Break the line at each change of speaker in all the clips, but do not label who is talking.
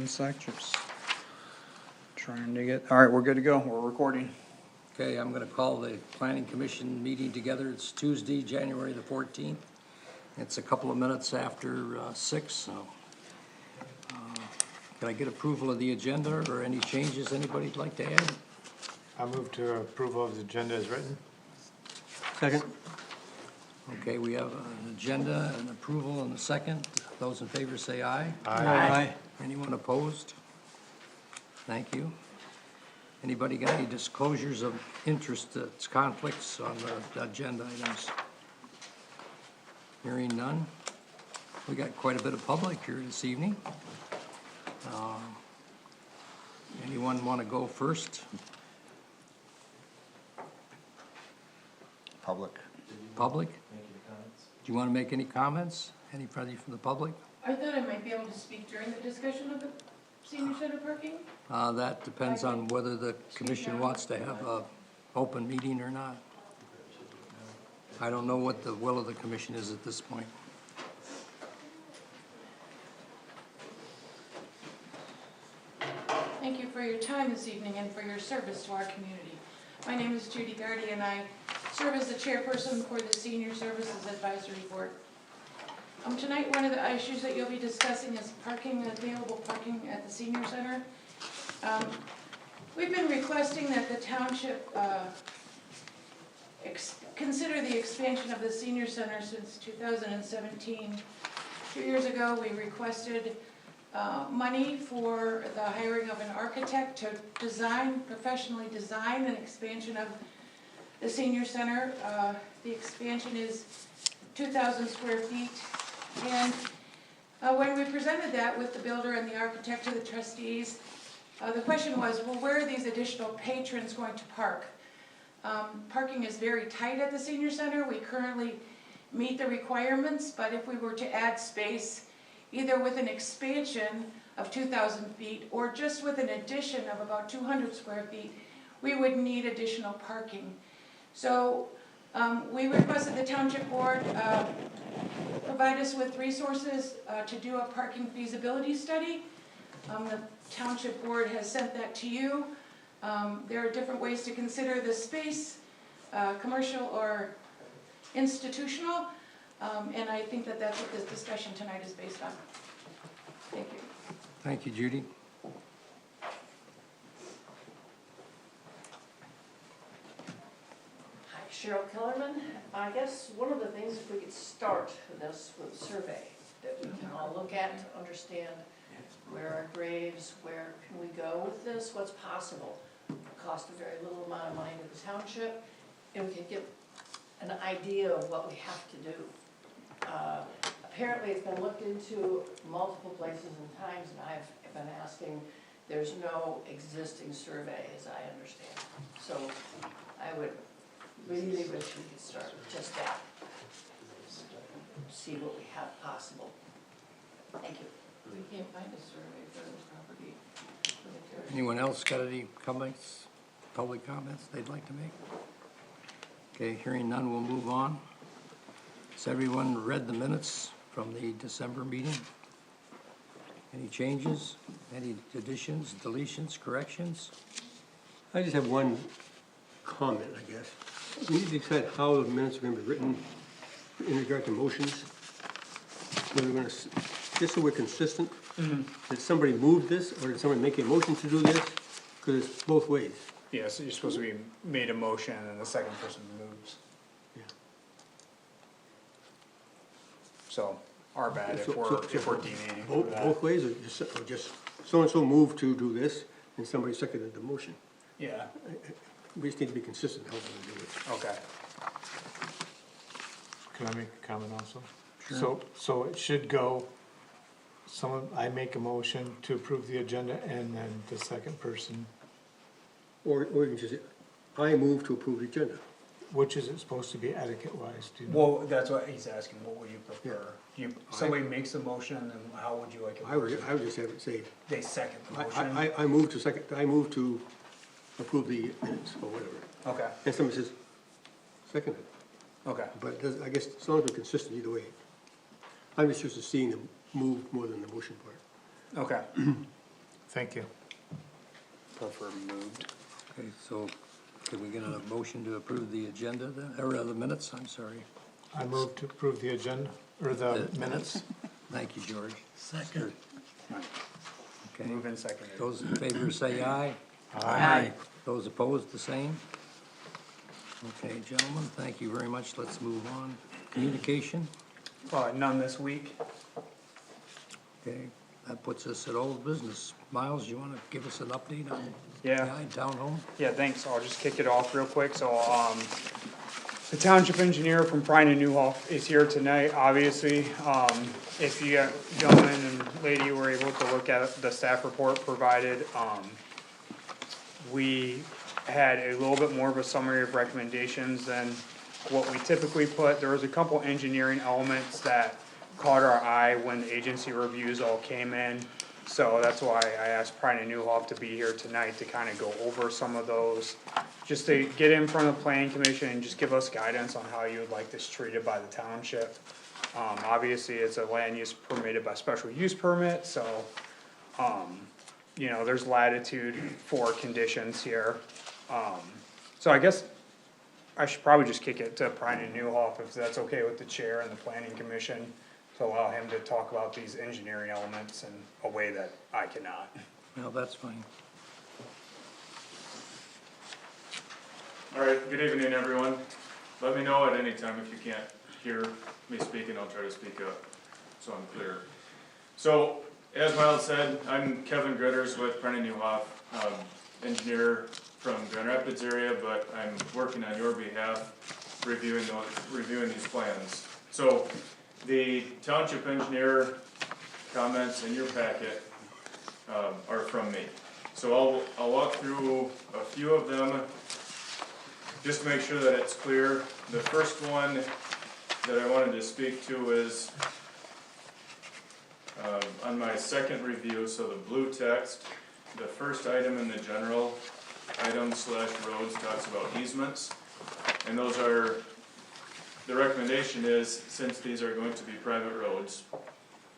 1 sec, just trying to get, all right, we're good to go, we're recording.
Okay, I'm gonna call the planning commission meeting together. It's Tuesday, January the 14th. It's a couple of minutes after 6, so. Can I get approval of the agenda or any changes anybody'd like to add?
I move to approval of the agenda as written.
Second.
Okay, we have an agenda and approval in a second. Those in favor say aye.
Aye.
Anyone opposed? Thank you. Anybody got any disclosures of interest, that's conflicts on the agenda items? Hearing none. We got quite a bit of public here this evening. Anyone want to go first?
Public.
Public? Do you want to make any comments? Anybody from the public?
I thought I might be able to speak during the discussion of the senior center parking.
That depends on whether the commission wants to have a open meeting or not. I don't know what the will of the commission is at this point.
Thank you for your time this evening and for your service to our community. My name is Judy Gardy and I serve as the chairperson for the Senior Services Advisory Board. Tonight, one of the issues that you'll be discussing is parking, available parking at the senior center. We've been requesting that the township consider the expansion of the senior center since 2017. 2 years ago, we requested money for the hiring of an architect to professionally design an expansion of the senior center. The expansion is 2,000 square feet. And when we presented that with the builder and the architect to the trustees, the question was, well, where are these additional patrons going to park? Parking is very tight at the senior center. We currently meet the requirements, but if we were to add space, either with an expansion of 2,000 feet or just with an addition of about 200 square feet, we would need additional parking. So we requested the township board provide us with resources to do a parking feasibility study. The township board has sent that to you. There are different ways to consider the space, commercial or institutional, and I think that that's what this discussion tonight is based on. Thank you.
Thank you, Judy.
Hi, Cheryl Kellerman. I guess one of the things, if we could start this with a survey that we can all look at to understand where are graves, where can we go with this, what's possible. It costs a very little amount of money to the township, and we can get an idea of what we have to do. Apparently it's been looked into multiple places and times, and I've been asking, there's no existing survey as I understand. So I would really wish we could start with just that. See what we have possible. Thank you.
We can't find a survey for the property. For the church.
Anyone else got any comments, public comments they'd like to make? Okay, hearing none, we'll move on. Has everyone read the minutes from the December meeting? Any changes, any additions, deletions, corrections?
I just have one comment, I guess. We need to decide how the minutes are gonna be written in regard to motions. Whether we're gonna, just so we're consistent. Did somebody move this, or did somebody make a motion to do this? Because it's both ways.
Yeah, so you're supposed to be made a motion and the second person moves.
Yeah.
So, our bad if
So-
we're,
so-
if we're deviating from
Both
that.
ways, or just so-and-so moved to do this, and somebody seconded the motion.
Yeah,
We just need to be consistent how we're gonna do it.
okay.
Can I make a comment also? So it should go, I make a motion to approve the agenda, and then the second person,
Or you can just say, I move to approve the agenda.
which is it supposed to be etiquette wise, do you know?
Well, that's what he's asking, what would you prefer? Somebody makes a motion, and how would you like it?
I would just have it say,
They second the motion?
I move to approve the minutes, or whatever.
Okay,
And somebody says, second it.
okay,
But it doesn't, I guess, as long as we're consistent either way. I'm just used to seeing them move more than the motion part.
okay.
Thank you.
Prefer moved.
Okay, so can we get a motion to approve the agenda then, or the minutes, I'm sorry?
I move to approve the agenda, or the minutes.
Thank you, George. Second. Okay,
Move in seconded.
those in favor say aye.
Aye.
Those opposed, the same. Okay, gentlemen, thank you very much. Let's move on. Communication,
None this week.
okay, that puts us at old business. Miles, you wanna give us an update on
Yeah.
the townhome?
Yeah, thanks. I'll just kick it off real quick. So, the township engineer from Prine and Newhoff is here tonight, obviously. If you gentlemen and lady were able to look at the staff report provided, we had a little bit more of a summary of recommendations than what we typically put. There was a couple engineering elements that caught our eye when the agency reviews all came in. So that's why I asked Prine and Newhoff to be here tonight to kinda go over some of those. Just to get in front of the planning commission and just give us guidance on how you would like this treated by the township. Obviously, it's a land use permitted by special use permit, so, you know, there's latitude for conditions here. So I guess I should probably just kick it to Prine and Newhoff, if that's okay with the chair and the planning commission, to allow him to talk about these engineering elements in a way that I cannot.
No, that's fine.
Alright, good evening, everyone. Let me know at any time if you can't hear me speaking, I'll try to speak up, so I'm clear. So, as Miles said, I'm Kevin Gritters with Prine and Newhoff, engineer from Grand Rapids area, but I'm working on your behalf, reviewing these plans. So, the township engineer comments in your packet, are from me. So I'll walk through a few of them, just to make sure that it's clear. The first one that I wanted to speak to is, on my second review, so the blue text, the first item in the general item/roads talks about easements. And those are, the recommendation is, since these are going to be private roads,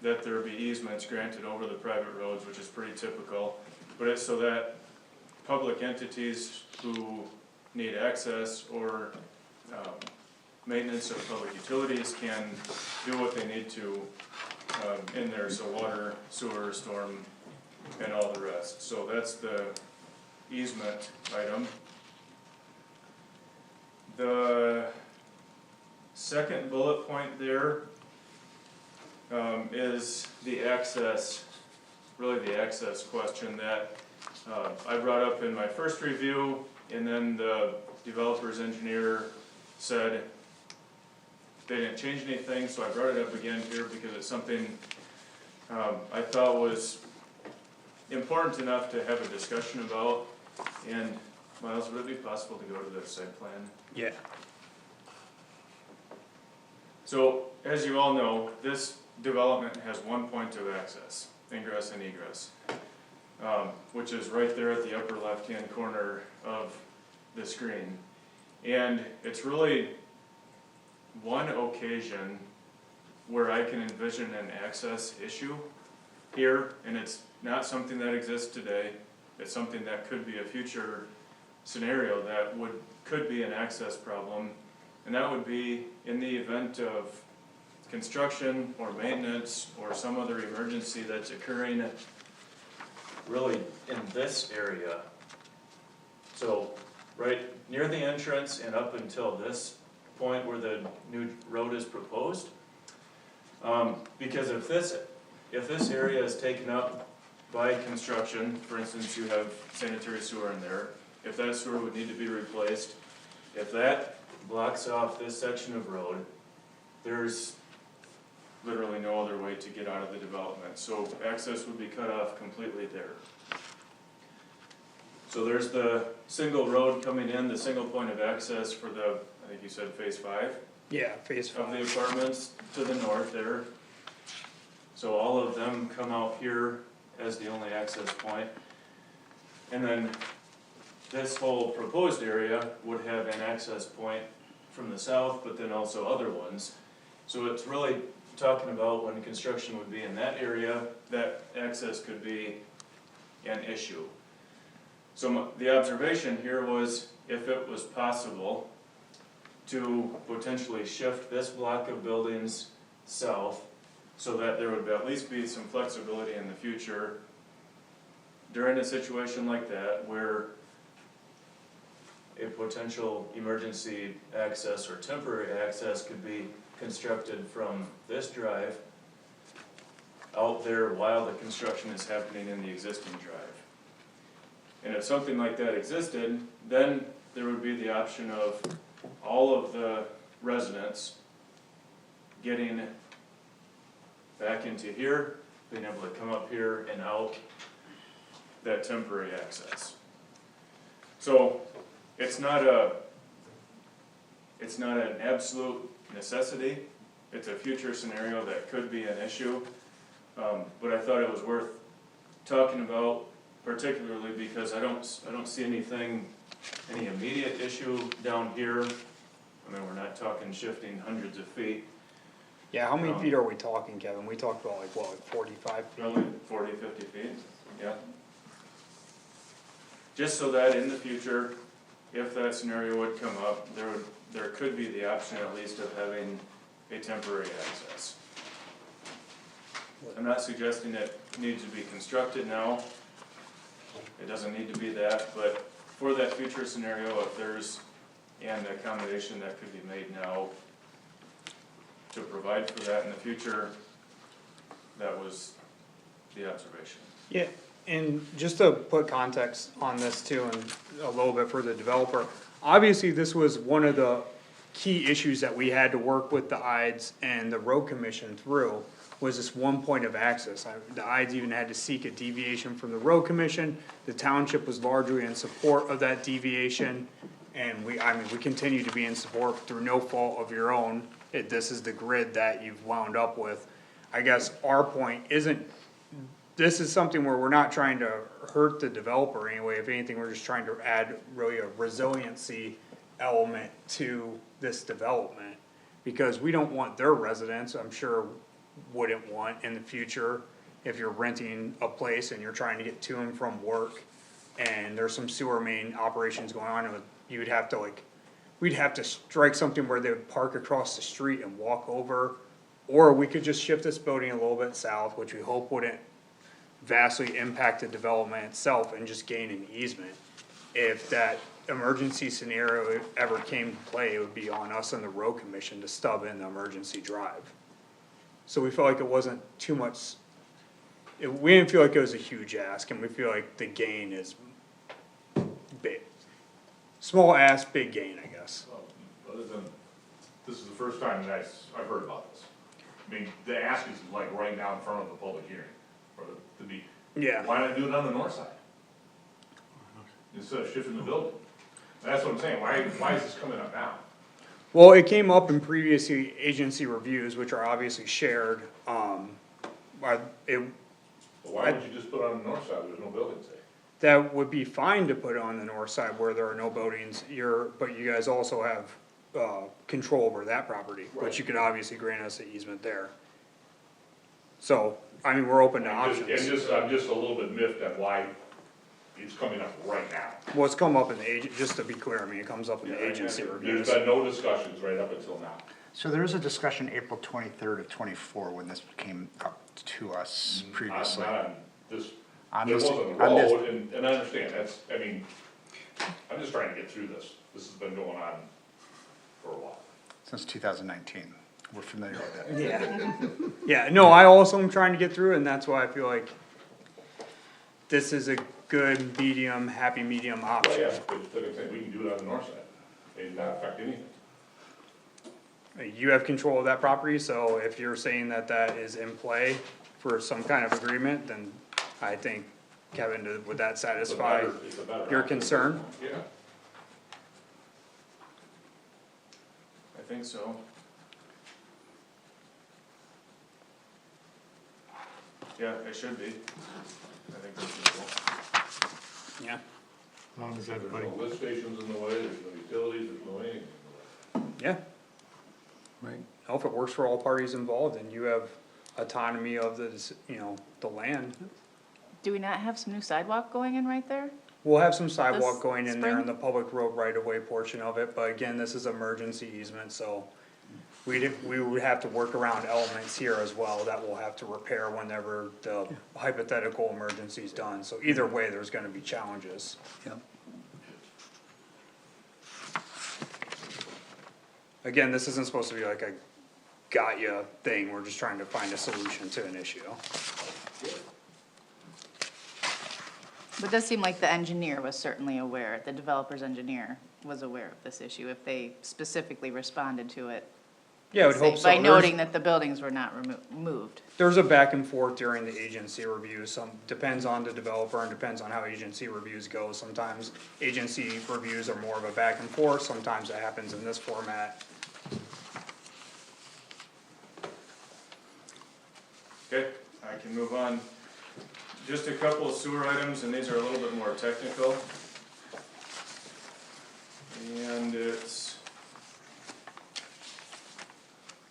that there be easements granted over the private roads, which is pretty typical. But it's so that public entities who need access or maintenance of public utilities can do what they need to in there, so water, sewer, storm, and all the rest. So that's the easement item. The second bullet point there is the access, really the access question that I brought up in my first review, and then the developer's engineer said they didn't change anything, so I brought it up again here because it's something I thought was important enough to have a discussion about. And Miles, would it be possible to go to the site plan?
Yeah.
So, as you all know, this development has one point of access, ingress and egress, which is right there at the upper left-hand corner of the screen. And it's really one occasion where I can envision an access issue here, and it's not something that exists today. It's something that could be a future scenario that could be an access problem. And that would be in the event of construction or maintenance or some other emergency that's occurring really in this area. So right near the entrance and up until this point where the new road is proposed. Because if this area is taken up by construction, for instance, you have sanitary sewer in there, if that sewer would need to be replaced, if that blocks off this section of road, there's literally no other way to get out of the development, so access would be cut off completely there. So there's the single road coming in, the single point of access for the, I think you said phase 5?
Yeah, phase
Of the
5.
apartments to the north there. So all of them come out here as the only access point. And then this whole proposed area would have an access point from the south, but then also other ones. So it's really talking about when construction would be in that area, that access could be an issue. So the observation here was if it was possible to potentially shift this block of buildings south so that there would at least be some flexibility in the future during a situation like that where a potential emergency access or temporary access could be constructed from this drive out there while the construction is happening in the existing drive. And if something like that existed, then there would be the option of all of the residents getting back into here, being able to come up here and out that temporary access. So it's not an absolute necessity. It's a future scenario that could be an issue. But I thought it was worth talking about, particularly because I don't see any immediate issue down here. I mean, we're not talking shifting hundreds of feet,
Yeah, how many feet are we talking, Kevin? We talked about like 45 feet?
probably 40, 50 feet, yeah. Just so that in the future, if that scenario would come up, there could be the option at least of having a temporary access. I'm not suggesting it needs to be constructed now. It doesn't need to be that, but for that future scenario, if there's an accommodation that could be made now to provide for that in the future, that was the observation.
Yeah, and just to put context on this too, and a little bit for the developer, obviously this was one of the key issues that we had to work with the IDES and the road commission through, was this one point of access. The IDES even had to seek a deviation from the road commission, the township was largely in support of that deviation, and we continue to be in support through no fault of your own. This is the grid that you've wound up with. I guess our point isn't, this is something where we're not trying to hurt the developer anyway, if anything, we're just trying to add really a resiliency element to this development. Because we don't want their residents, I'm sure, wouldn't want in the future, if you're renting a place and you're trying to get to and from work, and there's some sewer main operations going on, you would have to we'd have to strike something where they would park across the street and walk over, or we could just shift this building a little bit south, which we hope wouldn't vastly impact the development itself, and just gain an easement. If that emergency scenario ever came to play, it would be on us and the road commission to stub in the emergency drive. So we felt like it wasn't too much, we didn't feel like it was a huge ask, and we feel like the gain is big. Small ask, big gain, I guess.
Well, other than, this is the first time that I've heard about this. I mean, the ask is like right now in front of the public hearing, or to be,
Yeah.
why not do it on the north side? Instead of shifting the building. That's what I'm saying, why is this coming up now?
Well, it came up in previous agency reviews, which are obviously shared,
But why would you just put it on the north side, there's no buildings there?
that would be fine to put on the north side where there are no buildings, but you guys also have, control over that property, which you could obviously grant us an easement there. So, I mean, we're open to
I'm
options.
just a little bit miffed at why it's coming up right now.
Well, it's come up in the just to be clear, I mean, it comes up in the agency
There's
reviews.
been no discussions right up until now.
So there was a discussion April 23rd of '24 when this came up to us previously.
Not on this,
On
there
this-
wasn't a
on this-
road, and I understand, I'm just trying to get through this. This has been going on for a while.
Since 2019, we're familiar with it.
Yeah. Yeah, no, I also am trying to get through it, and that's why I feel like this is a good medium, happy medium
Well,
option.
yeah, but like I said, we can do it on the north side, and not affect anything.
You have control of that property, so if you're saying that that is in play for some kind of agreement, then I think, Kevin, would that satisfy
It's a better
your
option.
concern?
Yeah.
I think so. Yeah, it should be. I think that's reasonable.
Yeah.
As long as
There's
everybody,
no lift stations in the way, there's no utilities, there's no anything in the way.
Yeah,
Right.
well, if it works for all parties involved, and you have autonomy of the, the land,
Do we not have some new sidewalk going in right there?
We'll have some sidewalk
This
going in there in
spring?
the public road right of way portion of it, but again, this is emergency easement, so. We would have to work around elements here as well that we'll have to repair whenever the hypothetical emergency's done, so either way, there's gonna be challenges.
Yep.
Again, this isn't supposed to be like a got ya thing, we're just trying to find a solution to an issue.
But it does seem like the engineer was certainly aware, the developer's engineer was aware of this issue, if they specifically responded to it.
Yeah, I would hope so.
By
There's-
noting that the buildings were not moved.
There's a back and forth during the agency review, some, depends on the developer and depends on how agency reviews go. Sometimes agency reviews are more of a back and forth, sometimes it happens in this format.
Okay, I can move on. Just a couple of sewer items, and these are a little bit more technical. And it's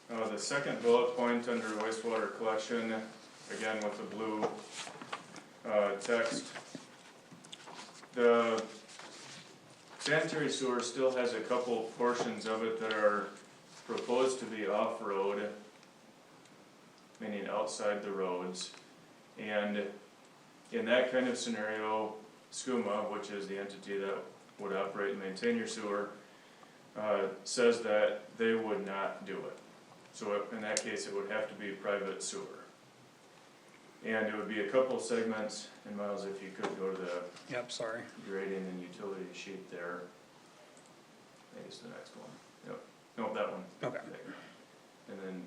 the second bullet point under wastewater collection, again with the blue text. The sanitary sewer still has a couple portions of it that are proposed to be off-road, meaning outside the roads. And in that kind of scenario, SCUMA, which is the entity that would operate and maintain your sewer, says that they would not do it. So in that case, it would have to be private sewer. And it would be a couple segments, and Miles, if you could go to the
Yep, sorry.
grading and utility sheet there. I think it's the next one. Yep, no, that one.
Okay.
There. And then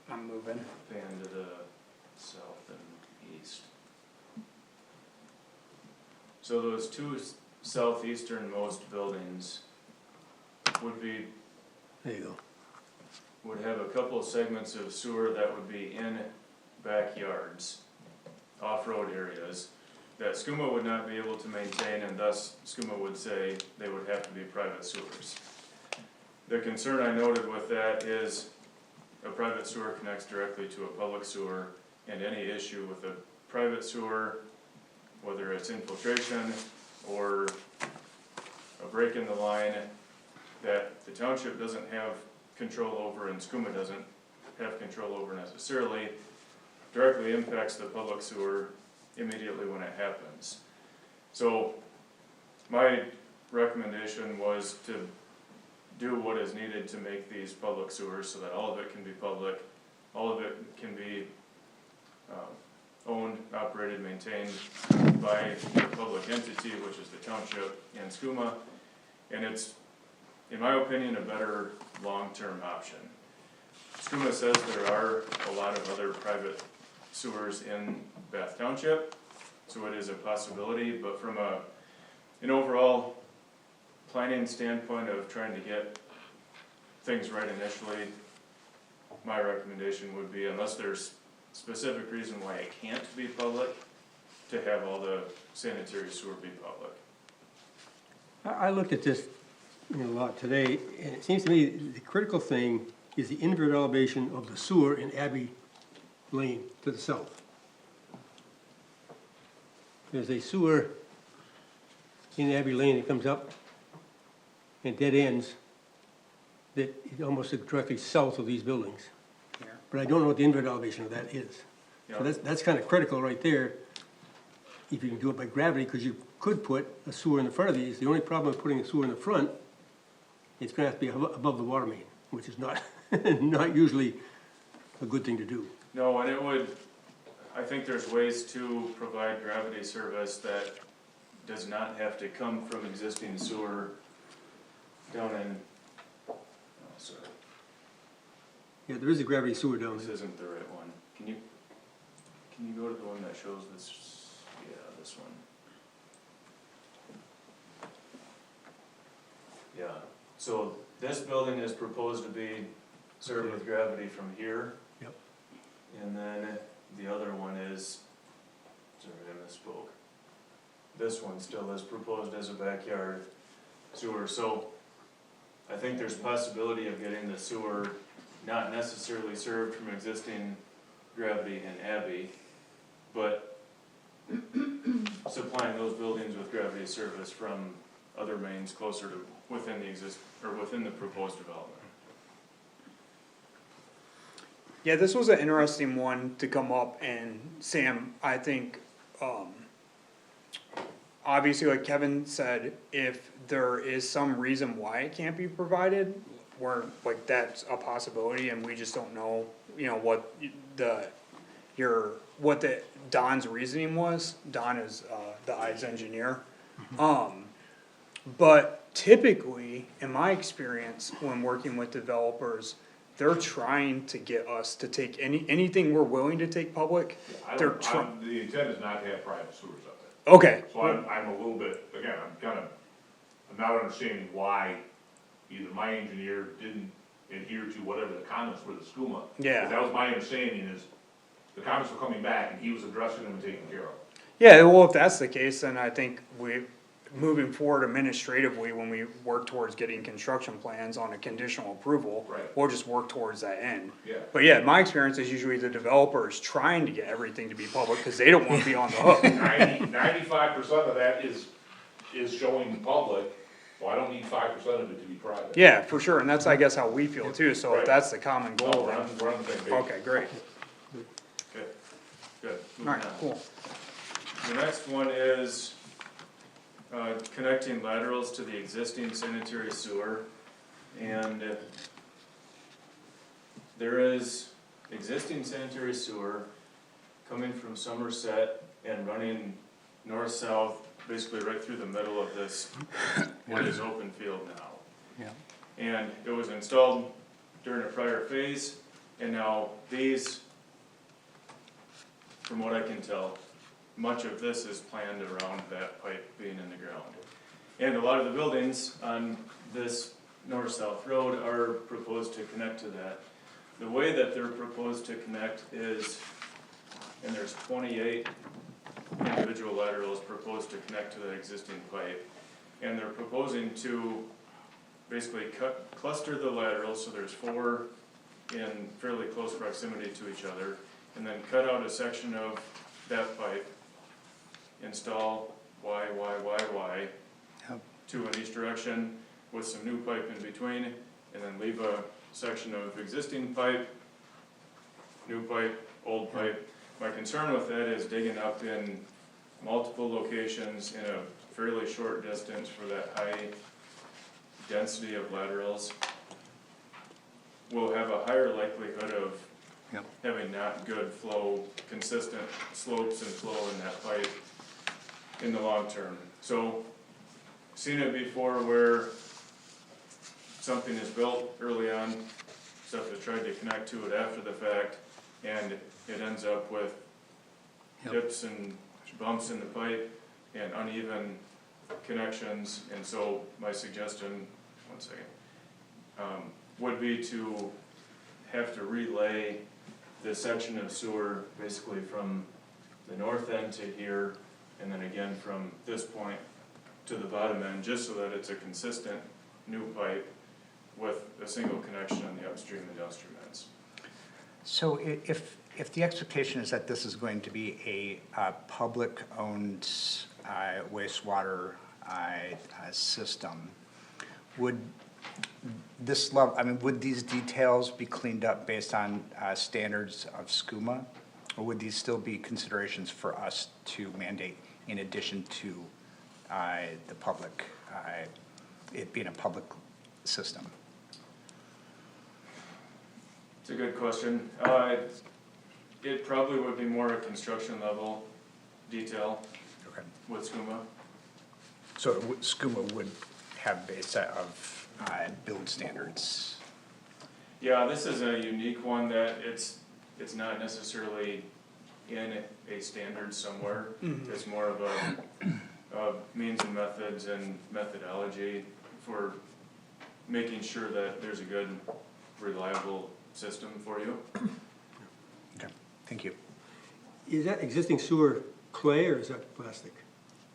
I'm moving.
pan to the south and east. So those two southeasternmost buildings would be,
There you go.
would have a couple of segments of sewer that would be in backyards, off-road areas, that SCUMA would not be able to maintain, and thus SCUMA would say they would have to be private sewers. The concern I noted with that is a private sewer connects directly to a public sewer, and any issue with a private sewer, whether it's infiltration or a break in the line that the township doesn't have control over and SCUMA doesn't have control over necessarily, directly impacts the public sewer immediately when it happens. So my recommendation was to do what is needed to make these public sewers so that all of it can be public, all of it can be owned, operated, maintained by the public entity, which is the township and SCUMA, and it's, in my opinion, a better long-term option. SCUMA says there are a lot of other private sewers in Bath Township, so it is a possibility, but from an overall planning standpoint of trying to get things right initially, my recommendation would be, unless there's specific reason why it can't be public, to have all the sanitary sewer be public.
I looked at this a lot today, and it seems to me the critical thing is the invert elevation of the sewer in Abbey Lane to the south. There's a sewer in Abbey Lane that comes up and dead ends that is almost directly south of these buildings.
Yeah.
But I don't know what the invert elevation of that is. So
Yeah.
that's kind of critical right there, if you can do it by gravity, because you could put a sewer in the front of these. The only problem with putting a sewer in the front, it's gonna have to be above the water main, which is not, not usually a good thing to do.
No, and it would, I think there's ways to provide gravity service that does not have to come from existing sewer down in, oh, sorry,
Yeah, there is a gravity sewer down
this
there.
isn't the right one. Can you go to the one that shows this, yeah, this one. Yeah, so this building is proposed to be served with gravity from here.
Yep.
And then the other one is, sorry, I misspoke. This one still is proposed as a backyard sewer, so I think there's possibility of getting the sewer not necessarily served from existing gravity in Abbey, but supplying those buildings with gravity service from other mains closer to within the proposed development.
Yeah, this was an interesting one to come up, and Sam, I think, obviously, like Kevin said, if there is some reason why it can't be provided, we're, like, that's a possibility, and we just don't know, you know, what Don's reasoning was. Don is, the IDES engineer. But typically, in my experience, when working with developers, they're trying to get us to take anything we're willing to take public, they're trying.
The intent is not to have private sewers up there.
Okay,
So I'm a little bit, again, I'm not understanding why either my engineer didn't adhere to whatever the comments were, the SCUMA.
Yeah.
But that was my understanding is, the comments were coming back and he was addressing them and taking care of them.
yeah, well, if that's the case, then I think moving forward administratively, when we work towards getting construction plans on a conditional approval,
Right.
we'll just work towards that end.
Yeah.
But yeah, my experience is usually the developer is trying to get everything to be public, cause they don't wanna be on the hook.
95% of that is showing public, well, I don't need 5% of it to be private.
Yeah, for sure, and that's, I guess, how we feel too, so if
Right.
that's the common
No,
goal,
we're
then,
on, we're on the same page.
okay, great,
Good. Moving
alright,
on.
cool.
The next one is, connecting laterals to the existing sanitary sewer. And there is existing sanitary sewer coming from Somerset and running north-south, basically right through the middle of this, what is open field now.
Yeah.
And it was installed during a prior phase, and now these, from what I can tell, much of this is planned around that pipe being in the ground. And a lot of the buildings on this north-south road are proposed to connect to that. The way that they're proposed to connect is, and there's 28 individual laterals proposed to connect to the existing pipe. And they're proposing to basically cluster the laterals, so there's 4 in fairly close proximity to each other, and then cut out a section of that pipe, install Y,
Yep.
2 in each direction, with some new pipe in between, and then leave a section of existing pipe, new pipe, old pipe. My concern with that is digging up in multiple locations in a fairly short distance for that high density of laterals. We'll have a higher likelihood of
Yep.
having not good flow, consistent slopes and flow in that pipe in the long term. So, seen it before where something is built early on, stuff is tried to connect to it after the fact, and it ends up with
Yep.
dips and bumps in the pipe and uneven connections, and so my suggestion, one second, would be to have to relay this section of sewer basically from the north end to here, and then again from this point to the bottom end, just so that it's a consistent new pipe with a single connection on the upstream and downstream ends.
So if the expectation is that this is going to be a public-owned wastewater system, would this level, I mean, would these details be cleaned up based on standards of SCUMA? Or would these still be considerations for us to mandate in addition to the public, it being a public system?
It's a good question. It probably would be more a construction level detail
Okay.
with SCUMA.
So SCUMA would have a set of build standards?
Yeah, this is a unique one that it's not necessarily in a standard somewhere. It's more of a means and methods and methodology for making sure that there's a good, reliable system for you.
Okay, thank you.
Is that existing sewer clay or is that plastic?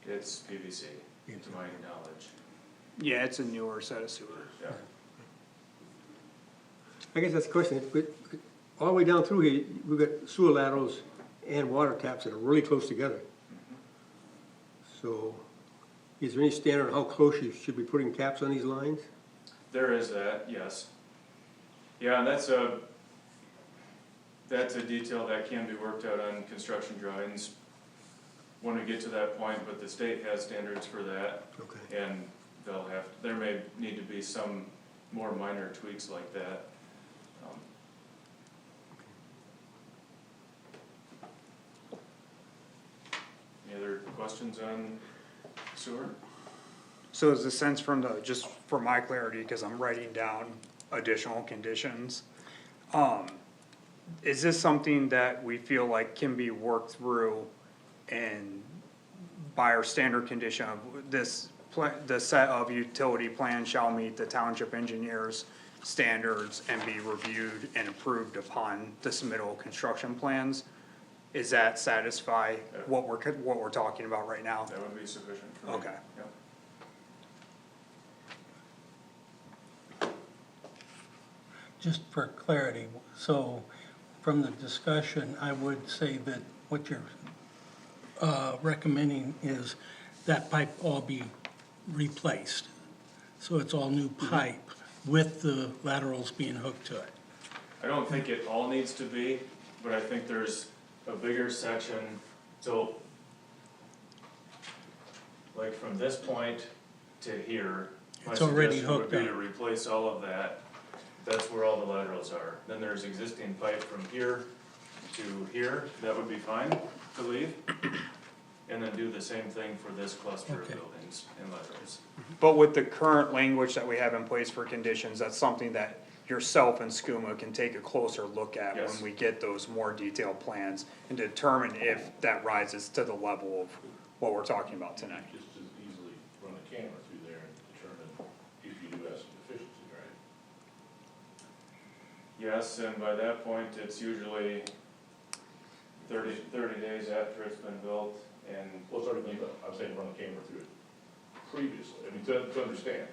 It's PVC, to my knowledge.
Yeah, it's a newer set of sewer.
Yeah.
I guess that's the question. All the way down through here, we've got sewer laterals and water taps that are really close together. So, is there any standard on how close you should be putting taps on these lines?
There is that, yes. Yeah, and that's a detail that can be worked out on construction drawings when we get to that point, but the state has standards for that.
Okay.
And there may need to be some more minor tweaks like that. Any other questions on sewer?
So is the sense from just for my clarity, cause I'm writing down additional conditions. Is this something that we feel like can be worked through and by our standard condition of the set of utility plans shall meet the township engineer's standards and be reviewed and approved upon the submittal of construction plans? Is that satisfy what we're talking about right now?
That would be sufficient for me.
Okay.
Yep.
Just for clarity, so from the discussion, I would say that what you're recommending is that pipe all be replaced. So it's all new pipe with the laterals being hooked to it.
I don't think it all needs to be, but I think there's a bigger section, so like from this point to here, my
It's already
suggestion would
hooked
be
up.
to replace all of that. That's where all the laterals are. Then there's existing pipe from here to here, that would be fine to leave. And then do the same thing for this cluster of
Okay.
buildings and laterals.
But with the current language that we have in place for conditions, that's something that yourself and SCUMA can take a closer look at
Yes.
when we get those more detailed plans and determine if that rises to the level of what we're talking about tonight.
Just as easily run a camera through there and determine if you do have some deficiencies, right?
Yes, and by that point, it's usually 30 days after it's been built and.
Well, it's already been done. I'm saying run a camera through it previously, I mean, to understand.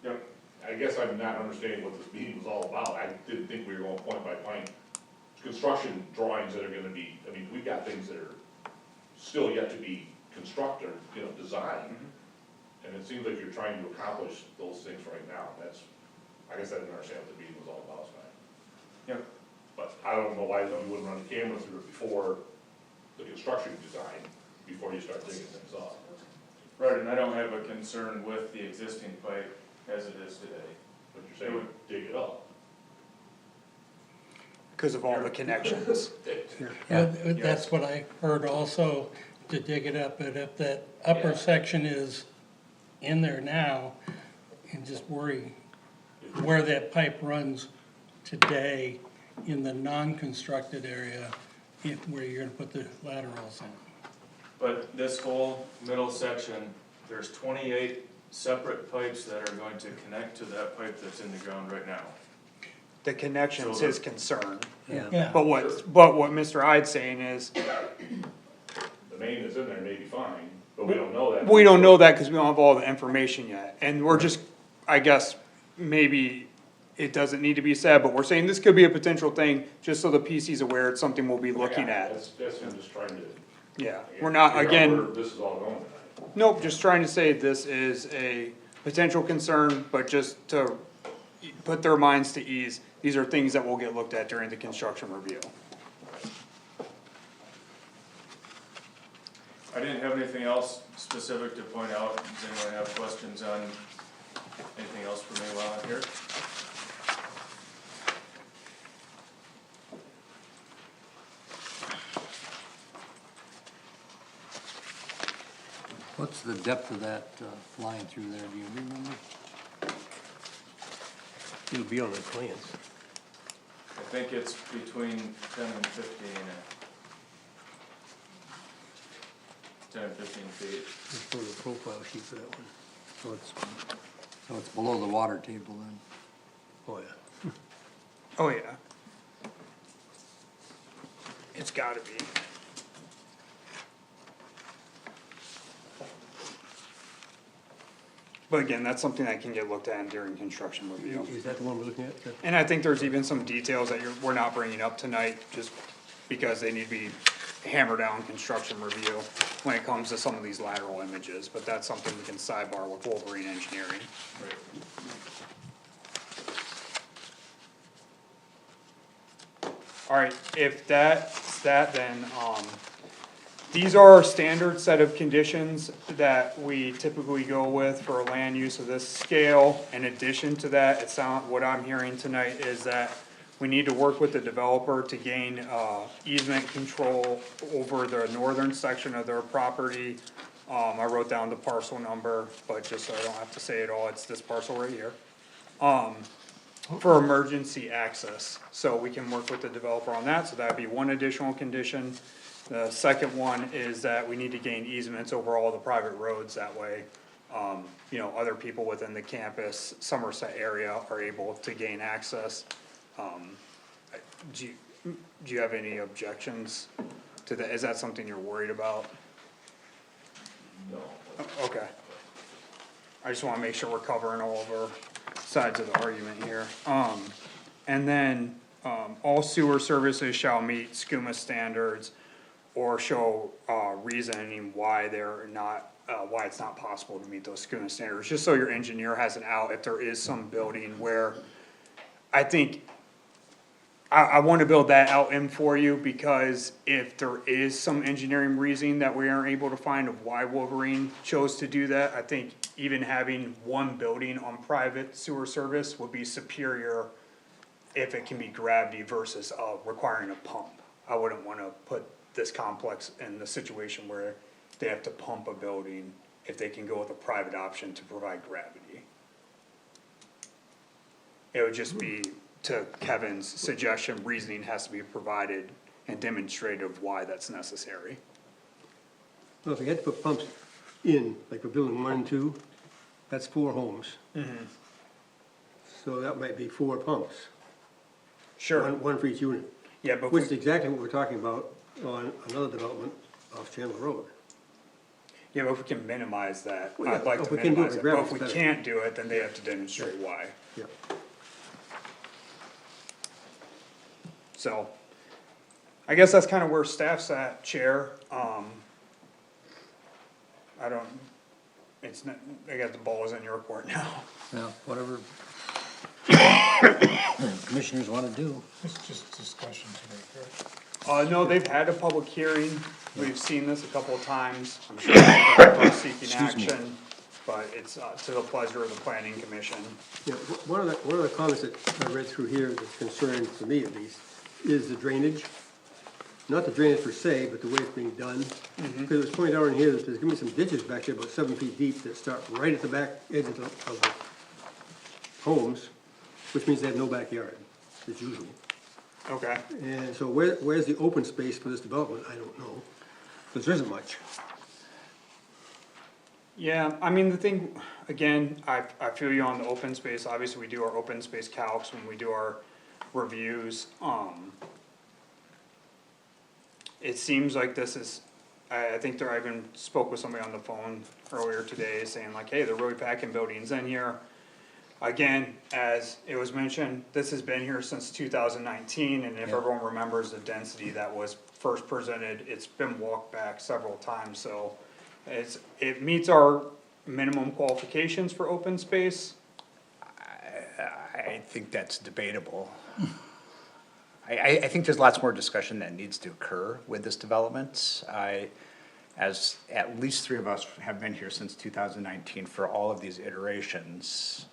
Yep.
I guess I'm not understanding what this meeting was all about. I didn't think we were going point by point. Construction drawings that are gonna be, I mean, we've got things that are still yet to be constructed, designed. And it seems like you're trying to accomplish those things right now. I guess I didn't understand what the meeting was all about tonight.
Yep.
But I don't know why you wouldn't run the camera through it before the construction design, before you start digging things up.
Right, and I don't have a concern with the existing pipe as it is today.
But you're saying dig it up.
Because of all the connections.
That's what I heard also, to dig it up, but if that upper section is in there now, and just worry where that pipe runs today in the non-constructed area, where you're gonna put the laterals in.
But this whole middle section, there's 28 separate pipes that are going to connect to that pipe that's in the ground right now.
The connection's his concern.
Yeah.
But what Mr. Hyde's saying is,
The main that's in there may be fine, but we don't know that.
we don't know that because we don't have all the information yet. And we're just, I guess, maybe it doesn't need to be said, but we're saying this could be a potential thing, just so the PC's aware it's something we'll be looking at.
That's him just trying to.
Yeah, we're not,
figure out
again,
where this is all going tonight.
nope, just trying to say this is a potential concern, but just to put their minds to ease, these are things that will get looked at during the construction review.
I didn't have anything else specific to point out. Does anyone have questions on anything else for me while I'm here?
What's the depth of that line through there, do you remember?
It'll be on the plans.
I think it's between 10 and 15. 10 and 15 feet.
Let's go to the profile sheet for that one.
So it's below the water table then?
Oh, yeah.
Oh, yeah. It's gotta be. But again, that's something that can get looked at during construction review.
Is that the one we're looking at?
And I think there's even some details that we're not bringing up tonight, just because they need to be hammered out in construction review. when it comes to some of these lateral images, but that's something we can sidebar with Wolverine Engineering. Alright, if that's that, then, these are our standard set of conditions that we typically go with for a land use of this scale. In addition to that, what I'm hearing tonight is that we need to work with the developer to gain, easement control over the northern section of their property. I wrote down the parcel number, but just so I don't have to say it all, it's this parcel right here. For emergency access, so we can work with the developer on that, so that'd be one additional condition. The second one is that we need to gain easements over all the private roads, that way, other people within the campus, Somerset area are able to gain access. Do you have any objections to that? Is that something you're worried about?
No.
Okay. I just wanna make sure we're covering all of our sides of the argument here. And then, all sewer services shall meet SCUMA standards or show, reasoning why they're not, why it's not possible to meet those SCUMA standards, just so your engineer has an out if there is some building where, I think, I wanna build that out in for you, because if there is some engineering reasoning that we aren't able to find of why Wolverine chose to do that, I think even having one building on private sewer service would be superior if it can be gravity versus, requiring a pump. I wouldn't wanna put this complex in the situation where they have to pump a building if they can go with a private option to provide gravity. It would just be, to Kevin's suggestion, reasoning has to be provided and demonstrated of why that's necessary.
Well, if we had to put pumps in, like we're building 1 and 2, that's 4 homes. So that might be 4 pumps,
Sure,
one for each unit,
yeah, but
which is exactly what we're talking about on another development off Chandler Road.
yeah, but if we can minimize that,
Well, yeah,
I'd like
if
to
we can do it
minimize
with
it, but if
gravel,
we
it's better.
can't do it, then they have to demonstrate why.
Yeah.
So, I guess that's kinda where staff's at, Chair, I don't, it's not, I got the ball is in your court now.
Well, whatever commissioners wanna do.
It's just discussion today, correct?
No, they've had a public hearing, we've seen this a couple of times, I'm sure they're seeking
Excuse me.
action, but it's, to the pleasure of the planning commission.
Yeah, one of the comments that I read through here that's concerning, to me at least, is the drainage. Not the drainage per se, but the way it's being done. Because it was pointed out in here that there's gonna be some ditches back there about 7 feet deep that start right at the back edge of the homes, which means they have no backyard, as usual.
Okay.
And so where's the open space for this development? I don't know, because there isn't much.
Yeah, I mean, the thing, again, I feel you on the open space, obviously we do our open space calcs when we do our reviews, it seems like this is, I think I even spoke with somebody on the phone earlier today saying like, hey, they're really packing buildings in here. Again, as it was mentioned, this has been here since 2019, and if everyone remembers the density that was first presented, it's been walked back several times, so it meets our minimum qualifications for open space.
I think that's debatable. I think there's lots more discussion that needs to occur with this development. As at least 3 of us have been here since 2019 for all of these iterations,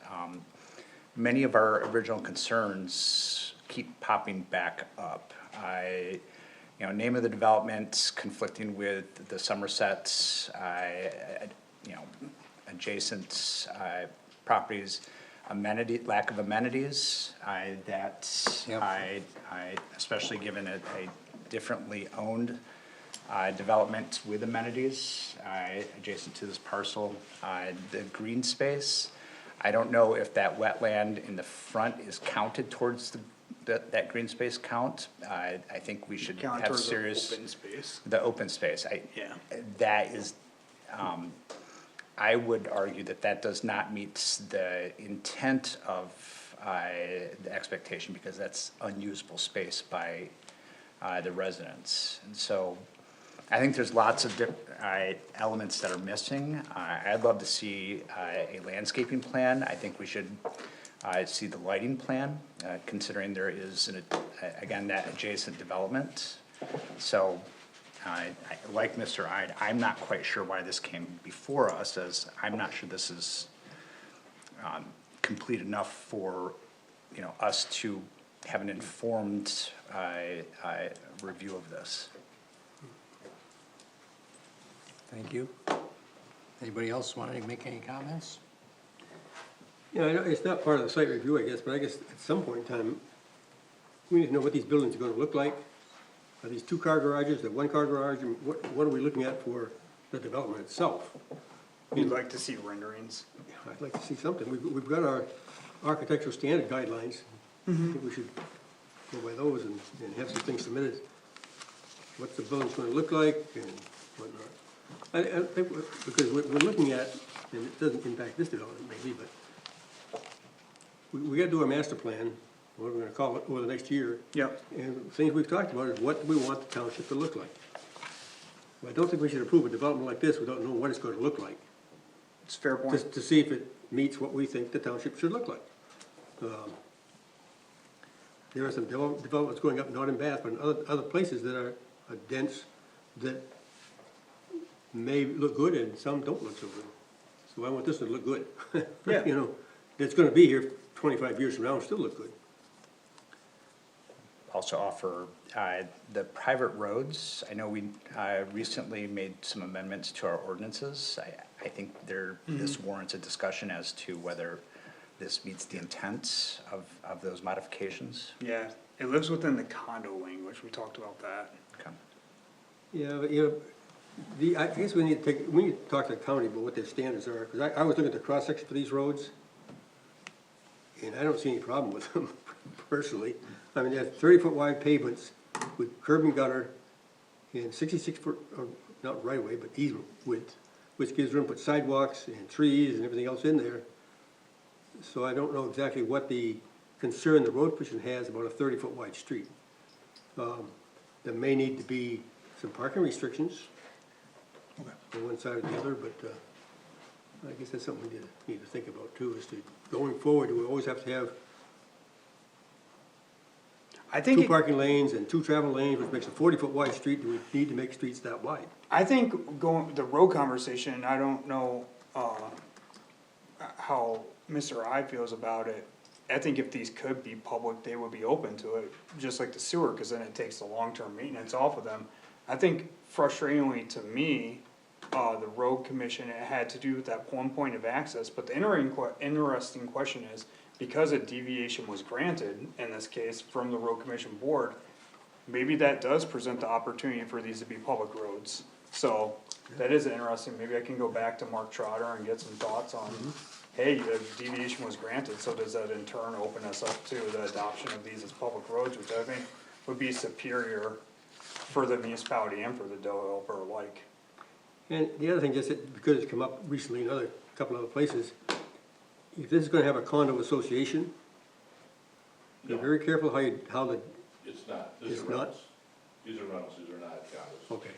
many of our original concerns keep popping back up. Name of the development conflicting with the Somerset, adjacent, properties, lack of amenities, especially given a differently owned, development with amenities, adjacent to this parcel, the green space. I don't know if that wetland in the front is counted towards that green space count. I think we should
Count
have
towards the
serious.
open space.
The open space,
Yeah.
that is, I would argue that does not meet the intent of, the expectation, because that's unusable space by, the residents. And so, I think there's lots of elements that are missing. I'd love to see a landscaping plan. I think we should see the lighting plan, considering there is, again, that adjacent development. So, like Mr. Ide, I'm not quite sure why this came before us, as I'm not sure this is complete enough for, you know, us to have an informed review of this.
Thank you. Anybody else want to make any comments?
Yeah, I know, it's not part of the site review, I guess, but I guess at some point in time, we need to know what these buildings are gonna look like. Are these two-car garages, the one-car garage, and what are we looking at for the development itself?
We'd like to see renderings.
I'd like to see something. We've got our architectural standard guidelines. I think we should go by those and have some things submitted. What's the building's gonna look like and whatnot. I think, because we're looking at, and it doesn't impact this development maybe, but we gotta do a master plan, what we're gonna call it, over the next year.
Yep.
And things we've talked about is what do we want the township to look like. I don't think we should approve a development like this without knowing what it's gonna look like.
It's a fair point.
Just to see if it meets what we think the township should look like. There are some developments going up, not in Bath, but in other places that are dense, that may look good and some don't look so good. So I want this to look good.
Yeah.
You know, it's gonna be here 25 years from now and still look good.
Also offer the private roads. I know we recently made some amendments to our ordinances. I think this warrants a discussion as to whether this meets the intent of those modifications.
Yeah, it lives within the condo language, we talked about that.
Okay.
Yeah, but you know, I guess we need to talk to the county about what their standards are, because I was looking at the cross-section for these roads, and I don't see any problem with them, personally. I mean, they have 30-foot wide pavements with curb and gutter, and 66-foot, not right away, but easement width, which gives room to put sidewalks and trees and everything else in there. So I don't know exactly what the concern the road commission has about a 30-foot wide street. There may need to be some parking restrictions on one side or the other, but I guess that's something we need to think about too, is to, going forward, we always have to have
I think,
two parking lanes and two travel lanes, which makes a 40-foot wide street. Do we need to make streets that wide?
I think going, the road conversation, I don't know, how Mr. I feels about it. I think if these could be public, they would be open to it, just like the sewer, cause then it takes the long-term maintenance off of them. I think frustratingly to me, the road commission, it had to do with that one point of access, but the interesting question is, because a deviation was granted, in this case, from the road commission board, maybe that does present the opportunity for these to be public roads. So, that is interesting, maybe I can go back to Mark Trotter and get some thoughts on, hey, the deviation was granted, so does that in turn open us up to the adoption of these as public roads, which I think would be superior for the municipality and for the developer alike.
And the other thing, just because it's come up recently in couple other places, if this is gonna have a condo association, be
No.
very careful how the,
It's not, these
It's
are
not?
rentals. These are rentals, these are not condos.
okay.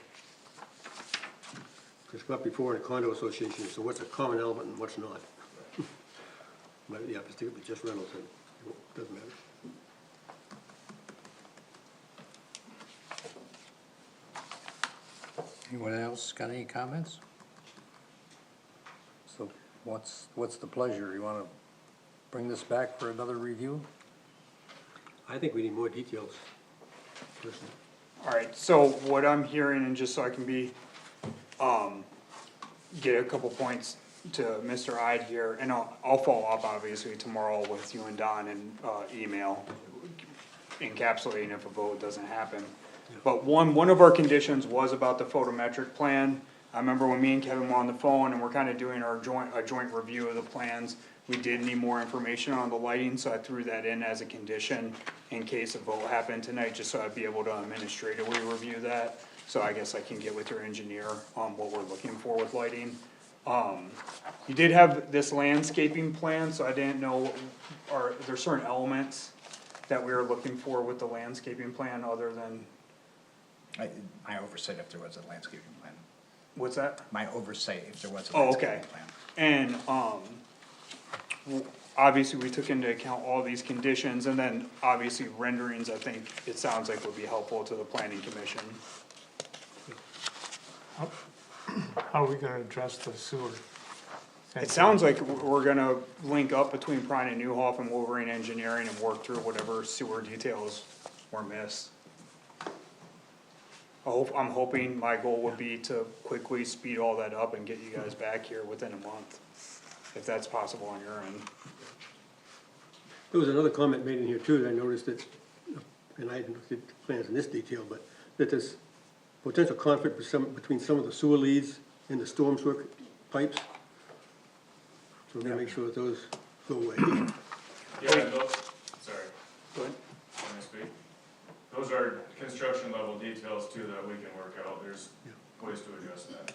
It's come up before in a condo association, so what's a common element and what's not? But yeah, if it's just rentals, then it doesn't matter.
Anyone else got any comments? So what's the pleasure? You wanna bring this back for another review?
I think we need more details, personally.
Alright, so what I'm hearing, and just so I can be, get a couple points to Mr. Ide here, and I'll follow up obviously tomorrow with you and Don and, email, encapsulating if a vote doesn't happen. But one of our conditions was about the photometric plan. I remember when me and Kevin were on the phone and we're kinda doing a joint review of the plans, we did need more information on the lighting, so I threw that in as a condition in case a vote happened tonight, just so I'd be able to administratively review that. So I guess I can get with your engineer on what we're looking for with lighting. You did have this landscaping plan, so I didn't know, are there certain elements that we were looking for with the landscaping plan other than
My oversight if there was a landscaping plan.
What's that?
My oversight if there was a
Oh,
landscaping
okay.
plan.
And, obviously, we took into account all these conditions, and then obviously renderings, I think it sounds like would be helpful to the planning commission.
How are we gonna address the sewer?
It sounds like we're gonna link up between Prine and Newhoff and Wolverine Engineering and work through whatever sewer details were missed. I'm hoping, my goal would be to quickly speed all that up and get you guys back here within a month, if that's possible on your end.
There was another comment made in here too, that I noticed that, and I didn't see the plans in this detail, but that there's potential conflict between some of the sewer leads and the storm sewer pipes. So we're gonna make sure that those go away.
Yeah, and those, sorry,
Go ahead.
can I speak? Those are construction level details too that we can work out, there's ways to address that.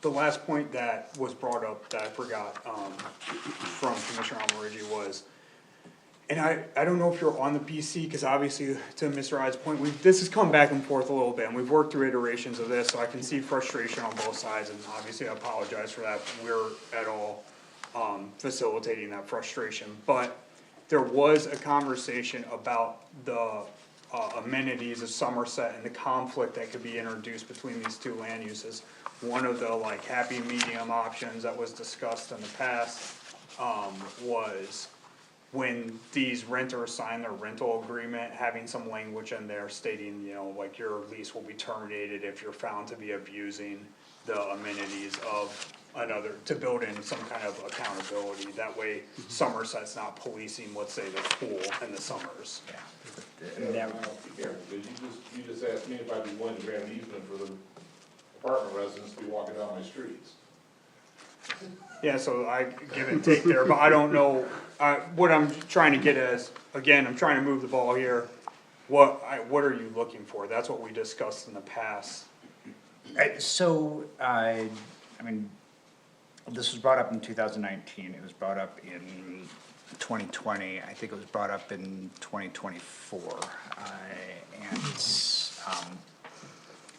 The last point that was brought up that I forgot, from Commissioner Almarigi was, and I don't know if you're on the PC, cause obviously, to Mr. Ides' point, this has come back and forth a little bit, and we've worked through iterations of this, so I can see frustration on both sides, and obviously I apologize for that, we're at all, facilitating that frustration, but there was a conversation about the, amenities of Somerset and the conflict that could be introduced between these two land uses. One of the like happy medium options that was discussed in the past, was when these renters sign their rental agreement, having some language in there stating, you know, like your lease will be terminated if you're found to be abusing the amenities of another, to build in some kind of accountability. That way Somerset's not policing, let's say, the pool in the summers.
Yeah, you just asked me if I'd be willing to grant an easement for the apartment residents to be walking down my streets.
Yeah, so I give and take there, but I don't know, what I'm trying to get is, again, I'm trying to move the ball here. What are you looking for? That's what we discussed in the past.
So, I mean, this was brought up in 2019, it was brought up in 2020, I think it was brought up in 2024.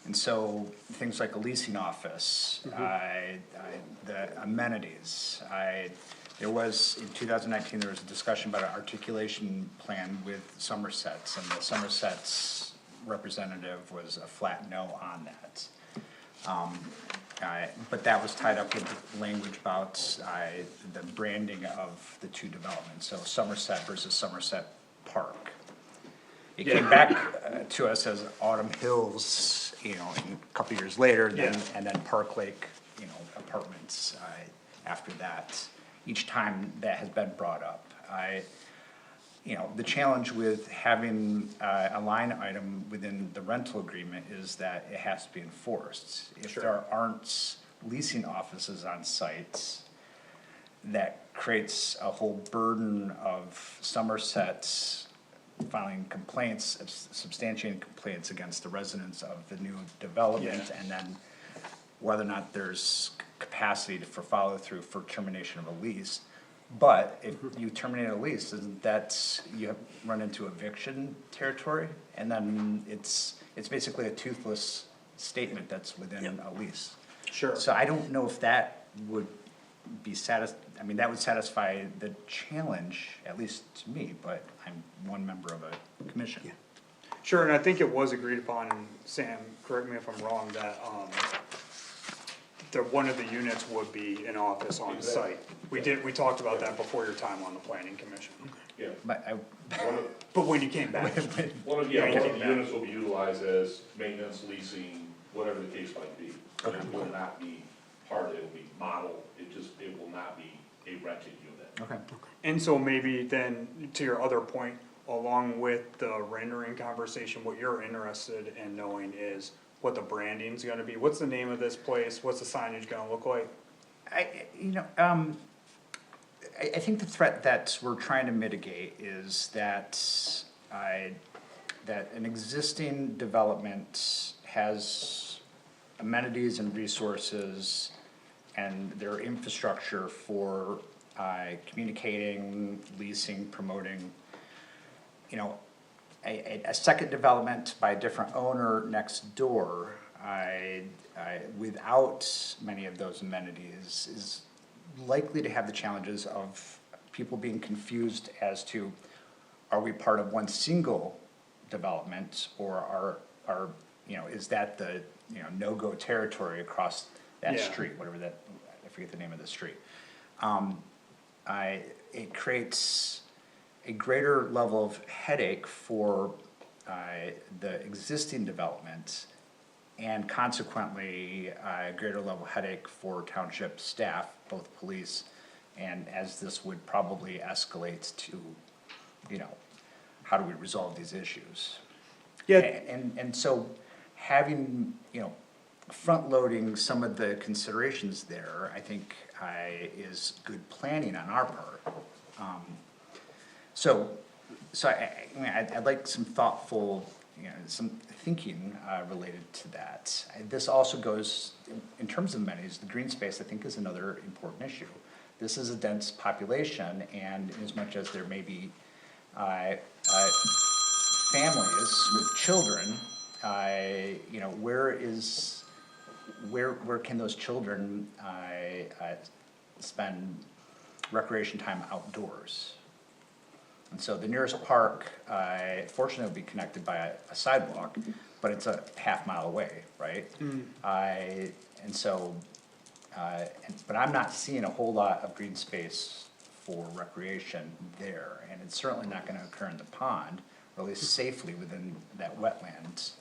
And so, things like a leasing office, the amenities, there was, in 2019, there was a discussion about an articulation plan with Somerset's, and the Somerset's representative was a flat no on that. But that was tied up with language about, the branding of the two developments, so Somerset versus Somerset Park. It came back to us as Autumn Hills, you know, and a couple years later, then, and then Park Lake, you know, apartments, after that. Each time that has been brought up, you know, the challenge with having, a line item within the rental agreement is that it has to be enforced. If there aren't leasing offices on sites, that creates a whole burden of Somerset's filing complaints, substantiating complaints against the residents of the new development, and then whether or not there's capacity for follow-through for termination of a lease. But if you terminate a lease, that's, you have run into eviction territory, and then it's basically a toothless statement that's within a lease.
Sure.
So I don't know if that would be I mean, that would satisfy the challenge, at least to me, but I'm one member of a commission.
Sure, and I think it was agreed upon, and Sam, correct me if I'm wrong, that, that one of the units would be an office on site. We talked about that before your time on the planning commission.
Yeah.
But
But when you came back,
One of the units will be utilized as maintenance, leasing, whatever the case might be. But it will not be part of it, will be model, it will not be a rented unit.
Okay.
and so maybe then, to your other point, along with the rendering conversation, what you're interested in knowing is what the branding's gonna be. What's the name of this place? What's the signage gonna look like?
I think the threat that we're trying to mitigate is that that an existing development has amenities and resources and their infrastructure for communicating, leasing, promoting. You know, a second development by a different owner next door, without many of those amenities, is likely to have the challenges of people being confused as to, are we part of one single development, or are, is that the, no-go territory across that
Yeah.
street, whatever that, I forget the name of the street. It creates a greater level of headache for, the existing development, and consequently, a greater level headache for township staff, both police, and as this would probably escalate to, how do we resolve these issues?
Yeah.
And so having, front-loading some of the considerations there, I think, is good planning on our part. So I'd like some thoughtful, some thinking, related to that. This also goes, in terms of amenities, the green space, I think, is another important issue. This is a dense population, and as much as there may be, families with children, where can those children, spend recreation time outdoors? And so the nearest park, fortunately, will be connected by a sidewalk, but it's a half-mile away, right? But I'm not seeing a whole lot of green space for recreation there, and it's certainly not gonna occur in the pond, or at least safely within that wetlands,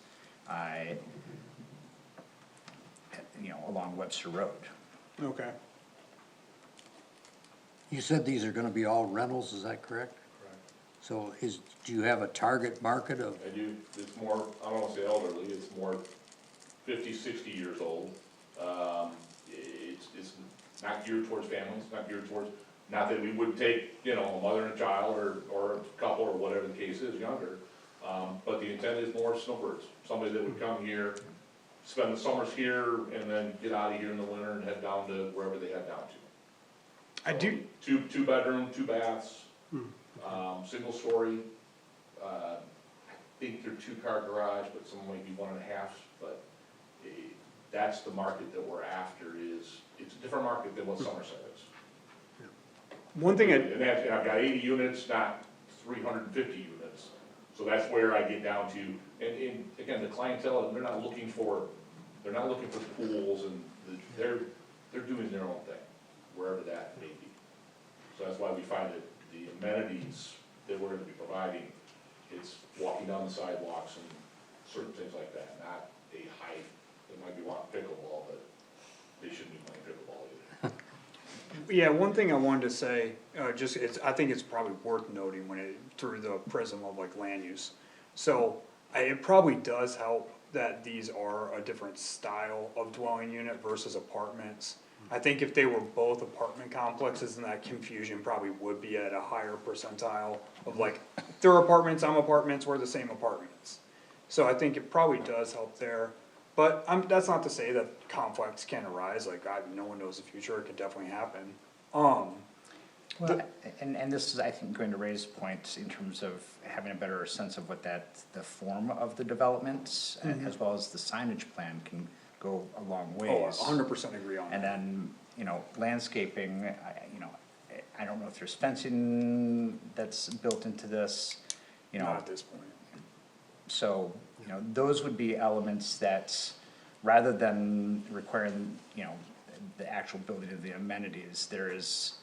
along Webster Road.
Okay.
You said these are gonna be all rentals, is that correct? So do you have a target market of,
I do, it's more, I don't wanna say elderly, it's more 50, 60 years old. It's not geared towards families, not geared towards, not that we would take, a mother and a child, or a couple, or whatever the case is, younger. But the intent is more snowbirds, somebody that would come here, spend the summers here, and then get out of here in the winter and head down to wherever they head down to.
I do,
Two bedroom, 2 baths, single story. I think they're 2-car garage, but some might be 1.5, but that's the market that we're after. It's a different market than what Somerset is.
one thing
And I've got 80 units, not 350 units, so that's where I get down to, and again, the clientele, they're not looking for pools, and they're doing their own thing, wherever that may be. So that's why we find that the amenities that we're gonna be providing, it's walking down the sidewalks and certain things like that, not a height. They might be wanting pickleball, but they shouldn't be playing pickleball either.
Yeah, one thing I wanted to say, I think it's probably worth noting through the prism of like land use. So, it probably does help that these are a different style of dwelling unit versus apartments. I think if they were both apartment complexes, then that confusion probably would be at a higher percentile of like, they're apartments, I'm apartments, we're the same apartments. So I think it probably does help there. But that's not to say that conflicts can't arise, like, no one knows the future, it could definitely happen.
Well, and this is, I think, going to raise points in terms of having a better sense of what the form of the developments, as well as the signage plan can go a long ways.
100% agree on
And
that.
then, landscaping, I don't know if there's fencing that's built into this,
Not at this point.
So, those would be elements that, rather than requiring, the actual building of the amenities, there is,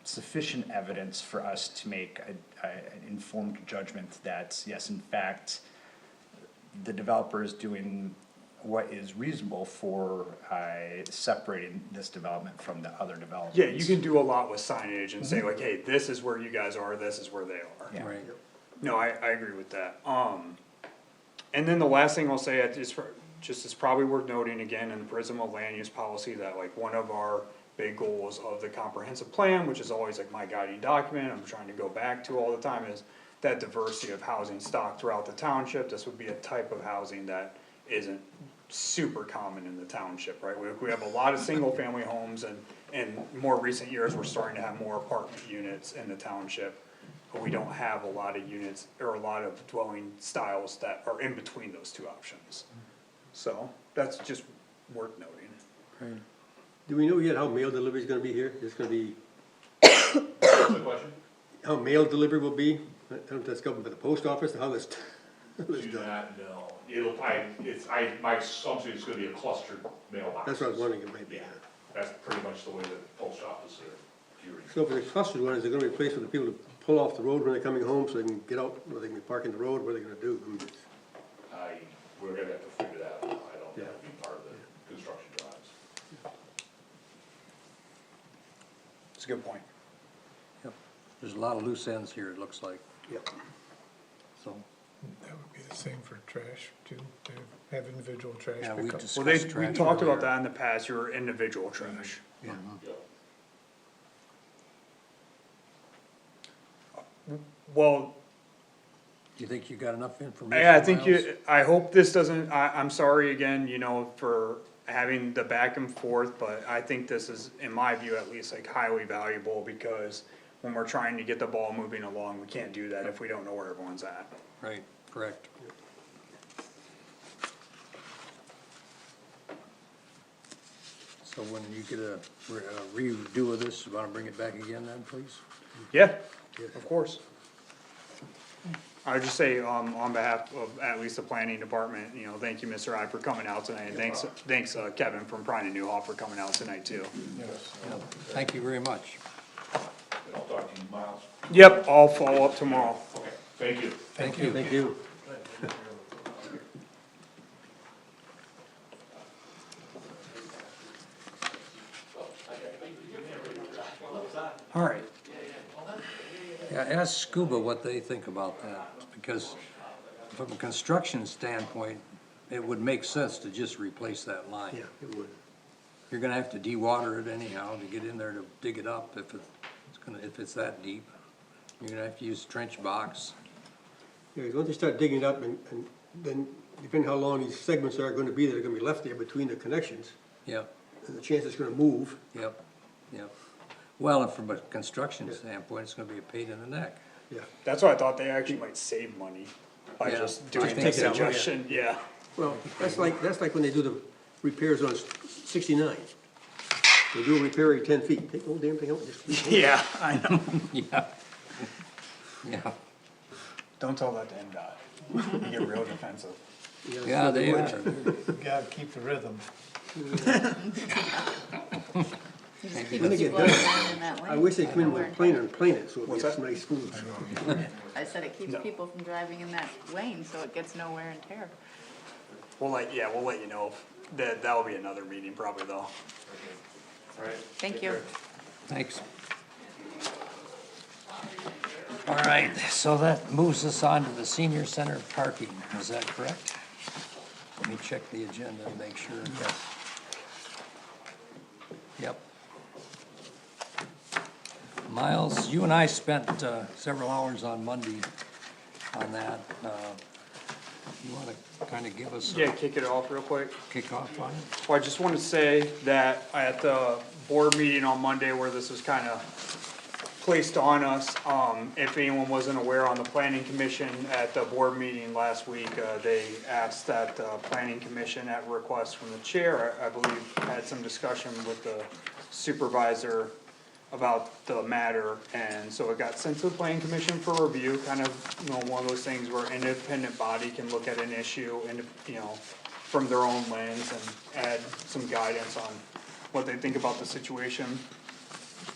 sufficient evidence for us to make an informed judgment that, yes, in fact, the developer is doing what is reasonable for, separating this development from the other developments.
Yeah, you can do a lot with signage and say like, hey, this is where you guys are, this is where they are.
Yeah.
right,
No, I agree with that. And then the last thing I'll say is it's probably worth noting again in the prism of land use policy that like one of our big goals of the comprehensive plan, which is always like my guiding document, I'm trying to go back to all the time, is that diversity of housing stock throughout the township. This would be a type of housing that isn't super common in the township, right? We have a lot of single family homes, and in more recent years, we're starting to have more apartment units in the township. but we don't have a lot of units or a lot of dwelling styles that are in between those two options. So, that's just worth noting.
Do we know yet how mail delivery is gonna be here? It's gonna be,
What's the question?
how mail delivery will be? I don't know if that's governed by the post office, or how this,
Do not know. My assumption is gonna be a clustered mailbox.
that's what I was wondering, it might be.
Yeah, that's pretty much the way the post office are viewing it.
So if it's a clustered one, is it gonna be a place for the people to pull off the road when they're coming home, so they can get out, or they can be parking the road, what are they gonna do? I mean, it's-
We're gonna have to figure that out. I don't,
Yeah.
that'll be part of the construction drawings.
It's a good point.
Yep. There's a lot of loose ends here, it looks like,
Yep.
so.
That would be the same for trash too, to have individual trash
Yeah, we
pickup.
discussed
Well, we
trash
talked about
earlier.
that in the past, your individual trash.
Yeah.
Well,
Do you think you got enough information?
yeah, I think
Miles?
I hope this doesn't, I'm sorry again, for having the back and forth, but I think this is, in my view at least, like highly valuable, because when we're trying to get the ball moving along, we can't do that if we don't know where everyone's at.
Right, correct. So when you get a redo of this, you wanna bring it back again then, please?
Yeah, of course. I would just say, on behalf of at least the planning department, thank you, Mr. I, for coming out tonight, and thanks, Kevin from Prine and Newhall for coming out tonight too.
Thank you very much.
And I'll talk to you, Miles.
Yep, I'll follow up tomorrow.
Okay, thank you.
Thank you.
Thank you.
Alright.
Yeah, ask Scuba what they think about that, because from a construction standpoint, it would make sense to just replace that line.
Yeah, it would.
You're gonna have to de-water it anyhow to get in there to dig it up if it's that deep. You're gonna have to use trench box.
Yeah, 'cause once you start digging it up and then depending how long these segments are gonna be that are gonna be left there between the connections,
Yep,
the chance it's gonna move.
yep, yep. Well, and from a construction standpoint, it's gonna be a pain in the neck.
Yeah.
That's why I thought they actually might save money by
Yeah,
just
I
doing
think
the
so, yeah.
suggestion, yeah.
Well, that's like when they do the repairs on 69. They do a repair every 10 feet. Take the whole damn thing out, just.
Yeah, I know.
Yeah. Yeah,
Don't tell that to NDOT. You get real defensive.
yeah, they are.
You gotta keep the rhythm.
You just
Maybe
keep
When they
people
get done,
going in that
I
lane.
wish they come in with a planer and plane it, so it'd
What's
be
that?
a nice smooth.
I said it keeps
No.
people from driving in that lane, so it gets no wear and tear.
We'll let you know. That'll be another meeting probably though.
Alright.
Thank you.
Thanks. All right, so that moves us on to the senior center parking, is that correct? Let me check the agenda and make sure. Yes. Yep. Miles, you and I spent several hours on Monday on that. You wanna kinda give us
Yeah,
a
kick it off real quick.
kickoff on it?
Well, I just want to say that at the board meeting on Monday where this was kind of placed on us, if anyone wasn't aware, on the planning commission at the board meeting last week, they asked that the planning commission at request from the chair, I believe, had some discussion with the supervisor about the matter, and so it got sent to the planning commission for review, kind of, one of those things where an independent body can look at an issue and, from their own lens and add some guidance on what they think about the situation.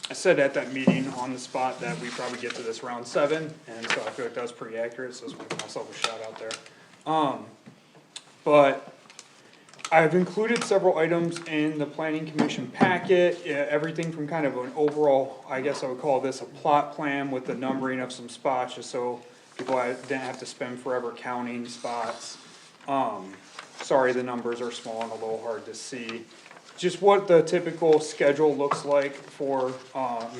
I said at that meeting on the spot that we probably get to this round 7, and so I feel like that was pretty accurate, so let's give myself a shout out there. But I've included several items in the planning commission packet, everything from kind of an overall, I guess I would call this a plot plan with the numbering of some spots, just so people didn't have to spend forever counting spots. Sorry, the numbers are small and a little hard to see. Just what the typical schedule looks like for,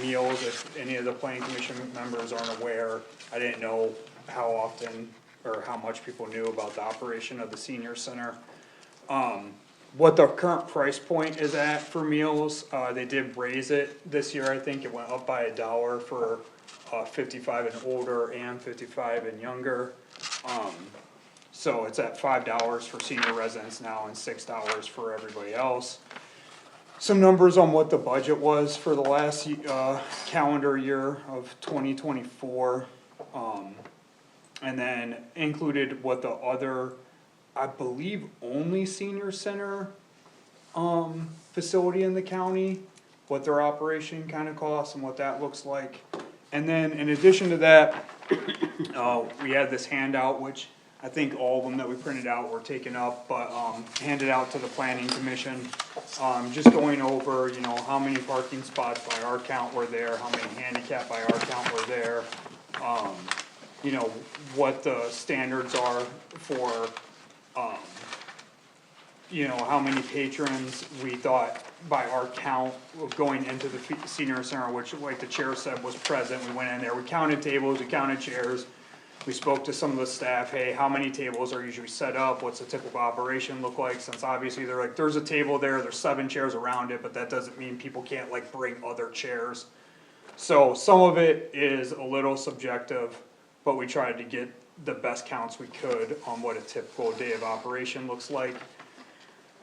meals, if any of the planning commission members aren't aware. I didn't know how often or how much people knew about the operation of the senior center. what the current price point is at for meals. They did raise it this year, I think it went up by $1 for, 55 and older and 55 and younger. So it's at $5 for senior residents now and $6 for everybody else. Some numbers on what the budget was for the last, calendar year of 2024. And then included what the other, I believe, only senior center, facility in the county, what their operation kinda costs and what that looks like. And then in addition to that, we had this handout, which I think all of them that we printed out were taken up, but, handed out to the planning commission. Just going over, you know, how many parking spots by our count were there, how many handicap by our count were there. You know, what the standards are for, you know, how many patrons we thought by our count of going into the senior center, which like the chair said was present, we went in there, we counted tables, we counted chairs. We spoke to some of the staff, hey, how many tables are usually set up, what's the typical operation look like, since obviously they're like, there's a table there, there's 7 chairs around it, but that doesn't mean people can't like bring other chairs. So some of it is a little subjective, but we tried to get the best counts we could on what a typical day of operation looks like.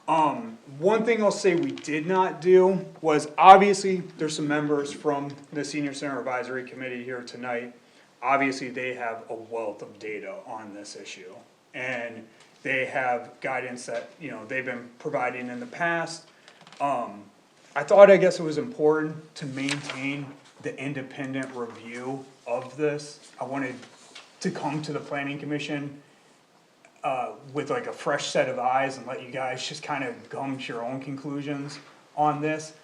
One thing I'll say we did not do was, obviously, there's some members from the Senior Center Advisory Committee here tonight. Obviously, they have a wealth of data on this issue, and they have guidance that, you know, they've been providing in the past. I thought, I guess it was important to maintain the independent review of this. I wanted to come to the planning commission, with like a fresh set of eyes and let you guys just kind of come to your own conclusions on this.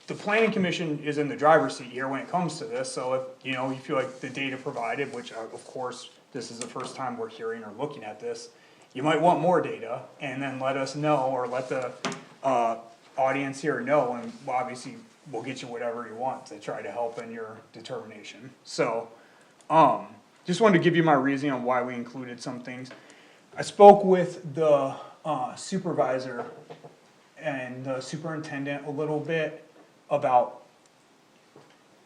The planning commission is in the driver's seat here when it comes to this, so if, you know, you feel like the data provided, which of course, this is the first time we're hearing or looking at this, you might want more data, and then let us know, or let the, audience here know, and obviously, we'll get you whatever you want to try to help in your determination. So, just wanted to give you my reasoning on why we included some things. I spoke with the, supervisor and the superintendent a little bit about,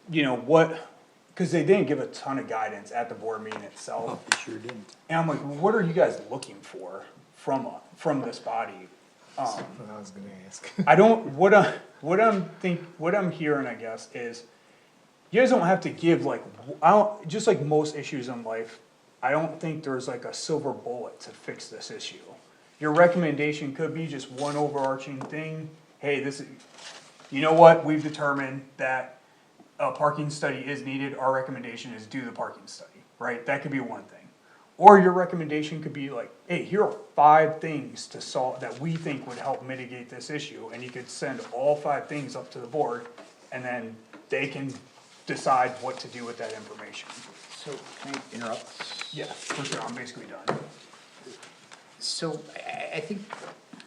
you know, what, cause they didn't give a ton of guidance at the board meeting itself.
Oh, they sure didn't.
And I'm like, what are you guys looking for from this body?
That's what I was gonna ask.
I don't, what I'm hearing, I guess, is you guys don't have to give like, I don't, just like most issues in life, I don't think there's like a silver bullet to fix this issue. Your recommendation could be just one overarching thing, hey, this is, you know what, we've determined that a parking study is needed, our recommendation is do the parking study, right? That could be one thing. Or your recommendation could be like, hey, here are 5 things to solve, that we think would help mitigate this issue, and you could send all 5 things up to the board, and then they can decide what to do with that information.
So, can I interrupt?
Yeah, for sure, I'm basically done.
So, I think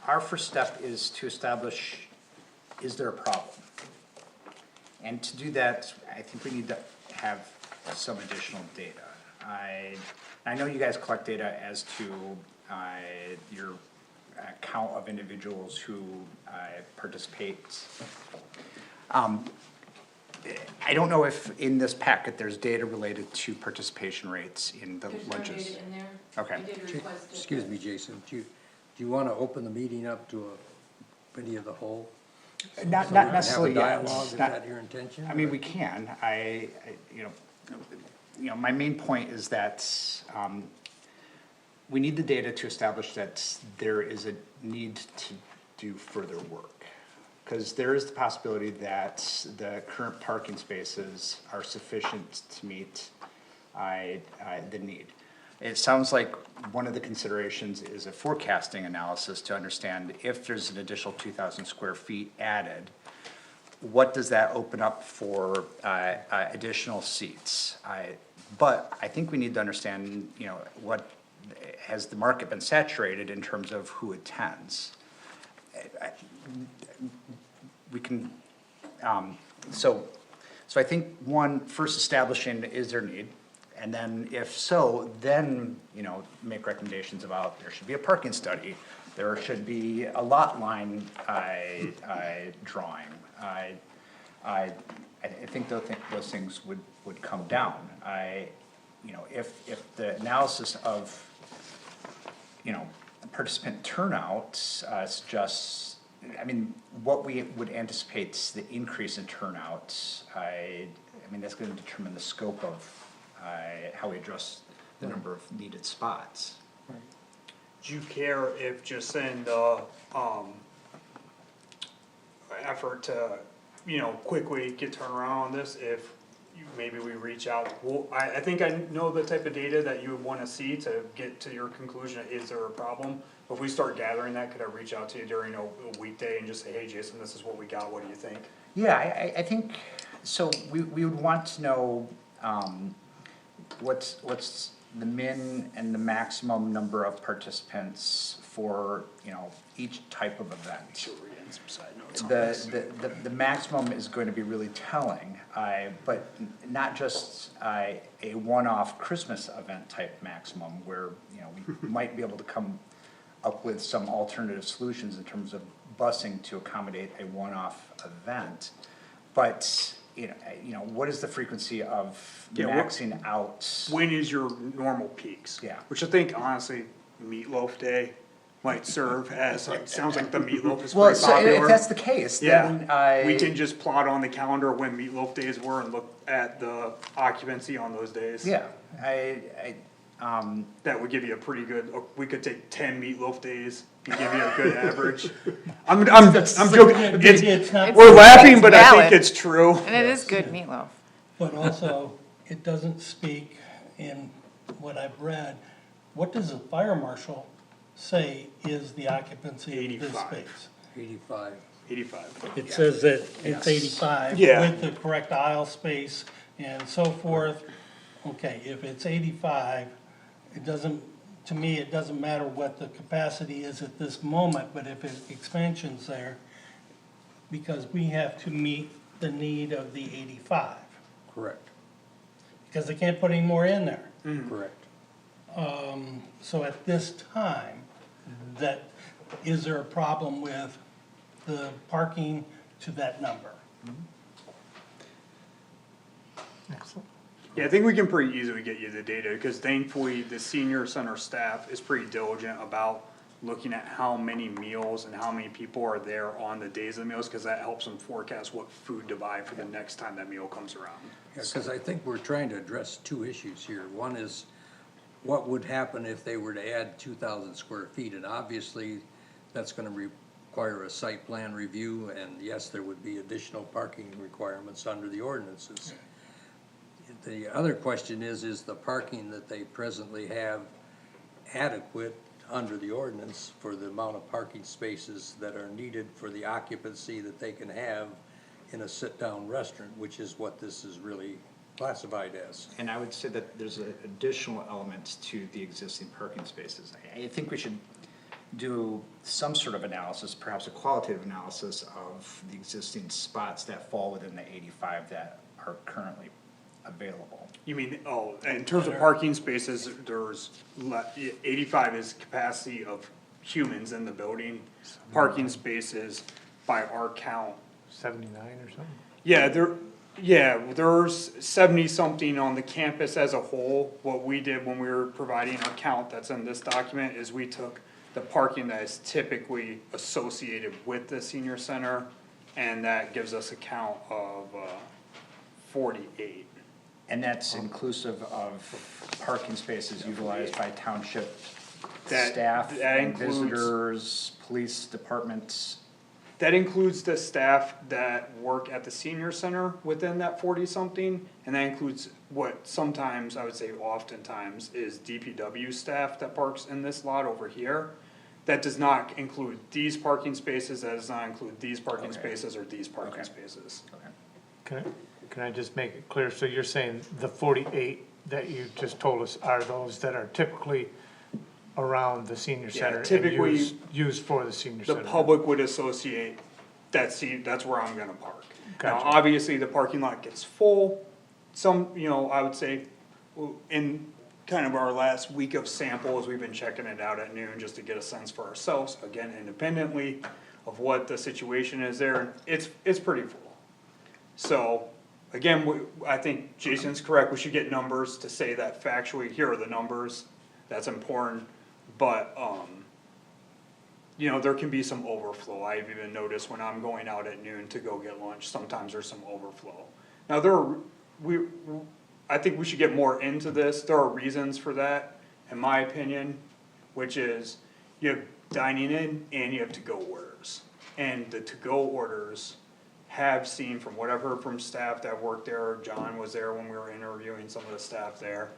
our first step is to establish, is there a problem? And to do that, I think we need to have some additional data. I know you guys collect data as to, your count of individuals who, participate. I don't know if in this packet there's data related to participation rates in the
There's no
lunches.
data in there.
Okay.
We did request it.
Excuse me, Jason, do you wanna open the meeting up to a committee of the whole?
Not
So we can
necessarily,
have a
yes.
dialogue, is
Not-
that your intention?
I mean, we can, you know, my main point is that, we need the data to establish that there is a need to do further work. Cause there is the possibility that the current parking spaces are sufficient to meet, the need. It sounds like one of the considerations is a forecasting analysis to understand if there's an additional 2,000 square feet added, what does that open up for, additional seats? But I think we need to understand, you know, has the market been saturated in terms of who attends? We can, so I think first establishing, is there need? And then if so, then, you know, make recommendations about, there should be a parking study. There should be a lot line, drawing. I think those things would come down. If the analysis of, participant turnout, suggests, what we would anticipate the increase in turnout, that's gonna determine the scope of, how we address the number of needed spots.
Do you care if just in the, effort to, quickly get turned around on this, if maybe we reach out, well, I think I know the type of data that you would wanna see to get to your conclusion, is there a problem? If we start gathering that, could I reach out to you during a weekday and just say, hey, Jason, this is what we got, what do you think?
Yeah, I think, so we would want to know, what's the min and the maximum number of participants for, each type of event. The maximum is going to be really telling, but not just a one-off Christmas event type maximum where, we might be able to come up with some alternative solutions in terms of busing to accommodate a one-off event. But, what is the frequency of
Yeah,
maxing out?
When is your normal peaks?
Yeah.
Which I think honestly, Meatloaf Day might serve as, it sounds like the meatloaf is
Well,
pretty
so
popular.
if that's the case, then
We can just plot on the calendar when meatloaf days were and look at the occupancy on those days.
Yeah,
That would give you a pretty good, we could take 10 meatloaf days and give you a good average. I'm joking,
It's not,
we're laughing, but I
valid.
think it's true.
And it is good meatloaf.
but also, it doesn't speak in what I've read. What does the fire marshal say is the occupancy of this
85.
space?
85.
85.
It says that it's
Yes.
85
Yeah.
with the correct aisle space and so forth. Okay, if it's 85, it doesn't, to me, it doesn't matter what the capacity is at this moment, but if expansion's there, because we have to meet the need of the 85,
Correct,
because they can't put any more in there.
correct.
So at this time, is there a problem with the parking to that number?
Excellent.
Yeah, I think we can pretty easily get you the data, because thankfully, the senior center staff is pretty diligent about looking at how many meals and how many people are there on the days of the meals, cause that helps them forecast what food to buy for the next time that meal comes around.
Yeah, because I think we're trying to address two issues here. One is, what would happen if they were to add 2,000 square feet? And obviously, that's gonna require a site plan review, and yes, there would be additional parking requirements under the ordinances. The other question is the parking that they presently have adequate under the ordinance for the amount of parking spaces that are needed for the occupancy that they can have in a sit-down restaurant, which is what this is really classified as.
And I would say that there's additional elements to the existing parking spaces. I think we should do some sort of analysis, perhaps a qualitative analysis of the existing spots that fall within the 85 that are currently available.
You mean, in terms of parking spaces, there's 85 is capacity of humans in the building. Parking spaces, by our count,
79 or something?
yeah, there's 70-something on the campus as a whole. What we did when we were providing our count that's in this document is we took the parking that is typically associated with the senior center, and that gives us a count of 48.
And that's inclusive of parking spaces utilized by township
That-
staff
that
and
includes-
visitors, police departments.
That includes the staff that work at the senior center within that 40-something, and that includes what sometimes, I would say oftentimes, is DPW staff that parks in this lot over here. That does not include these parking spaces, that does not include these parking
Okay.
spaces or these parking
Okay.
spaces.
Can I just make it clear, so you're saying the 48 that you just told us are those that are typically around the senior
Yeah,
center and
typically,
used for the senior
The
center?
public would associate, that's where I'm gonna park. Now,
Gotcha.
obviously, the parking lot gets full, I would say, kind of our last week of samples, we've been checking it out at noon just to get a sense for ourselves, again, independently of what the situation is there, and it's pretty full. So, again, I think Jason's correct, we should get numbers to say that factually, here are the numbers, that's important, but, you know, there can be some overflow, I've even noticed when I'm going out at noon to go get lunch, sometimes there's some overflow. Now, I think we should get more into this, there are reasons for that, in my opinion, which is, you have dining in and you have to-go orders. And the to-go orders have seen, from what I've heard from staff that worked there, John was there when we were interviewing some of the staff there,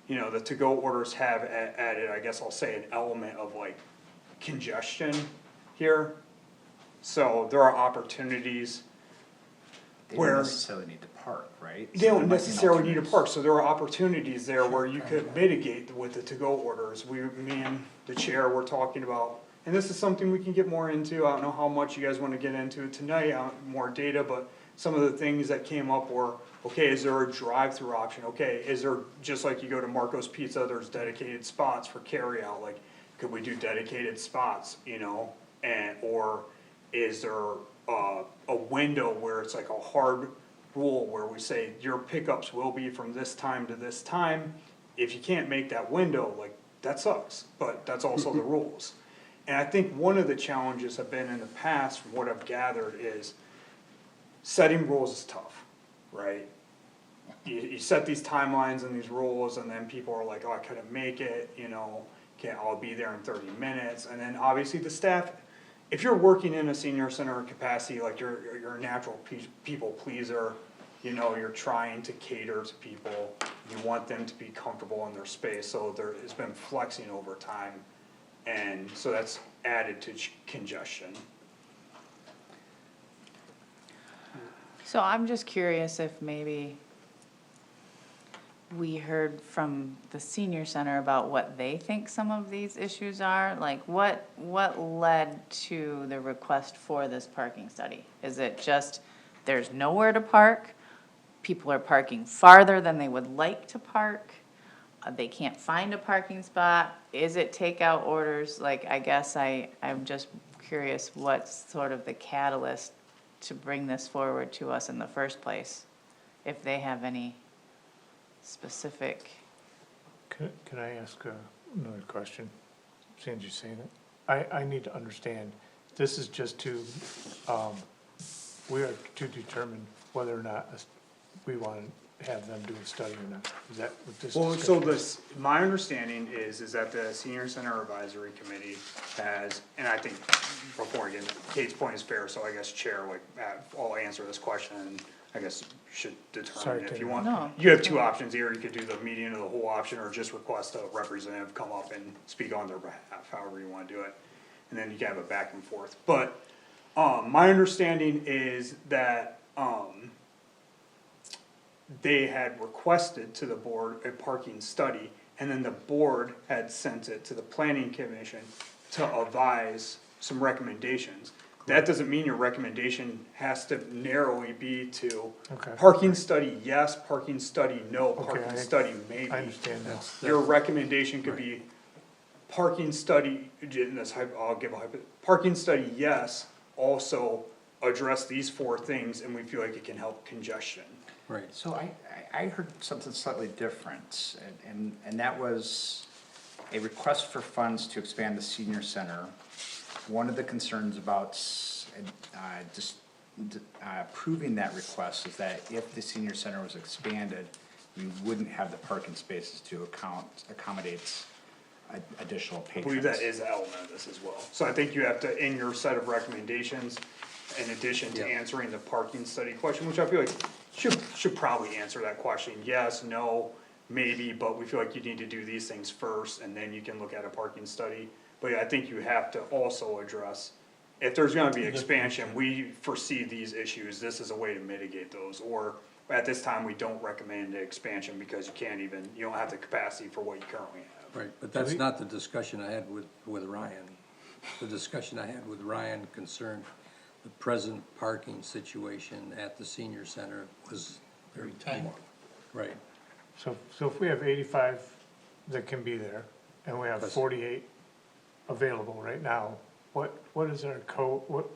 you know, the to-go orders have added, I guess I'll say, an element of like congestion here. So there are opportunities
They
where.
don't necessarily need to park, right?
They
So there
don't
might be an
necessarily need to
alternative.
park, so there are opportunities there where you could mitigate with the to-go orders. Me and the chair were talking about, and this is something we can get more into, I don't know how much you guys wanna get into it tonight, more data, but some of the things that came up were, okay, is there a drive-through option? Okay, is there, just like you go to Marco's Pizza, there's dedicated spots for carryout, like, could we do dedicated spots, you know? Or is there a window where it's like a hard rule where we say your pickups will be from this time to this time? If you can't make that window, like, that sucks, but that's also the rules. And I think one of the challenges have been in the past, from what I've gathered, is setting rules is tough, right? You set these timelines and these rules, and then people are like, oh, I couldn't make it, you know, I'll be there in 30 minutes, and then obviously the staff, if you're working in a senior center capacity, like you're a natural people pleaser, you know, you're trying to cater to people, you want them to be comfortable in their space, so there has been flexing over time, and so that's added to congestion.
So I'm just curious if maybe we heard from the senior center about what they think some of these issues are, like what led to the request for this parking study? Is it just, there's nowhere to park, people are parking farther than they would like to park, they can't find a parking spot, is it takeout orders? Like, I guess I'm just curious what's sort of the catalyst to bring this forward to us in the first place, if they have any specific.
Can I ask another question, seeing as you're saying it? I need to understand, this is just to, we are to determine whether or not we want to have them do a study or not, is that what this
Well,
discussion
so my understanding is that the senior center advisory committee has, and I think, before again, Kate's point is fair, so I guess chair, like, I'll answer this question, and I guess should
Sorry
determine
to
if you
interrupt.
want.
No.
You have two options here, you could do the median of the whole option, or just request a representative come up and speak on their behalf, however you wanna do it. And then you can have a back and forth, but, my understanding is that, they had requested to the board a parking study, and then the board had sent it to the planning commission to advise some recommendations. That doesn't mean your recommendation has to narrowly be to
Okay.
parking study, yes, parking study, no,
Okay,
parking study, maybe.
I understand that.
Your recommendation could be parking study, I'll give a parking study, yes, also address these four things, and we feel like it can help congestion.
Right.
So I heard something slightly different, and that was a request for funds to expand the senior center. One of the concerns about just approving that request is that if the senior center was expanded, we wouldn't have the parking spaces to accommodate additional
I
patrons.
believe that is an element of this as well. So I think you have to, in your set of recommendations, in addition to
Yeah.
answering the parking study question, which I feel like should probably answer that question, yes, no, maybe, but we feel like you need to do these things first, and then you can look at a parking study. But yeah, I think you have to also address, if there's gonna be expansion, we foresee these issues, this is a way to mitigate those, or at this time, we don't recommend expansion because you don't have the capacity for what you currently have.
Right, but that's not the discussion I had with Ryan. The discussion I had with Ryan concerned the present parking situation at the senior center was very
tight.
Right,
So if we have 85 that can be there, and we have 48 available right now, what is our what,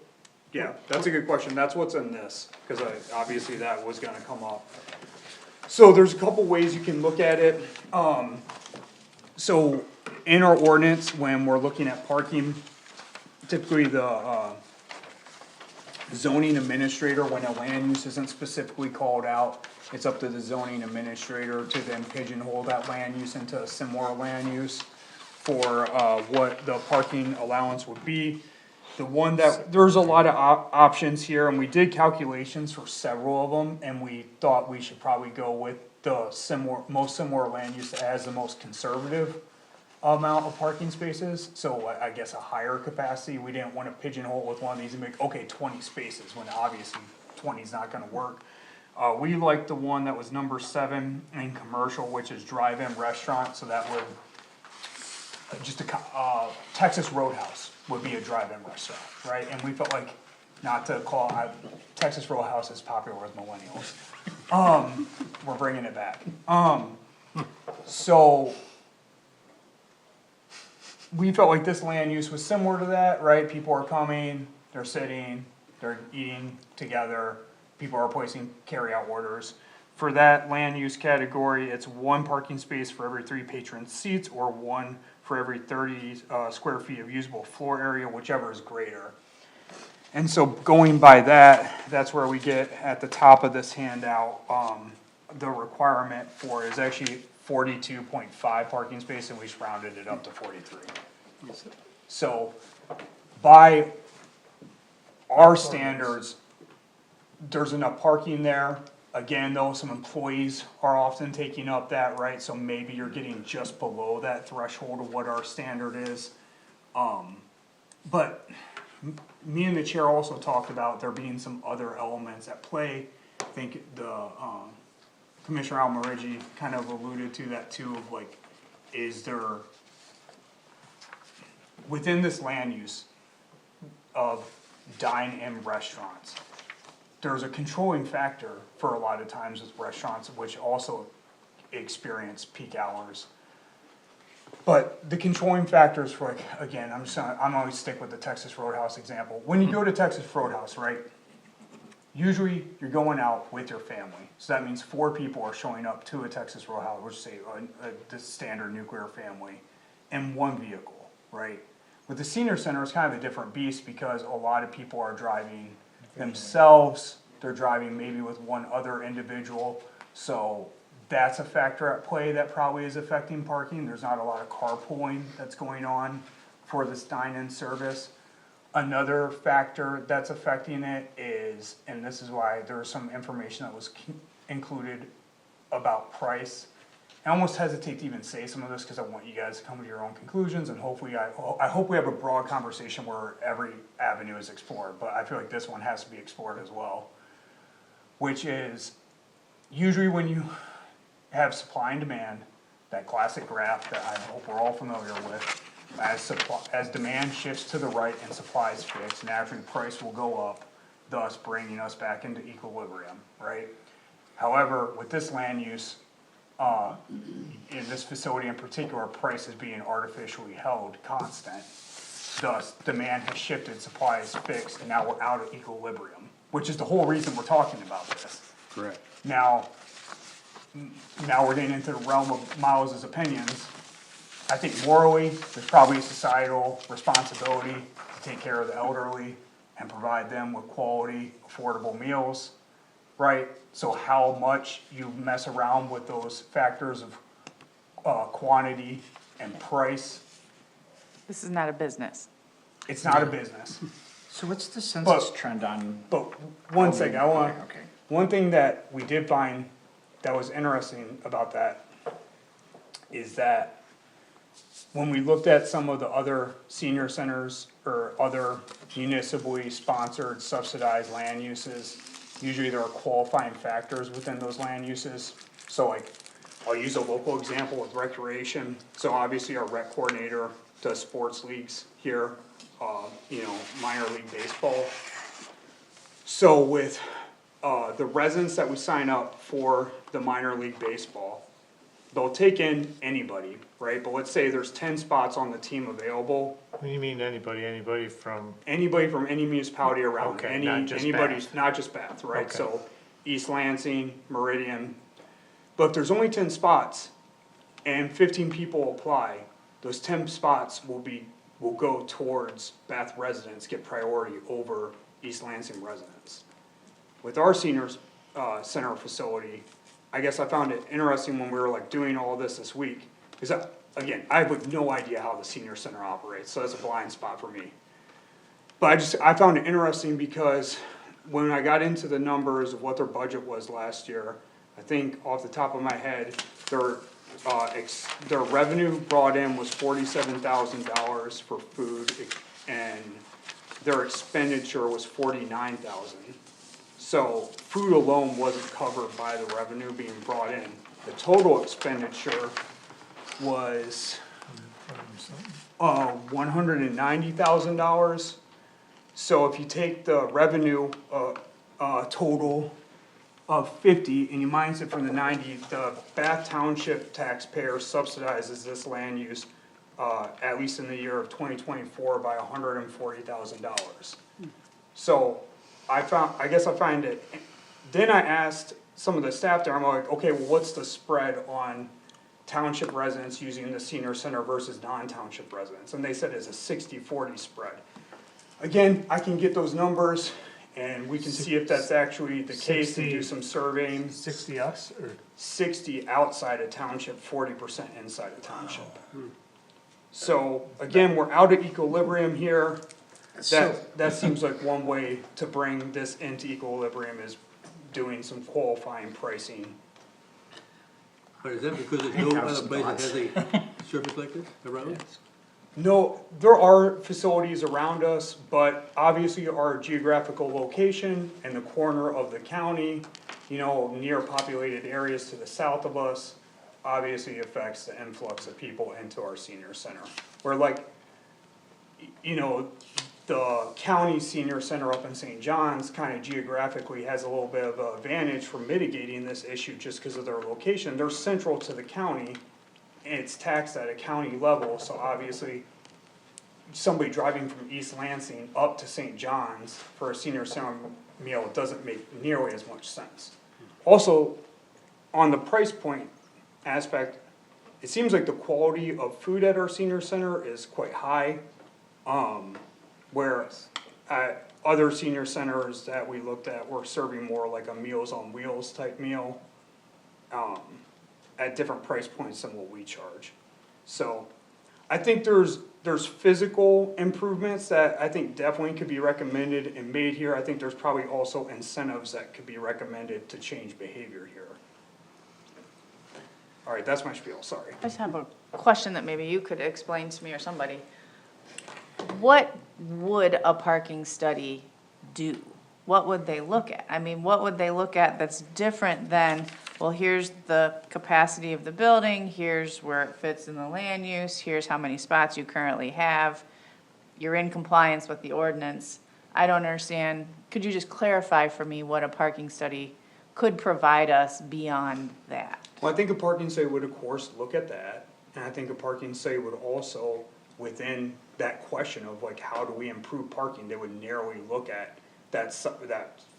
Yeah, that's a good question, that's what's in this, cause obviously that was gonna come up. So there's a couple ways you can look at it, so in our ordinance, when we're looking at parking, typically the, zoning administrator, when a land use isn't specifically called out, it's up to the zoning administrator to then pigeonhole that land use into a similar land use for, what the parking allowance would be. The one that, there's a lot of options here, and we did calculations for several of them, and we thought we should probably go with the most similar land use that has the most conservative amount of parking spaces, so I guess a higher capacity, we didn't wanna pigeonhole it with one of these and make, okay, 20 spaces, when obviously 20 is not gonna work. We liked the one that was number 7 in commercial, which is drive-in restaurant, so that would, just Texas Roadhouse would be a drive-in restaurant, right? And we felt like, not to call, Texas Roadhouse is popular with millennials. We're bringing it back. So, we felt like this land use was similar to that, right? People are coming, they're sitting, they're eating together, people are placing carry-out orders. For that land use category, it's 1 parking space for every 3 patron seats, or 1 for every 30 square feet of usable floor area, whichever is greater. And so going by that, that's where we get at the top of this handout, the requirement for is actually 42.5 parking space, and we just rounded it up to 43. So, by our standards, there's enough parking there. Again, though, some employees are often taking up that, right, so maybe you're getting just below that threshold of what our standard is. But me and the chair also talked about there being some other elements at play. I think the, Commissioner Almarigi kind of alluded to that too, of like, is there, within this land use of dine-in restaurants, there's a controlling factor for a lot of times with restaurants, which also experience peak hours. But the controlling factors for, like, again, I'm always stick with the Texas Roadhouse example. When you go to Texas Roadhouse, right, usually you're going out with your family. So that means 4 people are showing up to a Texas Roadhouse, which say the standard nuclear family, and 1 vehicle, right? With the senior center, it's kind of a different beast because a lot of people are driving themselves, they're driving maybe with 1 other individual, so that's a factor at play that probably is affecting parking. There's not a lot of carpooling that's going on for this dine-in service. Another factor that's affecting it is, and this is why there was some information that was included about price. I almost hesitate to even say some of this because I want you guys to come to your own conclusions, and hopefully I hope we have a broad conversation where every avenue is explored, but I feel like this one has to be explored as well. Which is, usually when you have supply and demand, that classic graph that I hope we're all familiar with, as demand shifts to the right and supply is fixed, naturally price will go up, thus bringing us back into equilibrium, right? However, with this land use, in this facility in particular, price is being artificially held constant. Thus, demand has shifted, supply is fixed, and now we're out of equilibrium, which is the whole reason we're talking about this.
Correct.
Now we're getting into the realm of Miles's opinions. I think morally, there's probably a societal responsibility to take care of the elderly and provide them with quality, affordable meals, right? So how much you mess around with those factors of quantity and price,
This is not a business.
it's not a business.
So what's the census
But-
trend on?
But one second,
Okay.
one thing that we did find that was interesting about that is that when we looked at some of the other senior centers or other municipally sponsored subsidized land uses, usually there are qualifying factors within those land uses. So like, I'll use a local example with recreation, so obviously our rec coordinator does sports leagues here, minor league baseball. So with, the residents that we sign up for the minor league baseball, they'll take in anybody, right? But let's say there's 10 spots on the team available,
What do you mean anybody from,
anybody from any municipality around,
Okay, not just
anybody's,
Bath.
not just Bath, right?
Okay.
So East Lansing, Meridian, but if there's only 10 spots and 15 people apply, those 10 spots will go towards Bath residents, get priority over East Lansing residents. With our seniors, center facility, I guess I found it interesting when we were like doing all this week, because again, I have no idea how the senior center operates, so that's a blind spot for me. But I found it interesting because when I got into the numbers of what their budget was last year, I think off the top of my head, their revenue brought in was $47,000 for food, and their expenditure was $49,000. So food alone wasn't covered by the revenue being brought in. The total expenditure was $190,000. So if you take the revenue total of 50 and you minus it from the 90, the Bath Township taxpayer subsidizes this land use at least in the year of 2024 by $140,000. So I guess I find it, then I asked some of the staff there, I'm like, okay, well, what's the spread on township residents using the senior center versus non-township residents? And they said it's a 60-40 spread. Again, I can get those numbers and we can see if that's actually the case and do some surveying.
60 us, or?
60 outside of township, 40% inside of township. So, again, we're out of equilibrium here. That seems like one way to bring this into equilibrium is doing some qualifying pricing.
But is that because there's no other place that has a service like this around?
No, there are facilities around us, but obviously our geographical location and the corner of the county, near populated areas to the south of us, obviously affects the influx of people into our senior center. Where the county senior center up in St. John's kind of geographically has a little bit of an advantage for mitigating this issue just because of their location. They're central to the county, and it's taxed at a county level, so obviously somebody driving from East Lansing up to St. John's for a senior center meal doesn't make nearly as much sense. Also, on the price point aspect, it seems like the quality of food at our senior center is quite high. Where at other senior centers that we looked at were serving more like a Meals on Wheels type meal, at different price points than what we charge. So, I think there's physical improvements that I think definitely could be recommended and made here. I think there's probably also incentives that could be recommended to change behavior here. Alright, that's my spiel, sorry.
I just have a question that maybe you could explain to me or somebody. What would a parking study do? What would they look at? I mean, what would they look at that's different than, well, here's the capacity of the building, here's where it fits in the land use, here's how many spots you currently have, you're in compliance with the ordinance. I don't understand, could you just clarify for me what a parking study could provide us beyond that?
Well, I think a parking study would of course look at that, and I think a parking study would also, within that question of like, how do we improve parking, they would narrowly look at that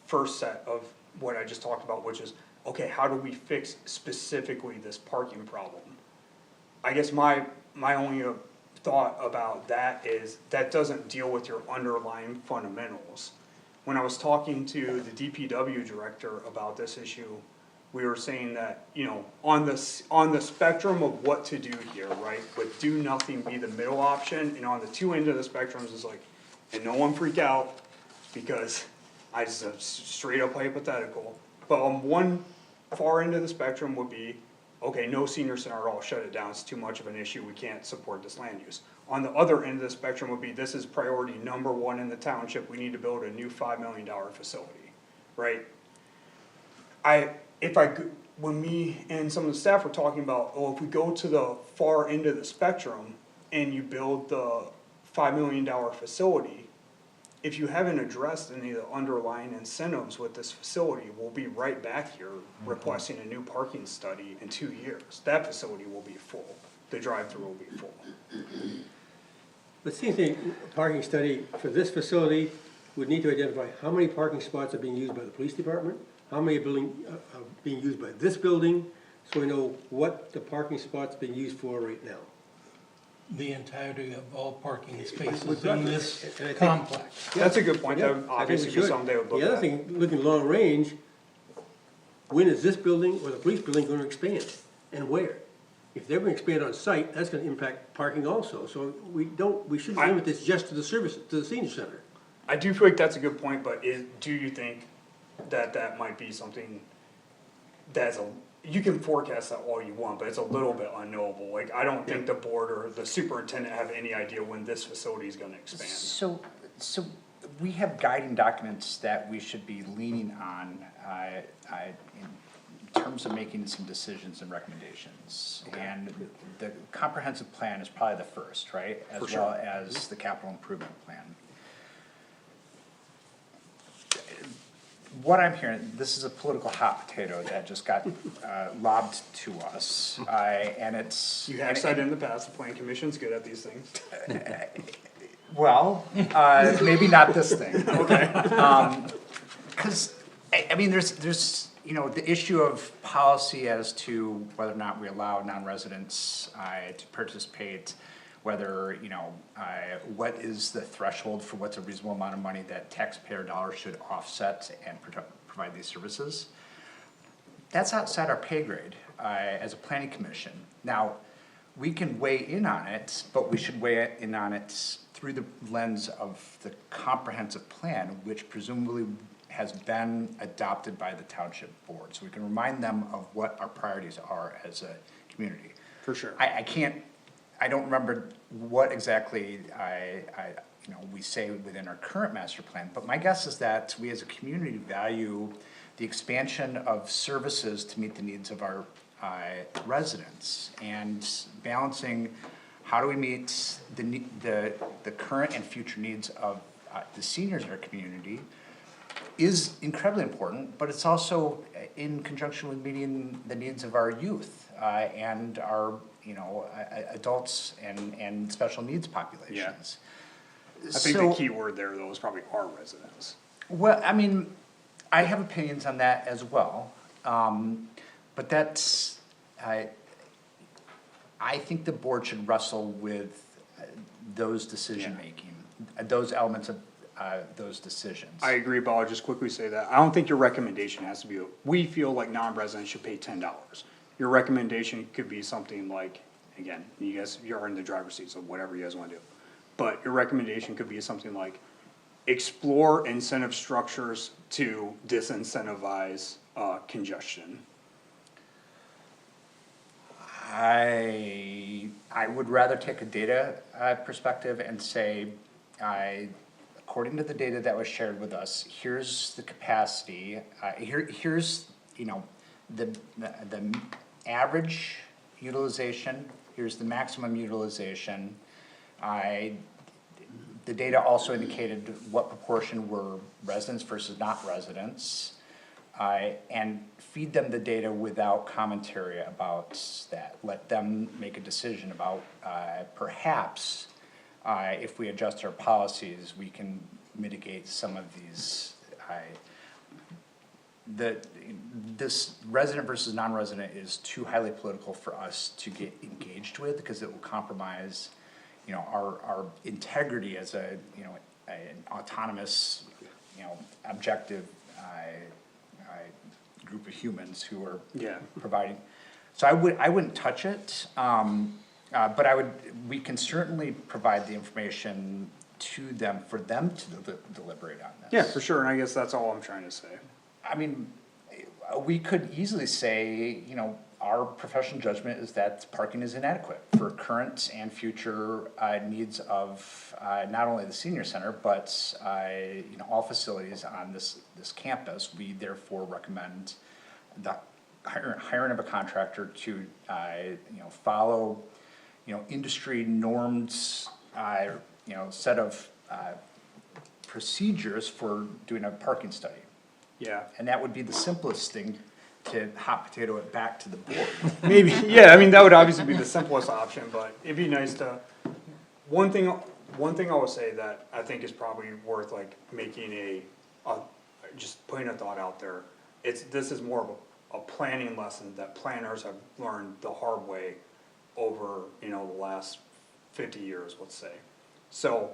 first set of what I just talked about, which is, okay, how do we fix specifically this parking problem? I guess my only thought about that is, that doesn't deal with your underlying fundamentals. When I was talking to the DPW director about this issue, we were saying that, on the spectrum of what to do here, right, would do nothing be the middle option, and on the two ends of the spectrums is like, and no one freak out, because I just a straight up hypothetical, but on one far end of the spectrum would be, okay, no senior center at all, shut it down, it's too much of an issue, we can't support this land use. On the other end of the spectrum would be, this is priority number one in the township, we need to build a new $5 million facility, right? When me and some of the staff were talking about, if we go to the far end of the spectrum and you build the $5 million facility, if you haven't addressed any of the underlying incentives with this facility, we'll be right back here requesting a new parking study in 2 years. That facility will be full, the drive-through will be full.
But same thing, parking study for this facility would need to identify how many parking spots are being used by the police department, how many are being used by this building, so we know what the parking spots being used for right now.
The entirety of all parking spaces
Exactly.
in this
And I think-
complex.
That's a good point,
Yeah,
that would
I think we
obviously be
should.
something they would look
The other
at.
thing, looking long range, when is this building or the police building gonna expand, and where? If they're gonna expand on site, that's gonna impact parking also, so we shouldn't limit this just to the service, to the senior center.
I do feel like that's a good point, but do you think that that might be something that's you can forecast that all you want, but it's a little bit unknowable, like, I don't think the board or the superintendent have any idea when this facility is gonna expand.
So we have guiding documents that we should be leaning on, in terms of making some decisions and recommendations. And the comprehensive plan is probably the first, right?
For
As
sure.
well as the capital improvement plan. What I'm hearing, this is a political hot potato that just got lobbed to us, and it's.
You have said in the past, the planning commission's good at these things.
Well, maybe not this thing. Okay. Cause, I mean, there's, you know, the issue of policy as to whether or not we allow non-residents, to participate, whether, you know, what is the threshold for what's a reasonable amount of money that taxpayer dollars should offset and provide these services. That's outside our pay grade, as a planning commission. Now, we can weigh in on it, but we should weigh in on it through the lens of the comprehensive plan, which presumably has been adopted by the township board. So we can remind them of what our priorities are as a community.
For sure.
I don't remember what exactly you know, we say within our current master plan, but my guess is that we as a community value the expansion of services to meet the needs of our residents, and balancing how do we meet the current and future needs of the seniors in our community is incredibly important, but it's also in conjunction with meeting the needs of our youth and our, you know, adults and special needs populations.
I think the key word there though is probably our residents.
Well, I mean, I have opinions on that as well, but that's, I think the board should wrestle with those decision-making, those elements of those decisions.
I agree, but I'll just quickly say that, I don't think your recommendation has to be, we feel like non-residents should pay $10. Your recommendation could be something like, again, you guys, you're in the driver's seat, so whatever you guys wanna do. But your recommendation could be something like, explore incentive structures to disincentivize, congestion.
I would rather take a data perspective and say, according to the data that was shared with us, here's the capacity, here's, you know, the average utilization, here's the maximum utilization. The data also indicated what proportion were residents versus not residents. And feed them the data without commentary about that. Let them make a decision about, perhaps, if we adjust our policies, we can mitigate some of these, this resident versus non-resident is too highly political for us to get engaged with, because it will compromise, you know, our integrity as a, you know, an autonomous, you know, objective, group of humans who are providing. So I wouldn't touch it, but we can certainly provide the information to them for them to deliberate on this.
Yeah, for sure, and I guess that's all I'm trying to say.
I mean, we could easily say, you know, our professional judgment is that parking is inadequate for current and future needs of not only the senior center, but you know, all facilities on this campus. We therefore recommend the hiring of a contractor to you know, follow, you know, industry norms, you know, set of procedures for doing a parking study.
Yeah.
And that would be the simplest thing, to hot potato it back to the board.
Maybe, yeah, I mean, that would obviously be the simplest option, but it'd be nice to, one thing I would say that I think is probably worth like making just putting a thought out there. This is more of a planning lesson that planners have learned the hard way over, the last 50 years, let's say. So,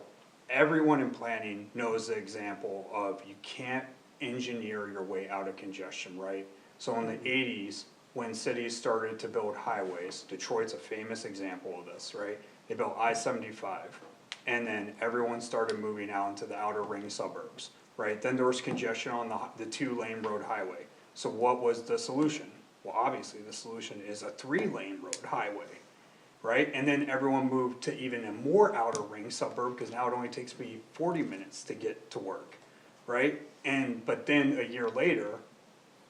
everyone in planning knows the example of you can't engineer your way out of congestion, right? So in the 80s, when cities started to build highways, Detroit's a famous example of this, right? They built I-75, and then everyone started moving out into the outer ring suburbs, right? Then there was congestion on the 2-lane road highway. So what was the solution? Well, obviously, the solution is a 3-lane road highway, right? And then everyone moved to even a more outer ring suburb, because now it only takes me 40 minutes to get to work, right? But then a year later,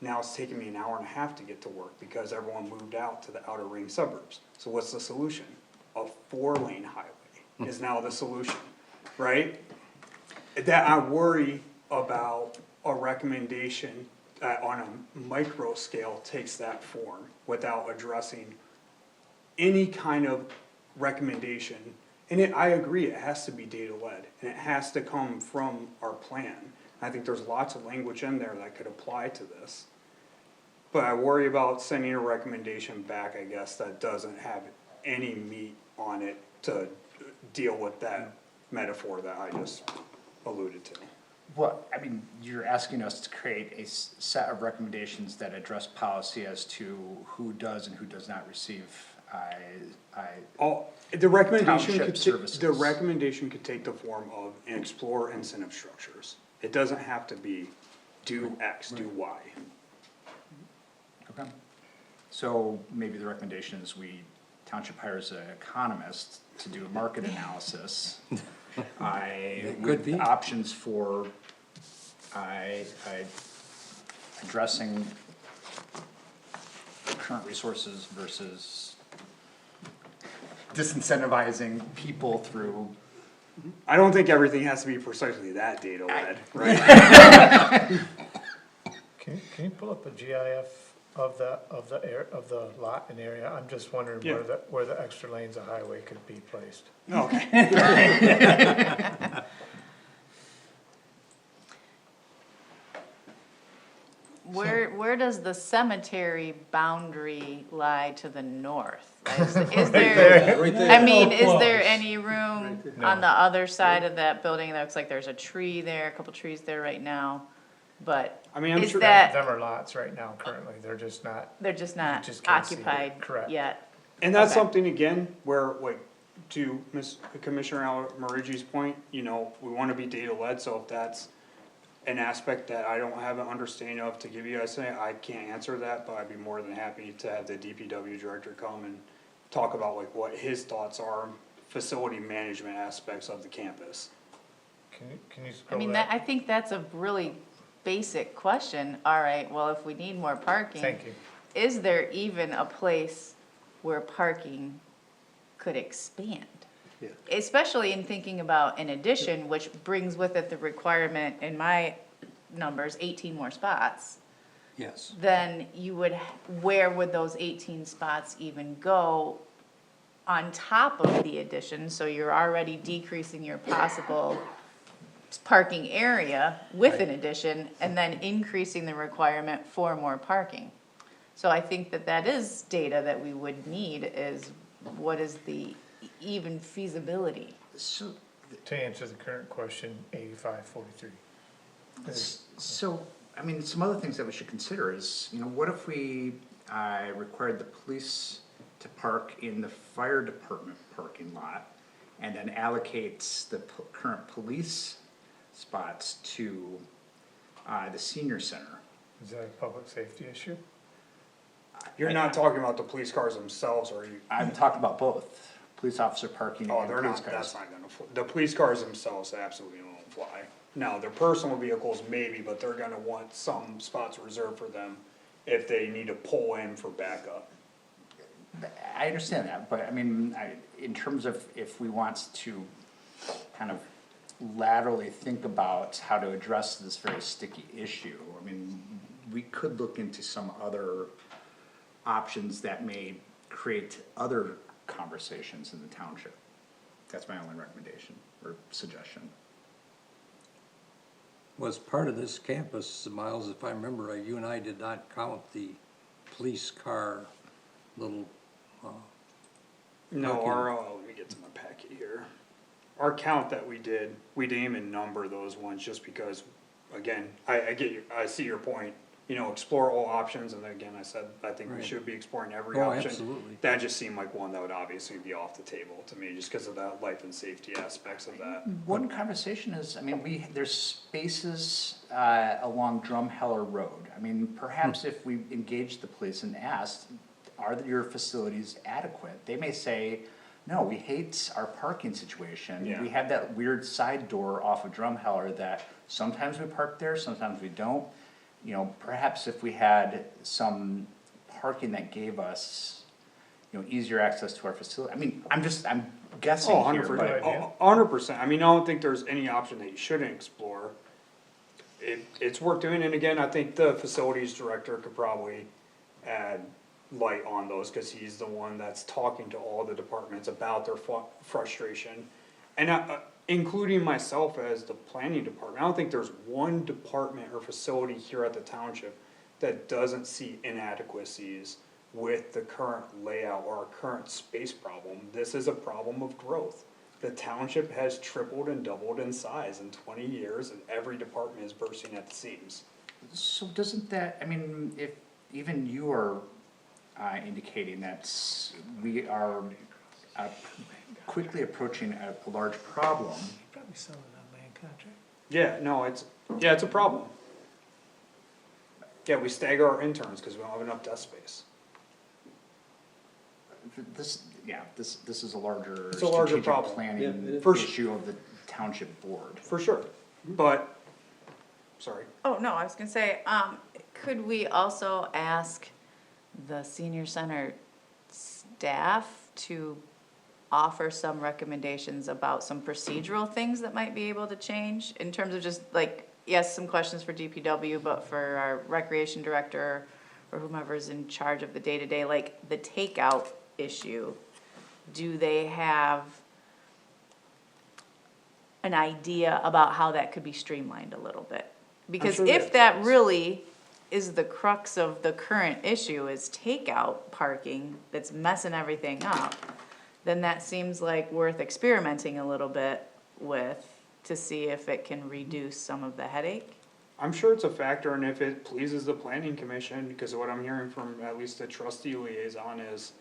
now it's taking me an hour and a half to get to work because everyone moved out to the outer ring suburbs. So what's the solution? A 4-lane highway is now the solution, right? That I worry about a recommendation that on a micro scale takes that form without addressing any kind of recommendation. And I agree, it has to be data led, and it has to come from our plan. I think there's lots of language in there that could apply to this. But I worry about sending a recommendation back, I guess, that doesn't have any meat on it to deal with that metaphor that I just alluded to.
Well, I mean, you're asking us to create a set of recommendations that address policy as to who does and who does not receive,
The recommendation
Township
could,
services.
the recommendation could take the form of and explore incentive structures. It doesn't have to be do X, do Y.
Okay. So maybe the recommendation is township hires an economist to do a market analysis.
Could be.
With options for, addressing current resources versus disincentivizing people through.
I don't think everything has to be precisely that data led, right?
Can you pull up a GIF of the lot and area? I'm just wondering
Yeah.
where the extra lanes of highway could be placed.
Okay.
Where does the cemetery boundary lie to the north? Is there,
Right there.
I mean, is
Close.
there any room
there.
on the other side of that building? It looks like there's a tree there, a couple trees there right now, but
I mean, I'm
is
sure
that,
Them are lots right now currently, they're just not,
they're just not
just can't see it.
occupied
Correct.
yet?
And that's
Okay.
something, again, where, like, to Commissioner Marigi's point, we wanna be data led, so if that's an aspect that I don't have an understanding of to give you guys today, I can't answer that, but I'd be more than happy to have the DPW director come and talk about like what his thoughts are, facility management aspects of the campus.
can you
I
scroll
mean,
that?
I think that's a really basic question. All right, well, if we need more parking.
Thank you.
Is there even a place where parking could expand?
Yeah.
Especially in thinking about an addition, which brings with it the requirement, in my numbers, 18 more spots.
Yes.
Then you would, where would those 18 spots even go on top of the addition? So you're already decreasing your possible parking area with an addition, and then increasing the requirement for more parking. So I think that is data that we would need, is what is the even feasibility?
So,
To answer the current question, 8543.
so, I mean, some other things that we should consider is, what if we, required the police to park in the fire department parking lot and then allocates the current police spots to, the senior center?
Is that a public safety issue?
You're not talking about the police cars themselves, or you?
I'm talking about both, police officer parking
Oh,
and
they're
police
not,
cars.
that's not gonna fly. The police cars themselves absolutely won't fly. Now, their personal vehicles maybe, but they're gonna want some spots reserved for them if they need to pull in for backup.
I understand that, but I mean, in terms of if we want to kind of laterally think about how to address this very sticky issue. I mean, we could look into some other options that may create other conversations in the township. That's my only recommendation or suggestion.
Was part of this campus, Miles, if I remember right, you and I did not count the police car little,
No,
Okay.
let me get to my packet here. Our count that we did, we didn't even number those ones just because, again, I see your point. You know, explore all options, and again, I said, I think we
Right.
should be exploring every
Oh,
option.
absolutely.
That just seemed like one that would obviously be off the table to me, just because of that life and safety aspects of that.
One conversation is, I mean, there's spaces, along Drumheller Road. I mean, perhaps if we engage the police and ask, are your facilities adequate? They may say, no, we hate our parking situation.
Yeah.
We have that weird side door off of Drumheller that sometimes we park there, sometimes we don't. You know, perhaps if we had some parking that gave us, you know, easier access to our facility. I mean, I'm guessing
Oh,
here,
100%.
but.
100%. I mean, I don't think there's any option that you shouldn't explore. It's worth doing, and again, I think the facilities director could probably add light on those, cause he's the one that's talking to all the departments about their frustration. And including myself as the planning department, I don't think there's one department or facility here at the township that doesn't see inadequacies with the current layout or our current space problem. This is a problem of growth. The township has tripled and doubled in size in 20 years, and every department is bursting at the seams.
So doesn't that, I mean, if even you are indicating that we are quickly approaching a large problem.
Probably selling on land contract.
Yeah, no, it's a problem. Yeah, we stagger our interns because we don't have enough desk space.
This is a larger
It's a larger
strategic
problem.
planning
Yeah, it is.
For
issue of the township board.
For sure, but, sorry.
Oh, no, I was gonna say, could we also ask the senior center staff to offer some recommendations about some procedural things that might be able to change in terms of just like, yes, some questions for DPW, but for our recreation director or whomever's in charge of the day-to-day, like the takeout issue, do they have an idea about how that could be streamlined a little bit? Because
sure
if
that
that really is the crux of the current issue is takeout parking that's messing everything up, then that seems like worth experimenting a little bit with to see if it can reduce some of the headache.
I'm sure it's a factor, and if it pleases the planning commission, because what I'm hearing from at least the trustee liaison is,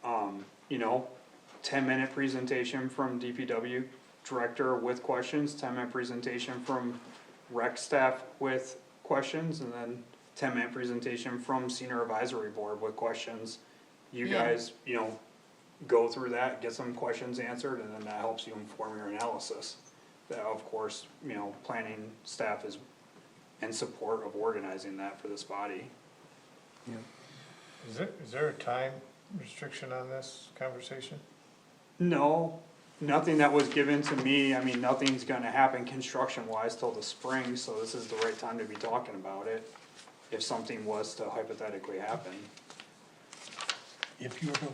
10-minute presentation from DPW director with questions, 10-minute presentation from rec staff with questions, and then 10-minute presentation from senior advisory board with questions. You
Yeah.
guys, go through that, get some questions answered, and then that helps you inform your analysis. That, of course, planning staff is in support of organizing that for this body.
Is there a time restriction on this conversation?
No, nothing that was given to me, I mean, nothing's gonna happen construction wise till the spring, so this is the right time to be talking about it. If something was to hypothetically happen.
If you were to,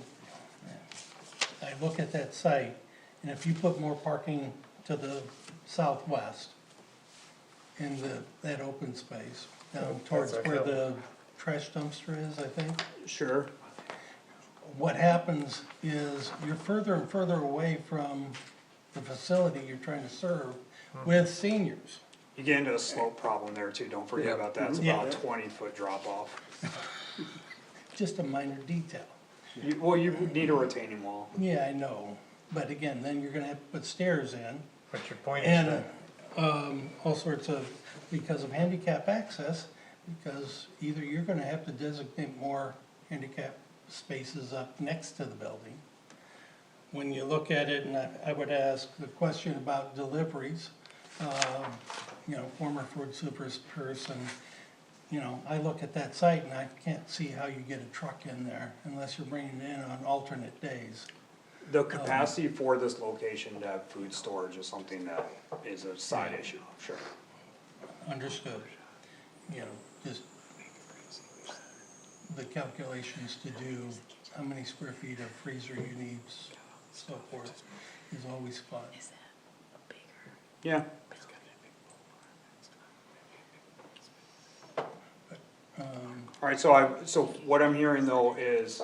I look at that site, and if you put more parking to the southwest in that open space, down towards
That's
where
okay.
the trash dumpster is, I think,
Sure.
what happens is you're further and further away from the facility you're trying to serve with seniors.
You get into a slope problem there too, don't forget
Yeah.
about that, it's
Yeah.
about a 20-foot drop off.
Just a minor detail.
You need a retaining wall.
Yeah, I know, but again, then you're gonna have to put stairs in.
But your point is
And,
that,
all sorts of, because of handicap access, because either you're gonna have to designate more handicap spaces up next to the building. When you look at it, and I would ask the question about deliveries, former food super person, I look at that site and I can't see how you get a truck in there unless you're bringing it in on alternate days.
The capacity for this location to have food storage is something that is a side issue, sure.
Understood. You know, just the calculations to do how many square feet of freezer you need, so forth, is always fun.
Yeah. Alright, so what I'm hearing though is,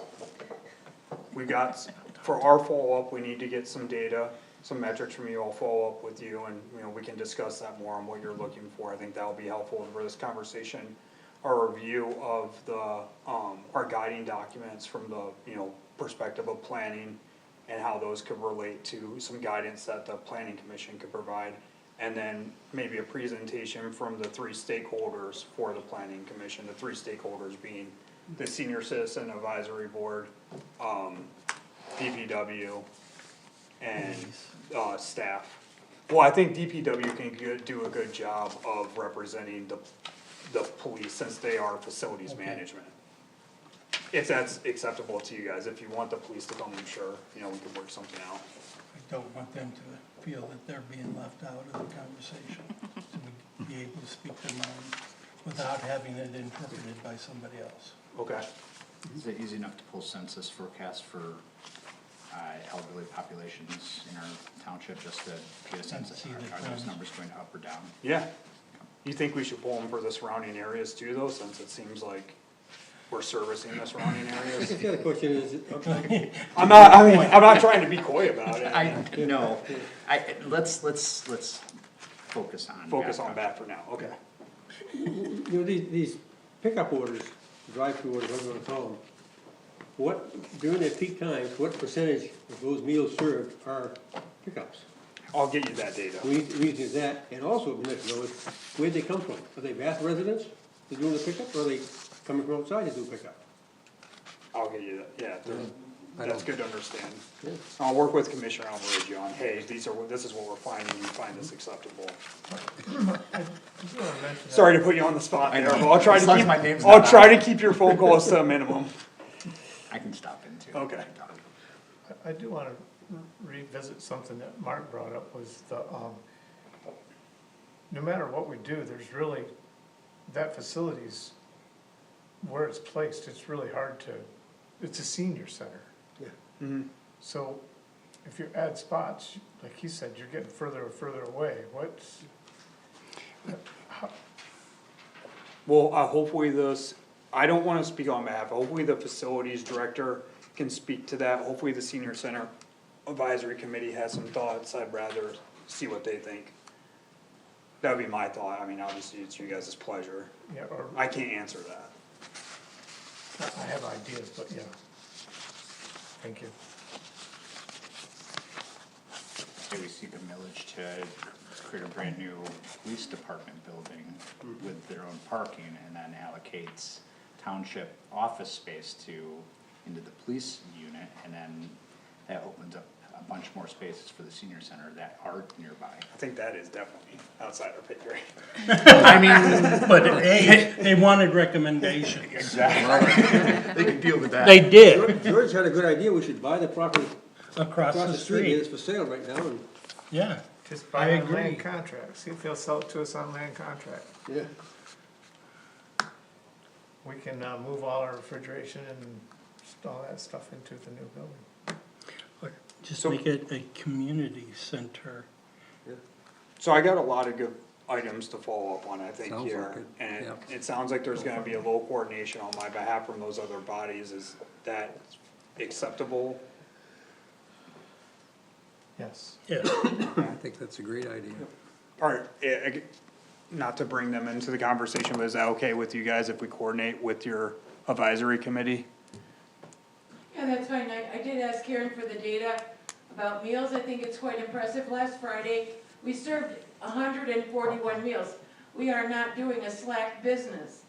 we got, for our follow-up, we need to get some data, some metrics from you, I'll follow up with you, and, you know, we can discuss that more on what you're looking for, I think that'll be helpful for this conversation. Our review of the, our guiding documents from the, you know, perspective of planning, and how those could relate to some guidance that the planning commission could provide. And then maybe a presentation from the three stakeholders for the planning commission, the three stakeholders being the senior citizen advisory board, DPW, and, staff. Well, I think DPW can do a good job of representing the police, since they are facilities management. If that's acceptable to you guys, if you want the police to come, I'm sure, you know, we could work something out.
I don't want them to feel that they're being left out of the conversation, so we be able to speak their mind without having it interpreted by somebody else.
Okay.
Is it easy enough to pull census forecasts for elderly populations in our township, just to get a sense of are those numbers going up or down?
Yeah. You think we should pull them for the surrounding areas too, though, since it seems like we're servicing the surrounding areas?
The other question is,
I'm not trying to be coy about it.
No, let's focus on.
Focus on that for now, okay.
you know, these pickup orders, drive-through orders, whatever you wanna call them, what, during their peak times, what percentage of those meals served are pickups?
I'll get you that data.
We need to do that, and also, we'd like to know is, where'd they come from? Are they Bath residents that doing the pickup, or are they coming from outside to do pickup?
I'll get you that, yeah, that's good to understand.
Yeah.
I'll work with Commissioner Almaridge on, hey, this is what we're finding, you find this acceptable. Sorry to put you on the spot there, but I'll try
As
to
long as
keep,
my name's
I'll
not
try
on
to keep your phone calls to a minimum.
I can stop in too.
Okay.
I do wanna revisit something that Mark brought up, was the, no matter what we do, there's really, that facility's, where it's placed, it's really hard to, it's a senior center.
Yeah.
Mhm.
So, if you add spots, like he said, you're getting further and further away, what's,
Well, hopefully I don't wanna speak on behalf, hopefully the facilities director can speak to that, hopefully the senior center advisory committee has some thoughts, I'd rather see what they think. That would be my thought, I mean, obviously it's you guys' pleasure,
yeah, or,
I can't answer that.
I have ideas, but yeah. Thank you.
Say we seek a millage to create a brand new police department building with their own parking, and then allocates township office space into the police unit, and then that opens up a bunch more spaces for the senior center that are nearby.
I think that is definitely outside our pay grade.
I mean,
But hey, they wanted recommendations.
exactly. They can deal with that.
They did,
George had a good idea, we should buy the property
across
across
the
the street, it's
street,
for sale right now, and,
yeah.
Just
I
buy on
agree.
land contract, see if they'll sell it to us on land contract.
yeah.
We can, move all our refrigeration and all that stuff into the new building.
Just
So-
make it a community center.
So I got a lot of good items to follow up on, I think,
Sounds
here.
like it,
And
yeah.
it sounds like there's gonna be a little coordination on my behalf from those other bodies, is that acceptable?
Yes.
Yeah,
I think that's a great idea.
Alright, not to bring them into the conversation, but is that okay with you guys if we coordinate with your advisory committee?
Yeah, that's fine. I did ask Karen for the data about meals. I think it's quite impressive. Last Friday, we served 141 meals. We are not doing a slack business.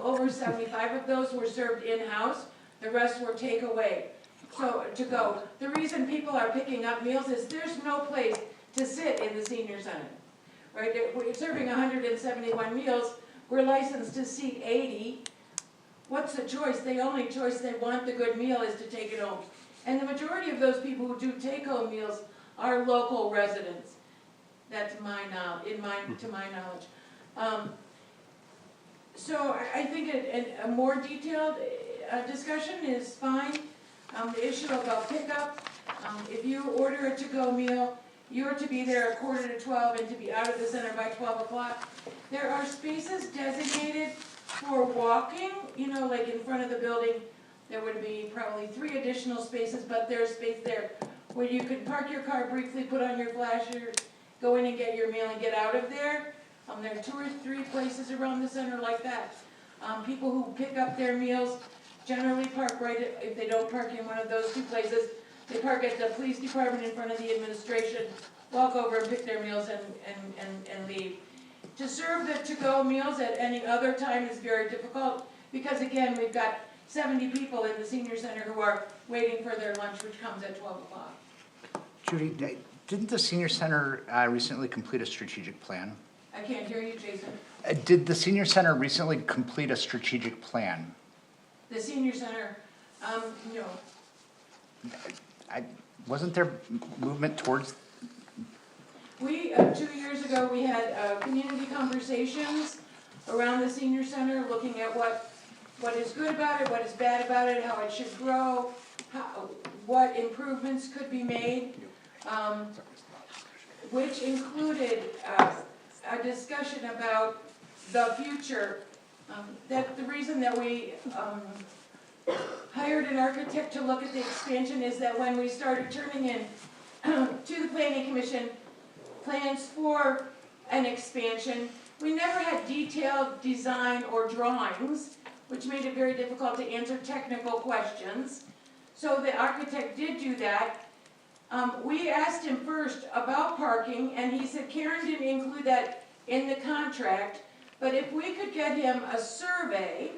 Over 75 of those were served in-house, the rest were takeaway. So, to go. The reason people are picking up meals is there's no place to sit in the senior center. Right, we're serving 171 meals, we're licensed to seat 80. What's the choice? The only choice they want the good meal is to take it home. And the majority of those people who do take-home meals are local residents. That's to my knowledge. So I think a more detailed discussion is fine. The issue about pickup, if you order a to-go meal, you're to be there at 11:45 and to be out of the center by 12 o'clock. There are spaces designated for walking, like in front of the building. There would be probably 3 additional spaces, but there's space there where you could park your car briefly, put on your flasher, go in and get your meal and get out of there. There are 2 or 3 places around the center like that. People who pick up their meals generally park if they don't park in one of those 2 places, they park at the police department in front of the administration, walk over and pick their meals and leave. To serve the to-go meals at any other time is very difficult, because again, we've got 70 people in the senior center who are waiting for their lunch, which comes at 12 o'clock.
Judy, didn't the senior center recently complete a strategic plan?
I can't hear you, Jason.
Did the senior center recently complete a strategic plan?
The senior center, no.
Wasn't there movement towards?
We, 2 years ago, we had community conversations around the senior center, looking at what is good about it, what is bad about it, how it should grow, what improvements could be made, which included a discussion about the future. That the reason that we hired an architect to look at the expansion is that when we started turning in to the planning commission plans for an expansion, we never had detailed design or drawings, which made it very difficult to answer technical questions. So the architect did do that. We asked him first about parking, and he said Karen didn't include that in the contract, but if we could get him a survey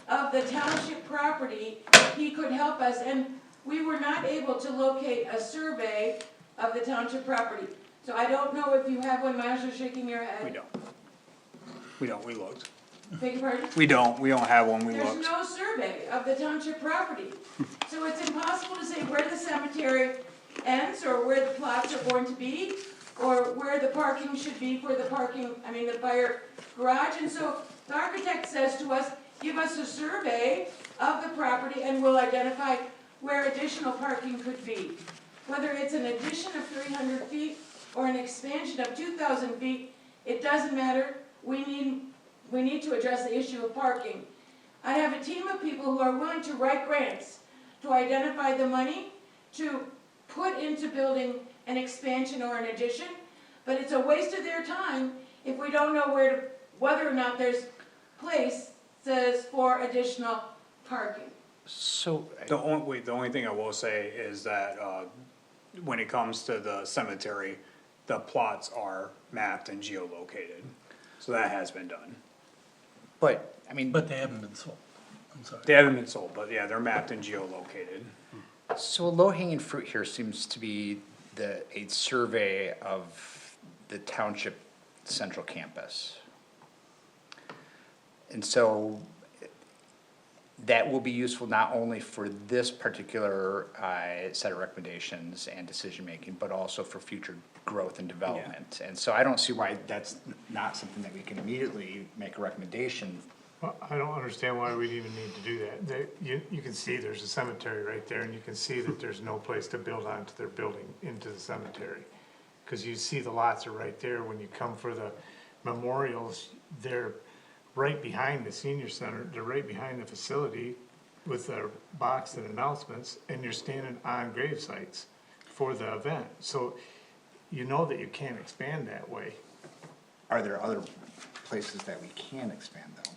of the township property, he could help us, and we were not able to locate a survey of the township property. So I don't know if you have one. Marcia's shaking your head.
We don't, we looked.
Beg your pardon?
We don't have one, we
There's
looked.
no survey of the township property. So it's impossible to say where the cemetery ends, or where the plots are going to be, or where the parking should be for the the fire garage. And so the architect says to us, give us a survey of the property and we'll identify where additional parking could be. Whether it's an addition of 300 feet or an expansion of 2,000 feet, it doesn't matter. We need to address the issue of parking. I have a team of people who are willing to write grants to identify the money to put into building an expansion or an addition, but it's a waste of their time if we don't know whether or not there's places for additional parking.
So,
The only thing I will say is that, when it comes to the cemetery, the plots are mapped and geolocated. So that has been done.
but
they haven't been sold, I'm sorry.
They haven't been sold, but yeah, they're mapped and geolocated.
so a low-hanging fruit here seems to be a survey of the township central campus. And so that will be useful not only for this particular set of recommendations and decision-making, but also for future growth and development. And so I don't see why that's not something that we can immediately make a recommendation.
Well, I don't understand why we'd even need to do that. You can see there's a cemetery right there, and you can see that there's no place to build onto their building into the cemetery. Cause you see the lots are right there. When you come for the memorials, they're right behind the senior center, they're right behind the facility with their box and announcements, and you're standing on grave sites for the event. So you know that you can't expand that way.
Are there other places that we can expand though?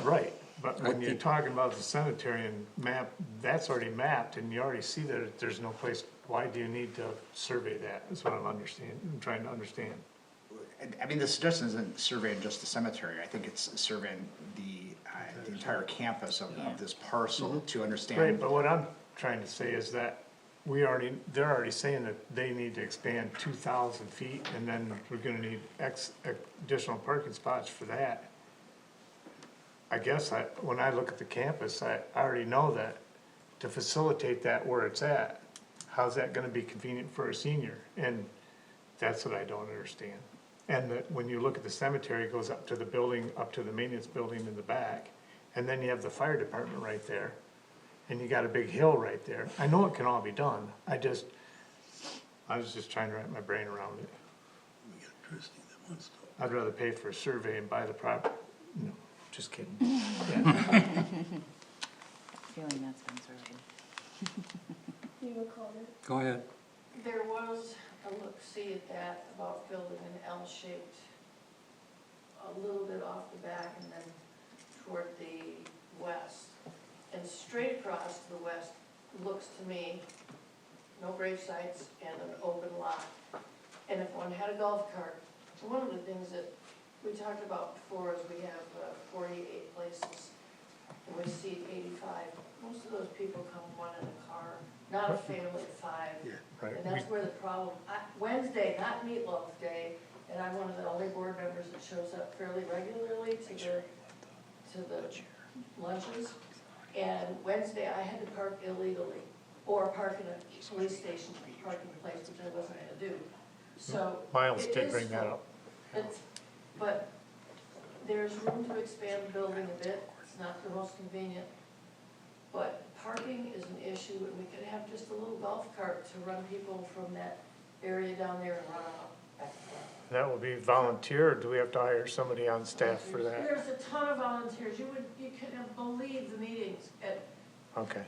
Right, but when you're talking about the cemetery and map, that's already mapped, and you already see that there's no place. Why do you need to survey that, is what I'm trying to understand.
The suggestion isn't surveying just the cemetery, I think it's surveying the entire campus of this parcel to understand.
Right, but what I'm trying to say is that they're already saying that they need to expand 2,000 feet, and then we're gonna need additional parking spots for that. I guess when I look at the campus, I already know that to facilitate that where it's at, how's that gonna be convenient for a senior? And that's what I don't understand. And that when you look at the cemetery, it goes up to the building, up to the maintenance building in the back, and then you have the fire department right there, and you got a big hill right there. I know it can all be done, I was just trying to wrap my brain around it. I'd rather pay for a survey and buy the property, no, just kidding. Yeah.
Feeling that's been surveyed.
You have a comment?
Go ahead.
There was a look-see at that about building an L-shaped, a little bit off the back and then toward the west. And straight across to the west looks to me, no grave sites and an open lot. And if one had a golf cart, one of the things that we talked about before is we have 48 places and we seat 85. Most of those people come one in a car, not a family of 5.
Right.
And that's where the problem, Wednesday, not meatloaf day, and I'm one of the only board members that shows up fairly regularly to the lunches. And Wednesday, I had to park illegally, or park in a police station parking place, which I wasn't gonna do. So.
Miles
it
did
is
bring that
full.
up.
But there's room to expand the building a bit, it's not the most convenient. But parking is an issue, and we could have just a little golf cart to run people from that area down there and run out back and forth.
That will be volunteer, or do we have to hire somebody on staff for that?
There's a ton of volunteers, you couldn't believe the meetings,
Okay.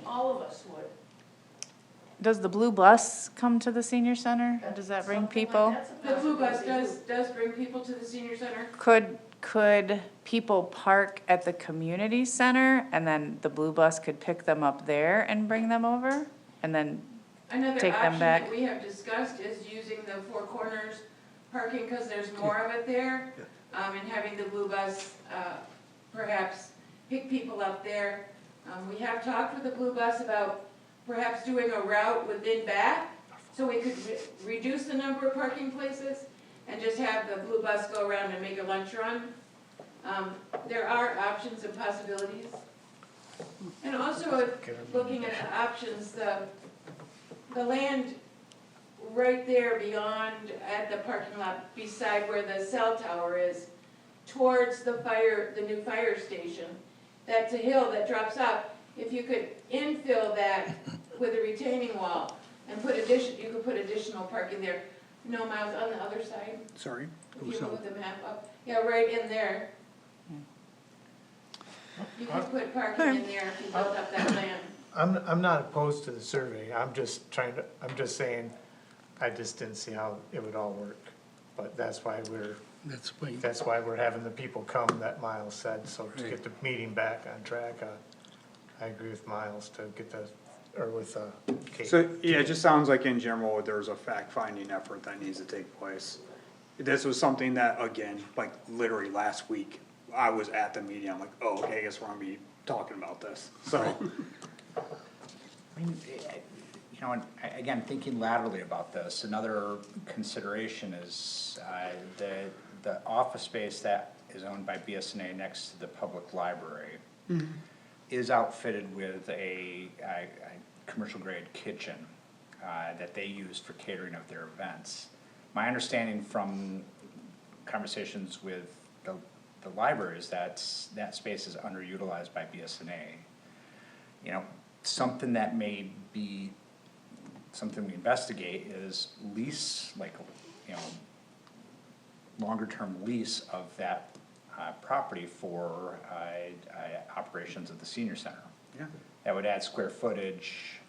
all of us would.
Does the blue bus come to the senior center? Does that bring
Something like
people?
that's a
The blue bus
possibility,
does bring people to the senior center.
Could people park at the community center and then the blue bus could pick them up there and bring them over? And then,
Another
Take them
option
back.
that we have discussed is using the Four Corners parking, cause there's more of it there. And having the blue bus, perhaps pick people up there. We have talked with the blue bus about perhaps doing a route within back, so we could reduce the number of parking places and just have the blue bus go around and make a lunch run. There are options and possibilities. And also, looking at the options, the land right there beyond, at the parking lot, beside where the cell tower is, towards the new fire station, that's a hill that drops off. If you could infill that with a retaining wall and you could put additional parking there. No, Miles, on the other side,
Sorry?
if you move the map up, yeah, right in there. You could put parking in there if you built up that land.
I'm not opposed to the survey, I'm just saying, I just didn't see how it would all work. But that's why we're having the people come that Miles said, so to get the meeting back on track, I agree with Miles to get Kate.
So, yeah, it just sounds like in general, there's a fact-finding effort that needs to take place. This was something that, again, like literally last week, I was at the meeting, I'm like, oh, okay, I guess we're gonna be talking about this, so.
I mean, you know, and again, thinking laterally about this, another consideration is, the office space that is owned by BSNA next to the public library is outfitted with a commercial grade kitchen, that they use for catering of their events. My understanding from conversations with the library is that space is underutilized by BSNA. You know, something that may be, something we investigate is lease, like, you know, longer term lease of that property for operations of the senior center.
Yeah.
That would add square footage,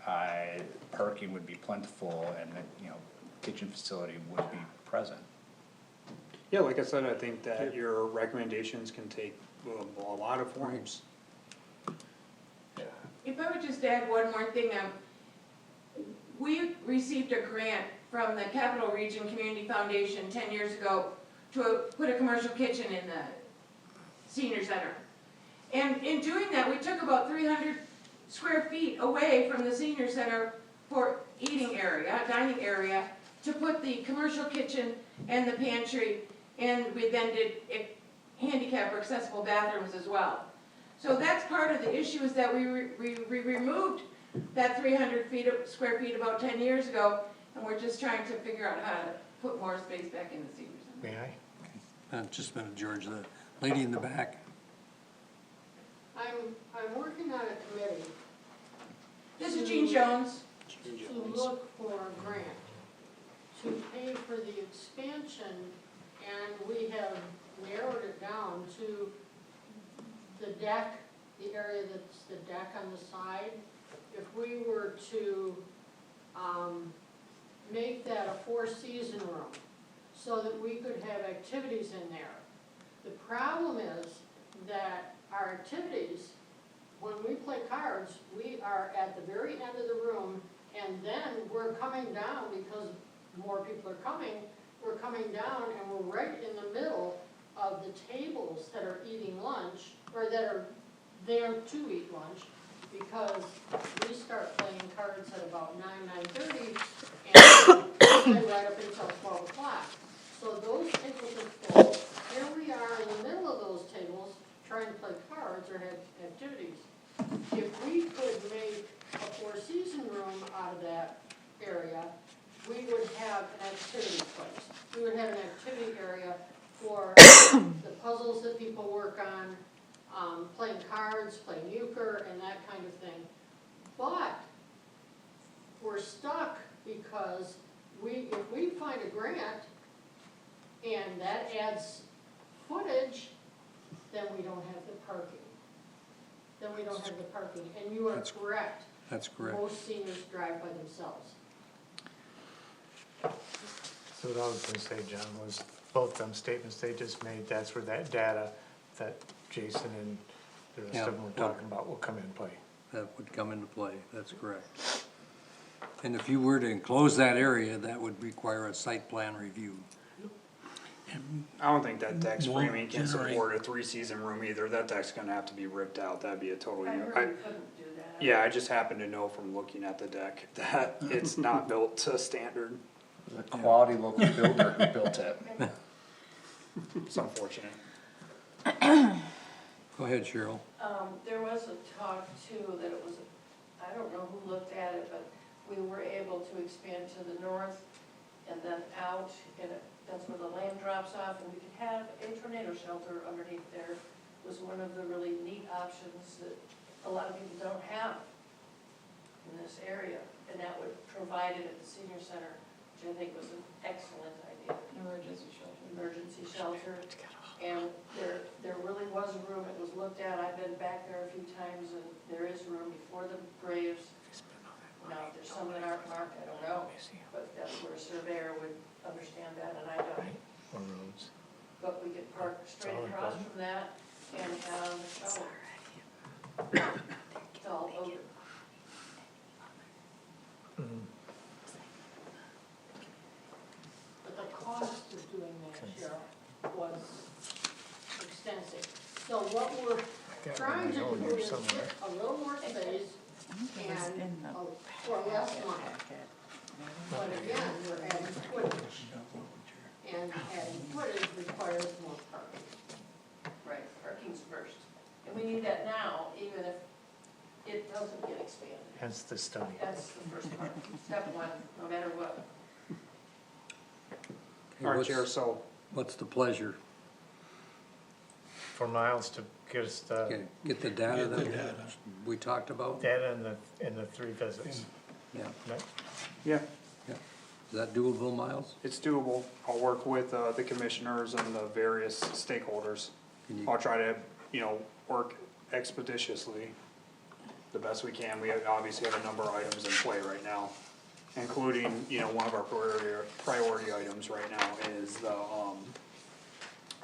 parking would be plentiful, and the, you know, kitchen facility would be present.
Yeah, like I said, I think that your recommendations can take a lot of forms.
If I would just add one more thing, we received a grant from the Capital Region Community Foundation 10 years ago to put a commercial kitchen in the senior center. And in doing that, we took about 300 square feet away from the senior center for eating area, dining area, to put the commercial kitchen and the pantry, and we then did handicap or accessible bathrooms as well. So that's part of the issue, is that we removed that 300 square feet about 10 years ago, and we're just trying to figure out how to put more space back in the senior center.
May I?
Just a minute, George, the lady in the back.
I'm working on a committee
This is Jean Jones.
to look for a grant to pay for the expansion, and we have narrowed it down to the deck, the area that's the deck on the side. If we were to, make that a four-season room, so that we could have activities in there. The problem is that our activities, when we play cards, we are at the very end of the room, and then we're coming down because more people are coming. We're coming down and we're right in the middle of the tables that are eating lunch, or that are there to eat lunch, because we start playing cards at about 9:30, and play right up until 12 o'clock. So those tables are full. Here we are in the middle of those tables, trying to play cards or have activities. If we could make a four-season room out of that area, we would have an activity place. We would have an activity area for the puzzles that people work on, playing cards, playing euchre, and that kind of thing. But we're stuck because if we find a grant and that adds footage, then we don't have the parking. Then we don't have the parking, and you are correct.
That's correct.
Most seniors drive by themselves.
So what I was gonna say, John, was both them statements they just made, that's where that data that Jason and the rest of them were talking about will come in play.
That would come into play, that's correct. And if you were to enclose that area, that would require a site plan review.
I don't think that deck's
Won't
framing can
generate-
support a three-season room either. That deck's gonna have to be ripped out. That'd be a total.
I heard we couldn't do that.
Yeah, I just happen to know from looking at the deck that it's not built to standard.
The quality local builder who built it.
It's unfortunate.
Go ahead, Cheryl.
There was a talk too, that it was, I don't know who looked at it, but we were able to expand to the north and then out, and that's where the lane drops off, and we could have a tornado shelter underneath there. Was one of the really neat options that a lot of people don't have in this area, and that would provide it at the senior center, which I think was an excellent idea.
Emergency shelter.
Emergency shelter. And there really was room, it was looked at, I've been back there a few times, and there is room before the graves. Now, if there's some that aren't marked, I don't know, but that's where a surveyor would understand that, and I don't.
Or roads.
But we could park straight
all
across
important.
from that and have a shovel. It's all open.
But the cost of doing that, Cheryl, was extensive. So what we're trying to do is get a little more space and, for less money. But again, we're adding footage. And adding footage requires more parking.
Right, parking's first. And we need that now, even if it doesn't get expanded.
Hence the study.
That's the first part, step one, no matter what.
All right,
What's-
Chair, so
What's the pleasure?
For Miles to get us the
Okay, get the data that we talked about?
data and the 3 visits.
Yeah,
Right?
yeah,
yeah. Is that doable, Miles?
it's doable. I'll work with the commissioners and the various stakeholders.
Can you-
I'll try to, work expeditiously the best we can. We obviously have a number of items in play right now, including, one of our priority items right now is the,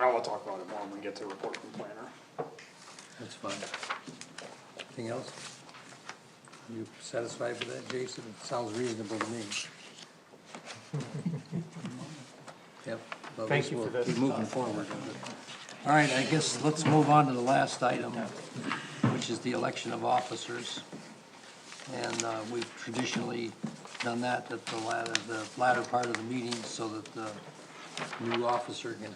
I'll talk about it more when we get to the report from planner.
That's fine. Anything else? You satisfied with that, Jason? It sounds reasonable to me. Yep. but
Thank you
we'll
for this.
Keep moving forward with it. All right, I guess let's move on to the last item, which is the election of officers. And we've traditionally done that at the latter part of the meeting so that the new officer can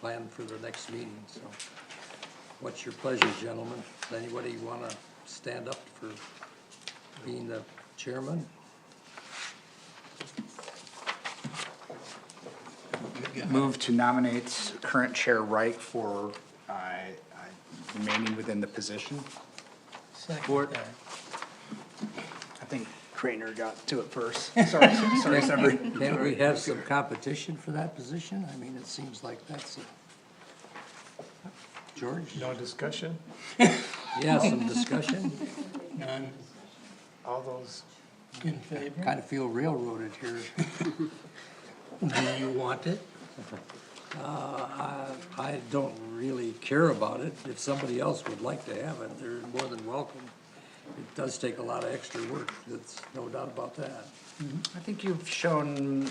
plan for the next meeting, so. What's your pleasure, gentlemen? Does anybody wanna stand up for being the chairman?
Move to nominate current Chair Reich for, remaining within the position.
Second that.
I think Crainer got to it first. Sorry, sorry, Severie.
Can't we have some competition for that position? I mean, it seems like that's George?
No discussion?
Yeah, some discussion.
None
All those,
in favor?
Kind of feel railroaded here.
Do you want it?
I don't really care about it. If somebody else would like to have it, they're more than welcome. It does take a lot of extra work, that's no doubt about that.
I think you've shown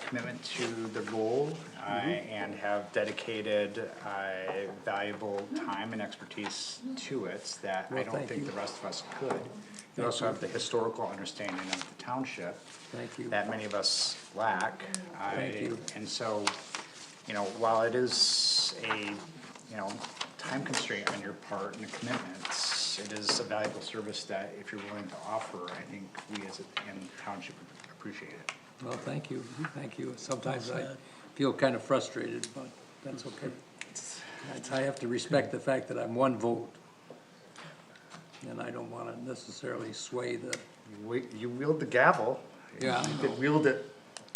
commitment to the role and have dedicated valuable time and expertise to it that I
Well,
don't
thank
think
you.
the rest of us could. You also have the historical understanding of the township
Thank you.
that many of us lack.
Thank you.
And so, you know, while it is a, you know, time constraint on your part and a commitment, it is a valuable service that if you're willing to offer, I think we as a in township appreciate it.
Well, thank you, thank you. Sometimes I feel kind of frustrated, but that's okay. I have to respect the fact that I'm one vote. And I don't wanna necessarily sway the,
You wield the gavel.
Yeah, I
You could wield it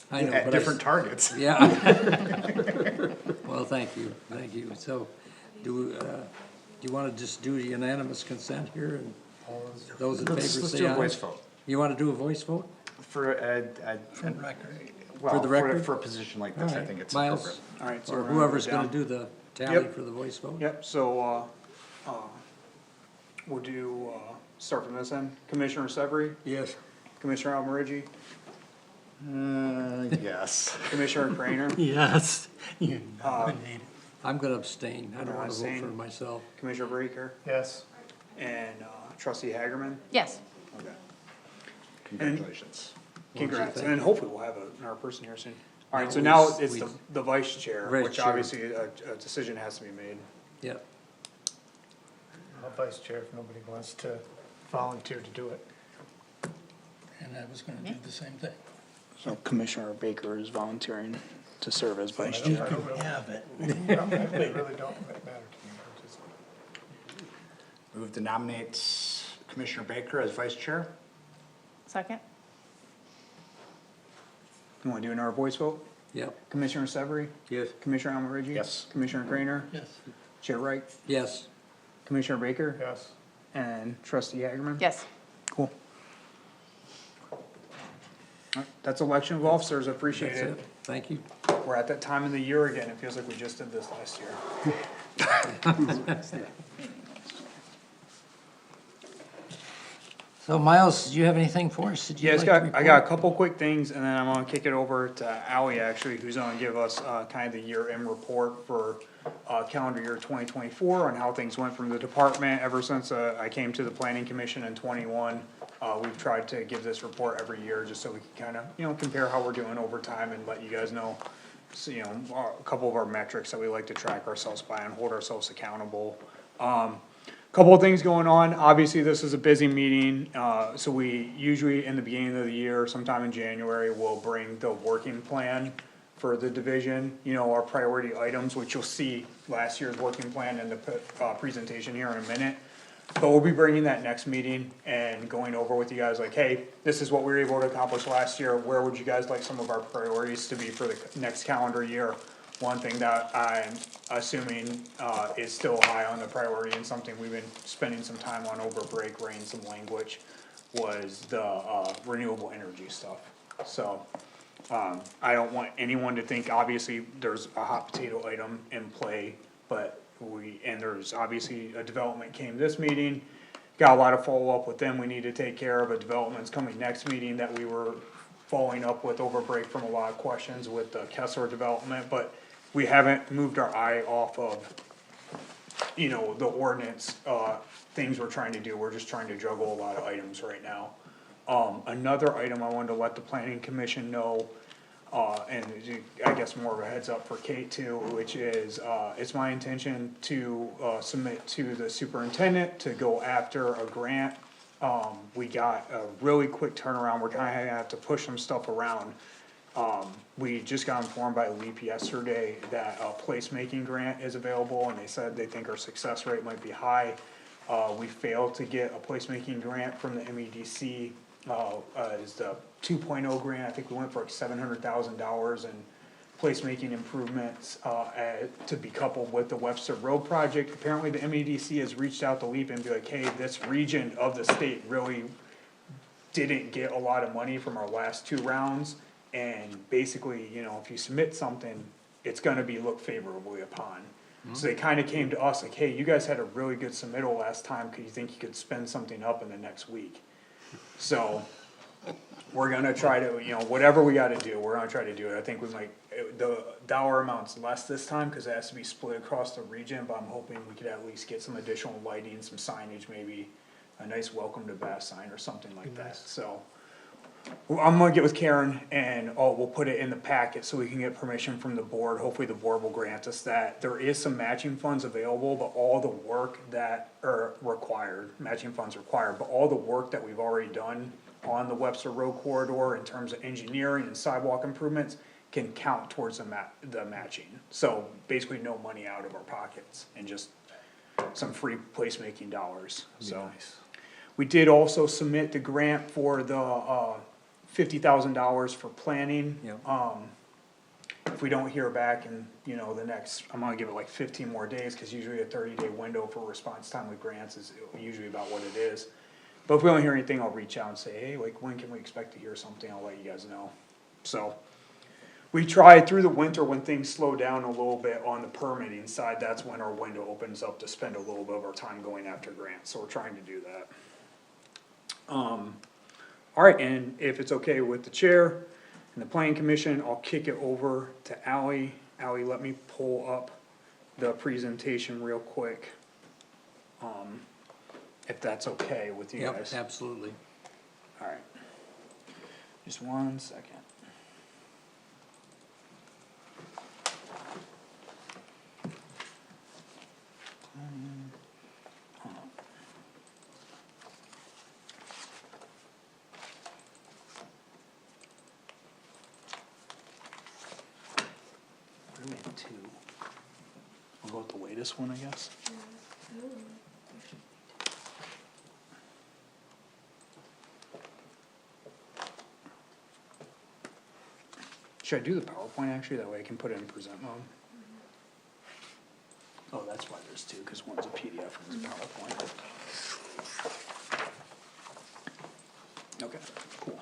I know,
at
but
different targets.
Yeah. Well, thank you, thank you. So, do you wanna just do unanimous consent here and those in favor
Let's
say
do a
aye?
voice vote.
You wanna do a voice vote?
For
For record.
well,
the record?
for a position like
All
this, I
right,
think it's
Miles?
appropriate.
All right, so
Or
we're
whoever's
down.
gonna do the tally
Yep.
for the voice vote?
Yep, so, we'll do, start from this end. Commissioner Severie,
Yes.
Commissioner Almarigi,
Yes.
Commissioner Crainer,
Yes, you nominated.
I'm gonna abstain. I don't wanna vote for
Abstain.
myself.
Commissioner Baker,
yes,
and trustee Hagerman.
Yes.
Okay.
Congratulations.
Congrats,
thank
and then
you.
hopefully we'll have another person here soon. All right,
No,
so
we
now
s-
it's
we-
the vice chair,
Vice
which
chair.
obviously a decision has to be made.
Yep.
I'll vice chair if nobody wants to volunteer to do it.
And I was gonna do the same thing.
So Commissioner Baker is volunteering to serve as vice
You
chair.
can have it.
It really don't matter to me, I just.
Move to nominate Commissioner Baker as vice chair.
Second?
You wanna do another voice vote?
Yep.
Commissioner Severie,
Yes.
Commissioner Almarigi?
Yes.
Commissioner Crainer,
Yes.
Chair Wright,
Yes.
Commissioner Baker,
Yes,
and trustee Hagerman?
Yes.
Cool. Alright, that's election of officers, appreciate
That's
it.
it. Thank you.
We're at that time of the year again, it feels like we just did this last year.
So Miles, do you have anything for us? Did you
Yeah,
like to
I got a
report?
couple quick things, and then I'm gonna kick it over to Ally, actually, who's gonna give us, kind of the year-end report for, calendar year 2024, and how things went from the department ever since, I came to the planning commission in 21. We've tried to give this report every year, just so we can kind of, you know, compare how we're doing over time and let you guys know, so, you know, a couple of our metrics that we like to track ourselves by and hold ourselves accountable. Couple of things going on, obviously this is a busy meeting, so we usually in the beginning of the year, sometime in January, we'll bring the working plan for the division, you know, our priority items, which you'll see last year's working plan in the presentation here in a minute. But we'll be bringing that next meeting and going over with you guys like, hey, this is what we were able to accomplish last year, where would you guys like some of our priorities to be for the next calendar year? One thing that I'm assuming, is still high on the priority and something we've been spending some time on over break, writing some language, was the, renewable energy stuff. So, I don't want anyone to think, obviously, there's a hot potato item in play, but and there's obviously a development came this meeting. Got a lot of follow-up with them we need to take care of, a development's coming next meeting that we were following up with over break from a lot of questions with the Kessler development, but we haven't moved our eye off of, you know, the ordinance, things we're trying to do, we're just trying to juggle a lot of items right now. Another item I wanted to let the planning commission know, And I guess more of a heads up for Kate too, which is, it's my intention to, submit to the superintendent to go after a grant. We got a really quick turnaround, we're kinda gonna have to push some stuff around. We just got informed by LEAP yesterday that a placemaking grant is available, and they said they think our success rate might be high. We failed to get a placemaking grant from the MEDC, is the 2.0 grant, I think we went for like $700,000 in placemaking improvements, to be coupled with the Webster Road project. Apparently the MEDC has reached out to LEAP and be like, hey, this region of the state really didn't get a lot of money from our last 2 rounds. And basically, you know, if you submit something, it's gonna be looked favorably upon. So they kinda came to us like, hey, you guys had a really good submittal last time, could you think you could spend something up in the next week? So, we're gonna try to, you know, whatever we gotta do, we're gonna try to do it. I think we might, the dollar amount's less this time, cause it has to be split across the region, but I'm hoping we could at least get some additional lighting, some signage, maybe a nice welcome to Bath sign or something like that, so. Well, I'm gonna get with Karen and, we'll put it in the packet so we can get permission from the board, hopefully the board will grant us that. There is some matching funds available, but all the work that are required, matching funds required, but all the work that we've already done on the Webster Road corridor in terms of engineering and sidewalk improvements can count towards the matching. So basically no money out of our pockets and just some free placemaking dollars, so. We did also submit the grant for the, $50,000 for planning.
Yep.
If we don't hear back in, you know, the next, I'm gonna give it like 15 more days, cause usually a 30-day window for response time with grants is usually about what it is. But if we don't hear anything, I'll reach out and say, hey, like, when can we expect to hear something, I'll let you guys know. So, we tried through the winter when things slow down a little bit on the permitting side, that's when our window opens up to spend a little bit of our time going after grants, so we're trying to do that. Alright, and if it's okay with the chair and the planning commission, I'll kick it over to Ally. Ally, let me pull up the presentation real quick. If that's okay with you guys.
Yep, absolutely.
Alright. Just 1 second. We made 2. We'll go with the latest one, I guess. Should I do the PowerPoint actually, that way I can put it in present mode? Oh, that's why there's 2, cause one's a PDF and one's a PowerPoint. Okay, cool.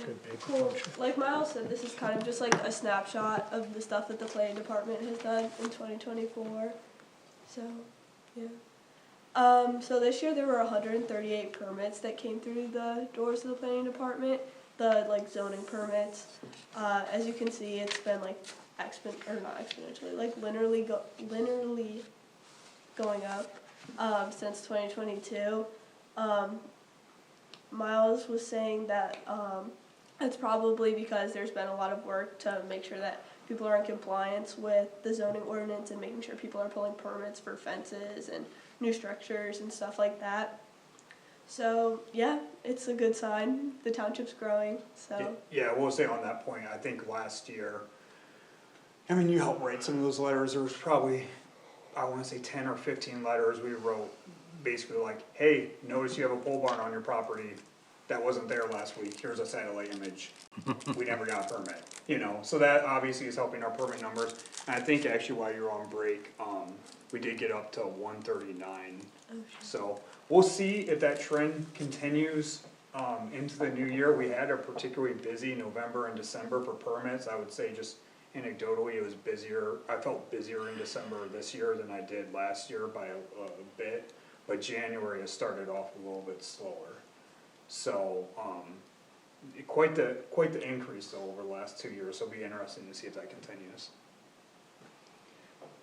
Good paper
Cool.
function.
Like Miles said, this is kind of just like a snapshot of the stuff that the planning department has done in 2024. So, yeah. So this year there were 138 permits that came through the doors of the planning department. The like zoning permits. As you can see, it's been like not exponentially, like linearly going up since 2022. Miles was saying that it's probably because there's been a lot of work to make sure that people are in compliance with the zoning ordinance and making sure people are pulling permits for fences and new structures and stuff like that. So, yeah, it's a good sign. The township's growing, so.
Yeah, we'll say on that point, I think last year, I mean, you helped write some of those letters, there was probably, I wanna say 10 or 15 letters we wrote, basically like, hey, notice you have a pole barn on your property, that wasn't there last week, here's a satellite image, we never got a permit, you know, so that obviously is helping our permit numbers. And I think actually while you were on break, we did get up to 139, so we'll see if that trend continues, into the new year. We had a particularly busy November and December for permits, I would say just anecdotally, it was busier, I felt busier in December this year than I did last year by a bit. But January has started off a little bit slower, so, quite the increase though over the last 2 years, so it'll be interesting to see if that continues.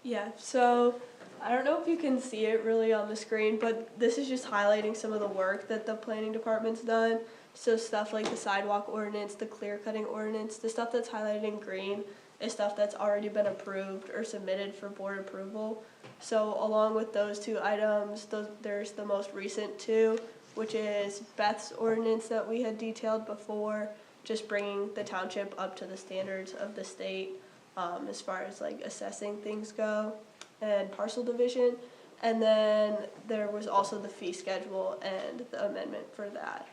Yeah, so I don't know if you can see it really on the screen, but this is just highlighting some of the work that the planning department's done. So stuff like the sidewalk ordinance, the clear cutting ordinance, the stuff that's highlighted in green is stuff that's already been approved or submitted for board approval. So along with those two items, there's the most recent two, which is Beth's ordinance that we had detailed before, just bringing the township up to the standards of the state as far as like assessing things go, and parcel division. And then there was also the fee schedule and the amendment for that.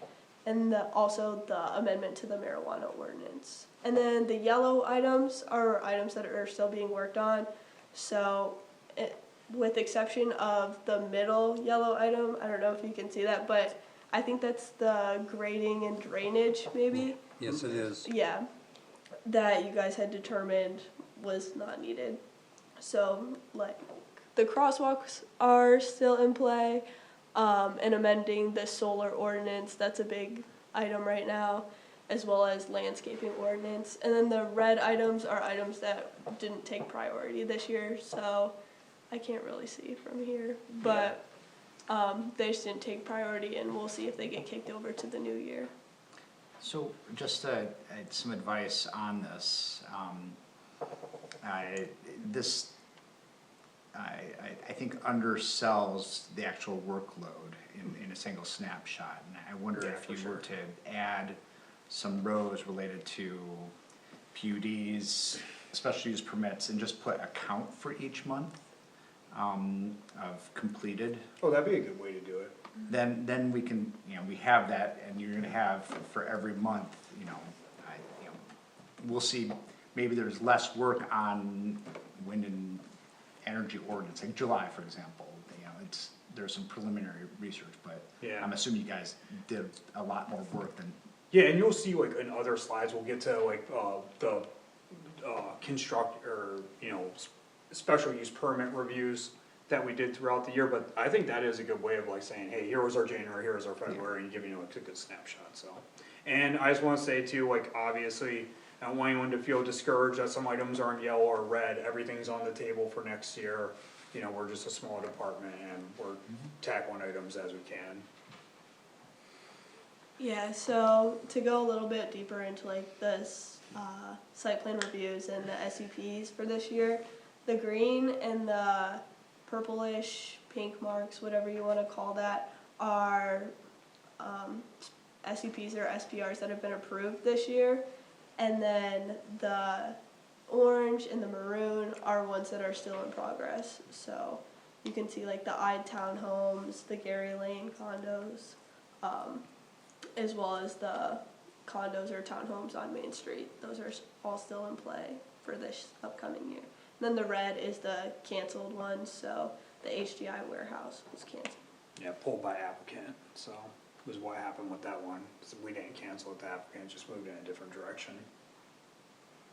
And also the amendment to the marijuana ordinance. And then the yellow items are items that are still being worked on. So with exception of the middle yellow item, I don't know if you can see that, but I think that's the grading and drainage maybe.
Yes, it is.
Yeah, that you guys had determined was not needed. So like the crosswalks are still in play, and amending the solar ordinance, that's a big item right now, as well as landscaping ordinance. And then the red items are items that didn't take priority this year, so I can't really see from here, but they just didn't take priority, and we'll see if they get kicked over to the new year.
So just some advice on this. I think undersells the actual workload in a single snapshot. And I wonder if you were to add some rows related to PUDs, special use permits, and just put a count for each month of completed.
Oh, that'd be a good way to do it.
Then we can, we have that, and you're gonna have for every month, we'll see, maybe there's less work on wind and energy ordinance, like July, for example, there's some preliminary research, but
Yeah.
I'm assuming you guys did a lot more work than.
Yeah, and you'll see like in other slides, we'll get to like, the, construct, or, special use permit reviews that we did throughout the year, but I think that is a good way of like saying, hey, here was our January, here was our February, and giving you like a good snapshot, so. And I just wanna say too, like, obviously, I don't want anyone to feel discouraged that some items aren't yellow or red, everything's on the table for next year. We're just a small department, and we're tackling items as we can.
Yeah, so to go a little bit deeper into like this site plan reviews and the SUPs for this year, the green and the purplish pink marks, whatever you want to call that, are SUPs or SPRs that have been approved this year, and then the orange and the maroon are ones that are still in progress. So you can see like the Ide townhomes, the Gary Lane condos, as well as the condos or townhomes on Main Street. Those are all still in play for this upcoming year. And then the red is the canceled one, so the HDI warehouse was canceled.
Yeah, pulled by applicant, so was what happened with that one, so we didn't cancel it, the applicant just moved in a different direction.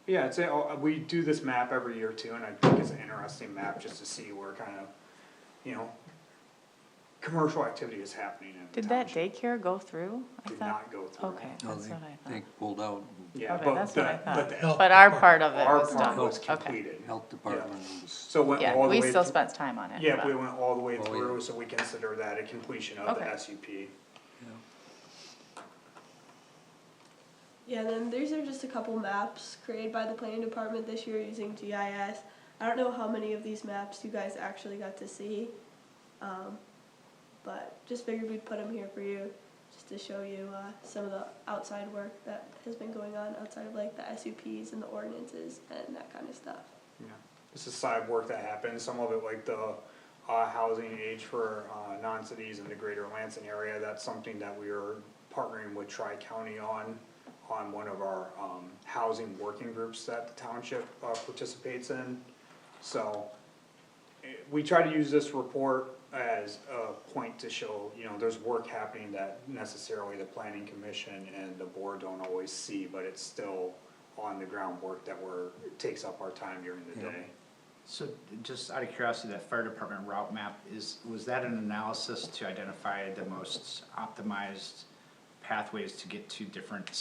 Yeah, I'd say, we do this map every year too, and I think it's an interesting map just to see where kind of, commercial activity is happening in the
Did that
township.
daycare go through? I
Did
thought.
not go through.
Okay,
No,
that's what I
they
thought.
pulled out,
Yeah,
Okay,
but
that's what I
the,
thought.
but
But our part of it
our
was
part
done.
was
Okay.
completed.
health department was,
So went
Yeah,
all the way.
we still
through-
spent time on it.
Yeah,
but-
we went all the way
Oh,
through,
yeah.
so we consider that a completion of the
Okay.
SUP.
Yeah, then these are just a couple maps created by the planning department this year using GIS. I don't know how many of these maps you guys actually got to see, but just figured we'd put them here for you, just to show you some of the outside work that has been going on outside of like the SUPs and the ordinances and that kind of stuff.
Yeah, this is side work that happens, some of it like the housing age for non-cities in the greater Lansing area, that's something that we are partnering with Tri-County on one of our housing working groups that the township participates in. So we try to use this report as a point to show, there's work happening that necessarily the planning commission and the board don't always see, but it's still on the ground work that takes up our time during the day.
So just out of curiosity, that fire department route map was that an analysis to identify the most optimized pathways to get to different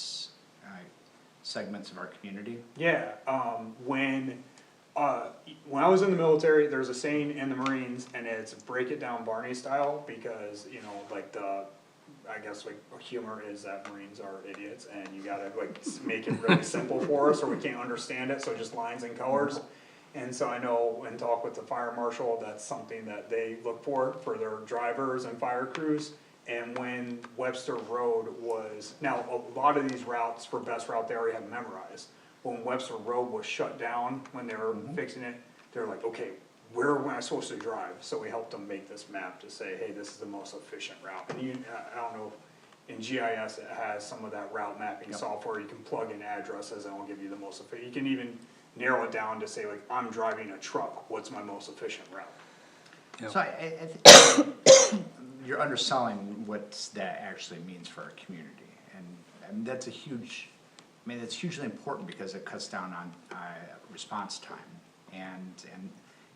segments of our community?
Yeah, when When I was in the military, there's a saying in the Marines, and it's break it down Barney style, because, you know, like I guess like humor is that Marines are idiots, and you gotta like make it really simple for us, or we can't understand it, so just lines and colors. And so I know, and talk with the fire marshal, that's something that they look for their drivers and fire crews. And when Webster Road was, now, a lot of these routes for best route they already have memorized. When Webster Road was shut down, when they were fixing it, they were like, okay, where am I supposed to drive? So we helped them make this map to say, hey, this is the most efficient route. And I don't know, in GIS it has some of that route mapping software, you can plug in addresses and it'll give you the most efficient. You can even narrow it down to say like, I'm driving a truck, what's my most efficient route?
So I think you're underselling what that actually means for our community, and that's a huge, I mean, it's hugely important because it cuts down on, response time, and,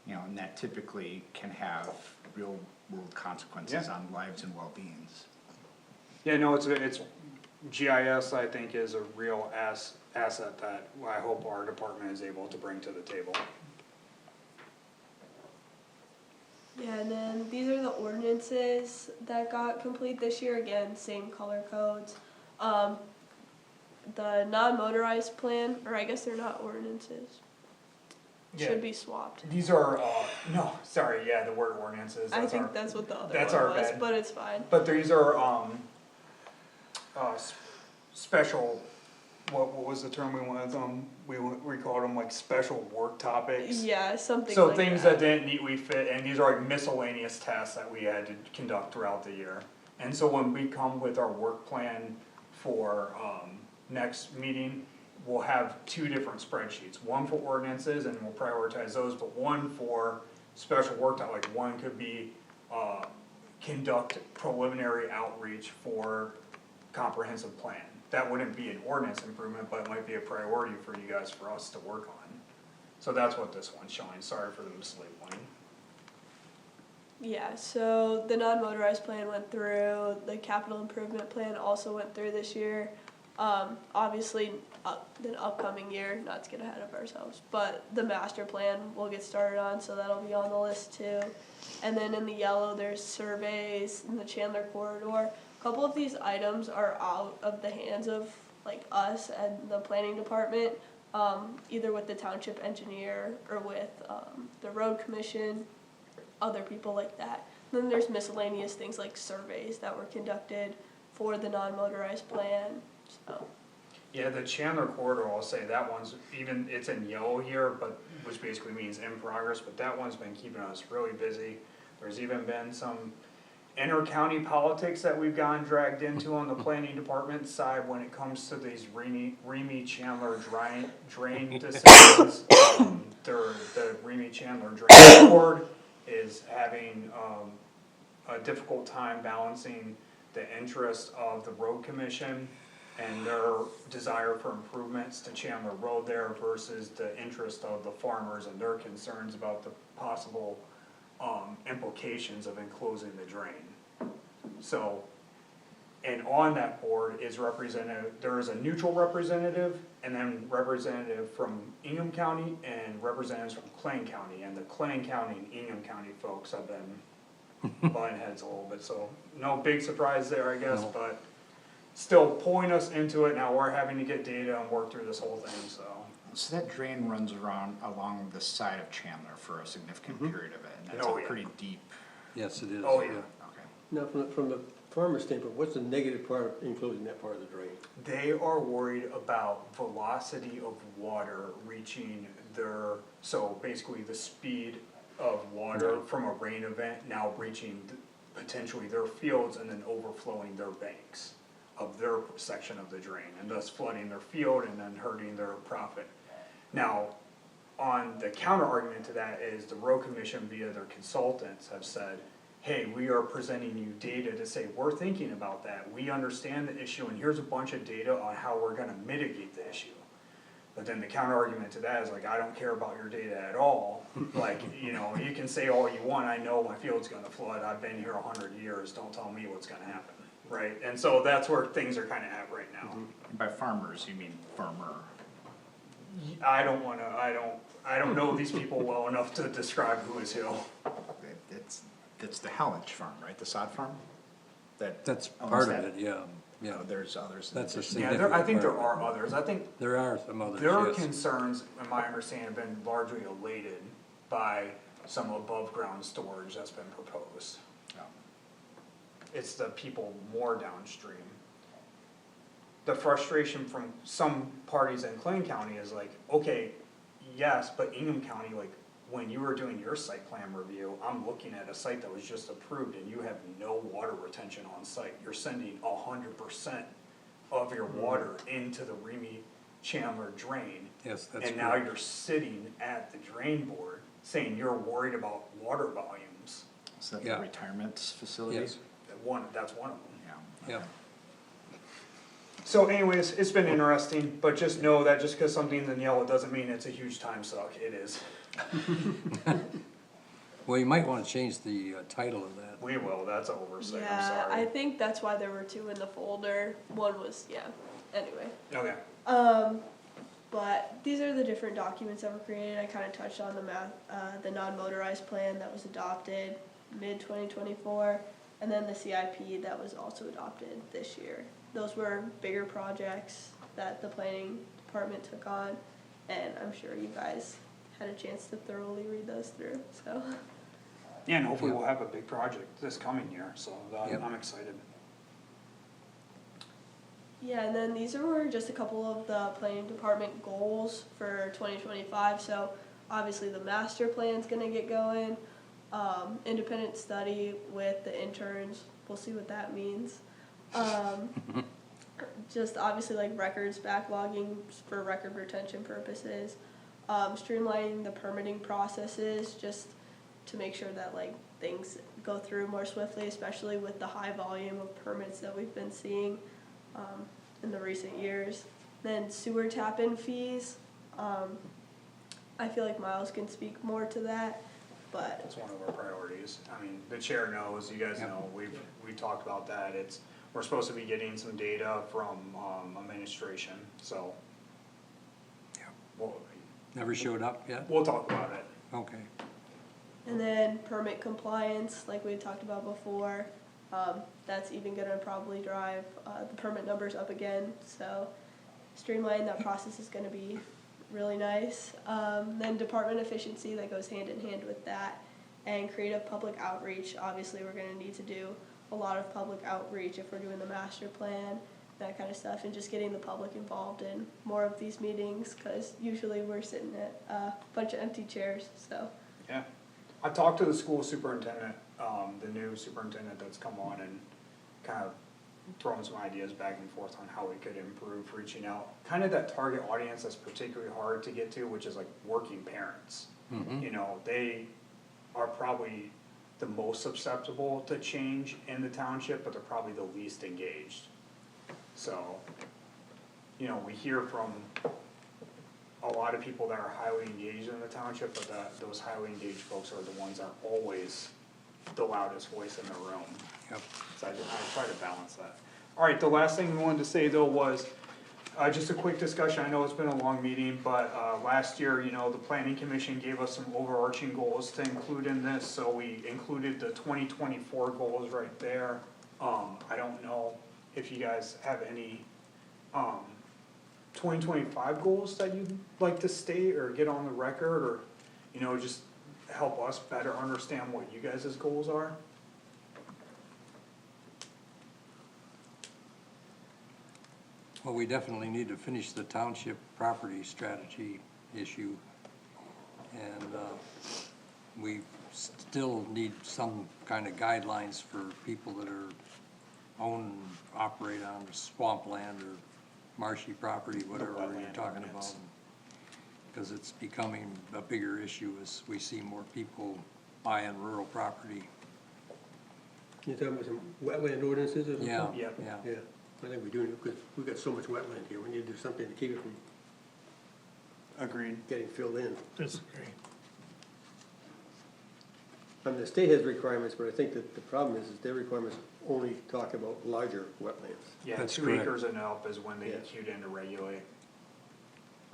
you know, and that typically can have real world consequences on lives and well-beings.
Yeah, no, it's GIS, I think, is a real asset that I hope our department is able to bring to the table.
Yeah, and then these are the ordinances that got complete this year, again, same color codes. The non-motorized plan, or I guess they're not ordinances, should be swapped.
These are, no, sorry, yeah, the word ordinances.
I think that's what the other
that's
one
our
was,
bad.
but it's fine.
But these are, special, what was the term we went with, we called them like special work topics.
Yeah, something
So
like
things that didn't neatly fit, and these are like miscellaneous tasks that we had to conduct throughout the year. And so when we come with our work plan for, next meeting, we'll have two different spreadsheets, one for ordinances, and we'll prioritize those, but one for special work, like one could be, conduct preliminary outreach for comprehensive plan. That wouldn't be an ordinance improvement, but it might be a priority for you guys, for us to work on. So that's what this one's showing, sorry for the mislabeling.
Yeah, so the non-motorized plan went through, the capital improvement plan also went through this year. Obviously, the upcoming year, not to get ahead of ourselves, but the master plan we'll get started on, so that'll be on the list too. And then in the yellow, there's surveys in the Chandler corridor. A couple of these items are out of the hands of like us and the planning department, either with the township engineer or with the road commission, other people like that. And then there's miscellaneous things like surveys that were conducted for the non-motorized plan, so.
Yeah, the Chandler corridor, I'll say that one's, even, it's in yellow here, but, which basically means in progress, but that one's been keeping us really busy. There's even been some inter-county politics that we've gotten dragged into on the planning department side when it comes to these Remy Chandler drain decisions. The Remy Chandler drain board is having, a difficult time balancing the interest of the road commission and their desire for improvements to Chandler Road there versus the interest of the farmers and their concerns about the possible implications of enclosing the drain. So, and on that board is there is a neutral representative, and then representative from Ingham County and representatives from Clay County, and the Clay County and Ingham County folks have been butting heads a little bit, so no big surprise there, I guess, but still pulling us into it. Now we're having to get data and work through this whole thing, so.
So that drain runs along the side of Chandler for a significant period of it, and that's a pretty deep.
Yes, it is.
Oh, yeah.
Okay.
Now, from the farmer's standpoint, what's the negative part of enclosing that part of the drain?
They are worried about velocity of water reaching their, so basically the speed of water from a rain event now reaching potentially their fields and then overflowing their banks of their section of the drain, and thus flooding their field and then hurting their profit. Now, on the counter argument to that is the road commission via their consultants have said, hey, we are presenting you data to say, we're thinking about that, we understand the issue, and here's a bunch of data on how we're gonna mitigate the issue. But then the counter argument to that is like, I don't care about your data at all. Like, you know, you can say all you want, I know my field's gonna flood, I've been here 100 years, don't tell me what's gonna happen, right? And so that's where things are kinda at right now.
And by farmers, you mean farmer?
I don't know these people well enough to describe who is who.
It's the Hellich farm, right, the sod farm?
That's
owns
part of
that?
it, yeah, yeah.
There's others.
That's a
Yeah,
significant
I think there
part of
are others, I think
it. There are some others,
their
yes.
concerns, in my understanding, have been largely elated by some above-ground storage that's been proposed.
Oh.
It's the people more downstream. The frustration from some parties in Clayton County is like, okay, yes, but Ingham County, like, when you were doing your site plan review, I'm looking at a site that was just approved and you have no water retention on site. You're sending 100% of your water into the Remy Chandler drain.
Yes, that's
And now
correct.
you're sitting at the drain board saying you're worried about water volumes.
Is that
Yeah.
the retirement facility?
Yes.
That's one of them.
Yeah.
Yeah,
So anyways, it's been interesting, but just know that just cause something's in yellow doesn't mean it's a huge time suck, it is.
well, you might wanna change the title of that.
We will, that's an oversight, I'm
Yeah, I
sorry.
think that's why there were two in the folder. One was, yeah, anyway.
Okay,
But these are the different documents that were created. I kind of touched on the non-motorized plan that was adopted mid-2024, and then the CIP that was also adopted this year. Those were bigger projects that the planning department took on, and I'm sure you guys had a chance to thoroughly read those through, so.
yeah, and hopefully we'll have a big project this coming year, so
Yep.
I'm excited.
Yeah, and then these were just a couple of the planning department goals for 2025. So obviously the master plan's gonna get going. Independent study with the interns, we'll see what that means. Just obviously like records backlogging for record retention purposes. Streamlining the permitting processes just to make sure that like things go through more swiftly, especially with the high volume of permits that we've been seeing in the recent years. Then sewer tap-in fees, I feel like Miles can speak more to that, but
It's one of our priorities. I mean, the chair knows, you guys
Yep.
know, we talked about that. We're supposed to be getting some data from, administration, so.
Yep.
We'll
Never showed up yet?
talk about it.
Okay.
and then permit compliance, like we had talked about before, that's even gonna probably drive the permit numbers up again, so streamlining that process is gonna be really nice. Then department efficiency, that goes hand in hand with that, and creative public outreach. Obviously, we're gonna need to do a lot of public outreach if we're doing the master plan, that kind of stuff, and just getting the public involved in more of these meetings, cause usually we're sitting at a bunch of empty chairs, so.
Yeah. I talked to the school superintendent, the new superintendent that's come on and kind of throwing some ideas back and forth on how we could improve reaching out. Kind of that target audience that's particularly hard to get to, which is like working parents. You know, they are probably the most susceptible to change in the township, but they're probably the least engaged. So, you know, we hear from a lot of people that are highly engaged in the township, but those highly engaged folks are the ones that are always the loudest voice in the room.
Yep.
So I try to balance that. Alright, the last thing we wanted to say though was, just a quick discussion, I know it's been a long meeting, but, last year, you know, the planning commission gave us some overarching goals to include in this, so we included the 2024 goals right there. I don't know if you guys have any, 2025 goals that you'd like to state or get on the record, or, you know, just help us better understand what you guys' goals are?
Well, we definitely need to finish the township property strategy issue. And, we still need some kind of guidelines for people that are own, operate on swampland or marshy property, whatever you're
Wetland
talking about.
ordinance.
Cause it's becoming a bigger issue as we see more people buying rural property.
You talking about some wetland ordinances or something?
Yeah,
Yep.
yeah.
Yeah, I think we do, because we've got so much wetland here, we need to do something to keep it from
Agreed.
getting filled in.
Disagree.
The state has requirements, but I think that the problem is their requirements only talk about larger wetlands.
Yeah,
That's
2
correct.
acres and up is when they
Yeah.
get cued in to regulate.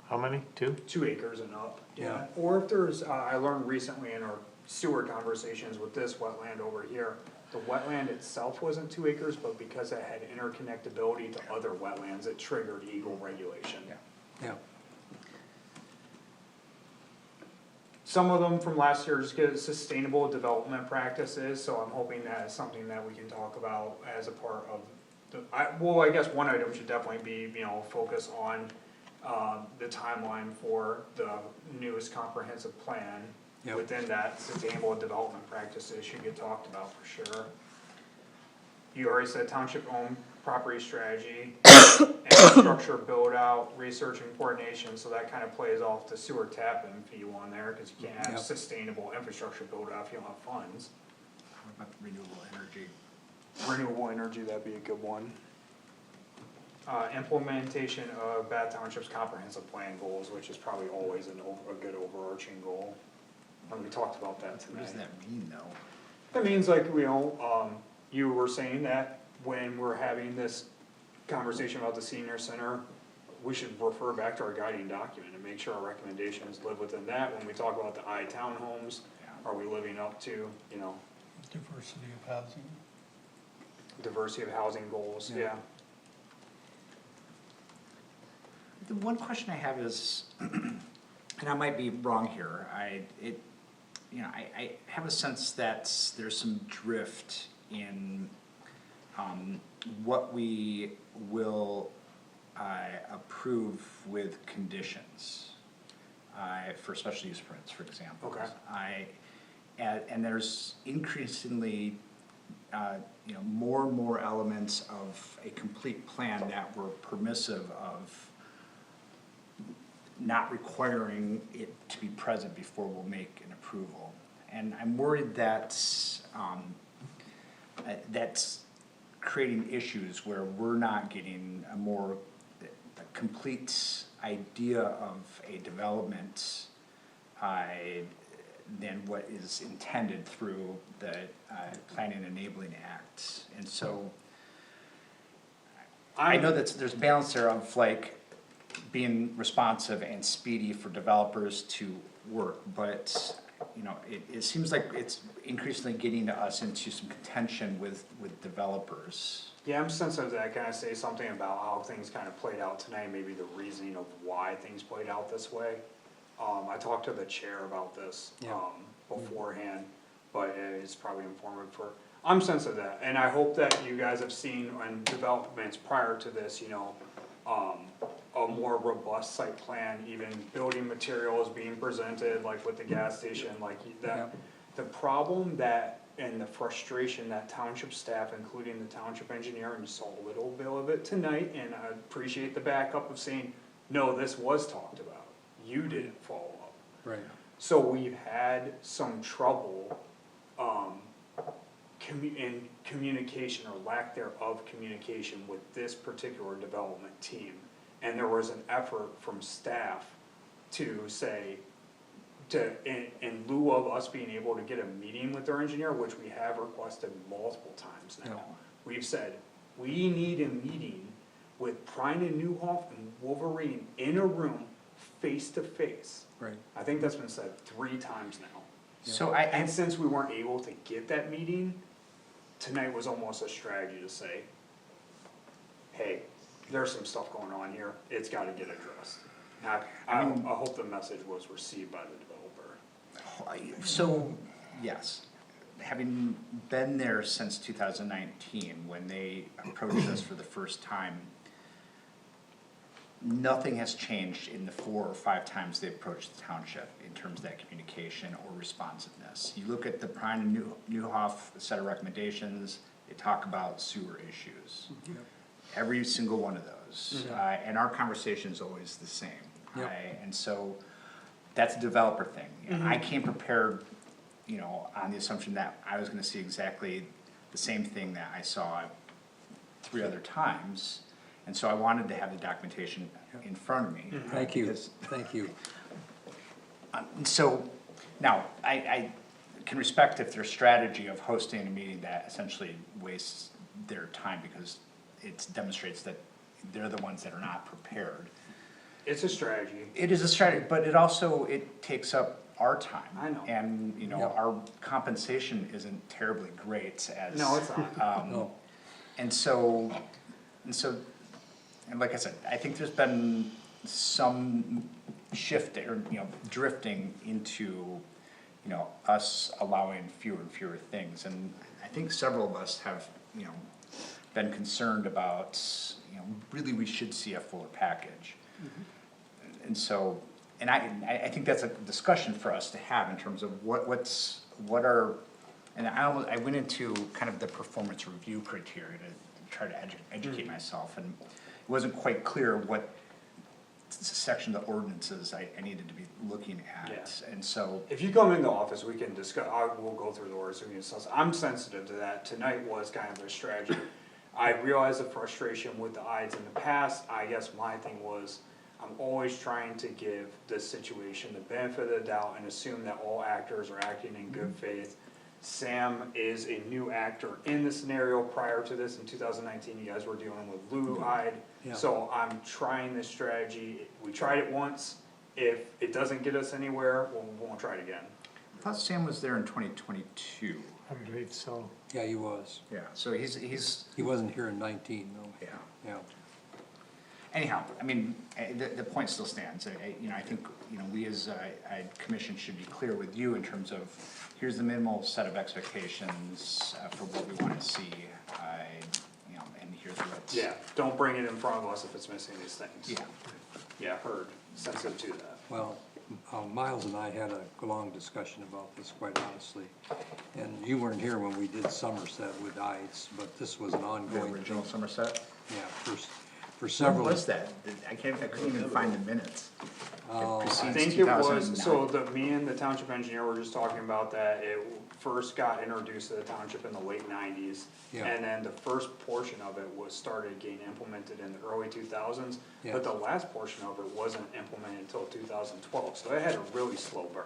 How many? 2?
2 acres and up.
Yeah.
Or if there's, I learned recently in our sewer conversations with this wetland over here, the wetland itself wasn't 2 acres, but because it had interconnectability to other wetlands, it triggered eagle regulation.
Yeah.
Some of them from last year just get sustainable development practices, so I'm hoping that is something that we can talk about as a part of the, I guess one item should definitely be, focus on, the timeline for the newest comprehensive plan.
Yep.
Within that, sustainable development practices should get talked about for sure. You already said township owned property strategy, infrastructure build out, research and coordination, so that kind of plays off the sewer tap-in fee one there, cause you can't have
Yep.
sustainable infrastructure build out if you don't have funds.
What about renewable energy?
Renewable energy, that'd be a good one. Implementation of Bath Township's comprehensive plan goals, which is probably always a good overarching goal. And we talked about that
What
tonight.
does that mean, though?
That means like, you were saying that when we're having this conversation about the senior center, we should refer back to our guiding document and make sure our recommendations live within that. When we talk about the townhomes, are we living up to,
Diversity of housing.
diversity of housing goals, yeah.
The one question I have is, and I might be wrong here, I have a sense that there's some drift in, what we will, approve with conditions, for special use permits, for example.
Okay.
And there's increasingly, more and more elements of a complete plan that were permissive of not requiring it to be present before we'll make an approval. And I'm worried that, that's creating issues where we're not getting a complete idea of a development, than what is intended through the, Planning Enabling Act. And so, I know that there's a balance there of like, being responsive and speedy for developers to work, but, it seems like it's increasingly getting us into some contention with developers.
Yeah, I'm sensitive to that, can I say something about how things kind of played out tonight, maybe the reasoning of why things played out this way? I talked to the chair about this, beforehand, but it's probably informative I'm sensitive to that, and I hope that you guys have seen on developments prior to this, a more robust site plan, even building materials being presented, like with the gas station, like that. The problem that, and the frustration that township staff, including the township engineer, and you saw a little bit of it tonight, and I appreciate the backup of saying, no, this was talked about, you didn't follow up.
Right.
So we've had some trouble, in communication or lack thereof communication with this particular development team. And there was an effort from staff to say, in lieu of us being able to get a meeting with their engineer, which we have requested multiple times now, we've said, we need a meeting with Prine and Newhoff and Wolverine in a room, face to face.
Right.
I think that's been said 3 times now.
So
And since we weren't able to get that meeting, tonight was almost a strategy to say, hey, there's some stuff going on here, it's gotta get addressed. And I hope the message was received by the developer.
So, yes, having been there since 2019, when they approached us for the first time, nothing has changed in the 4 or 5 times they approached the township in terms of that communication or responsiveness. You look at the Prine and Newhoff set of recommendations, they talk about sewer issues. Every single one of those, and our conversation is always the same. And so, that's a developer thing. I came prepared, on the assumption that I was gonna see exactly the same thing that I saw 3 other times. And so I wanted to have the documentation in front of me.
Thank you, thank you.
So, now, I can respect if their strategy of hosting a meeting that essentially wastes their time because it demonstrates that they're the ones that are not prepared.
It's a strategy.
It is a strategy, but it also, it takes up our time.
I know.
And, you know, our compensation isn't terribly great as.
No, it's not.
No.
And so, and like I said, I think there's been some shift or, you know, drifting into, you know, us allowing fewer and fewer things. And I think several of us have, you know, been concerned about, you know, really we should see a fuller package. And so, and I think that's a discussion for us to have in terms of what are, and I went into kind of the performance review criteria to try to educate myself, and it wasn't quite clear what section of the ordinances I needed to be looking at,
Yeah.
and so.
If you come into office, we can discuss, we'll go through the orders, we can discuss. I'm sensitive to that. Tonight was kind of a strategy. I realize the frustration with the Ides in the past. I guess my thing was, I'm always trying to give this situation the benefit of the doubt and assume that all actors are acting in good faith. Sam is a new actor in the scenario. Prior to this, in 2019, you guys were dealing with Lou Ide.
Yeah.
So I'm trying this strategy. We tried it once. If it doesn't get us anywhere, we won't try it again.
I thought Sam was there in 2022.
I believe so.
Yeah, he was.
Yeah, so he's,
He wasn't here in 19, no.
yeah.
Yeah.
Anyhow, I mean, the point still stands. You know, I think, you know, we as a commission should be clear with you in terms of, here's the minimal set of expectations for what we wanna see. You know, and here's what's.
Yeah, don't bring it in front of us if it's missing these things.
Yeah.
Yeah, heard, sensitive to that.
Well, Miles and I had a long discussion about this, quite honestly. And you weren't here when we did Somerset with Ides, but this was an
The
ongoing
original
thing.
Somerset?
Yeah, for
When
several.
was that? I couldn't even find the minutes.
Oh,
I
Precedes
think it was,
2009.
so me and the township engineer were just talking about that, it first got introduced to the township in the late nineties.
Yeah.
And then the first portion of it was started getting implemented in the early 2000s.
Yeah.
But the last portion of it wasn't implemented until 2012, so it had a really slow burn.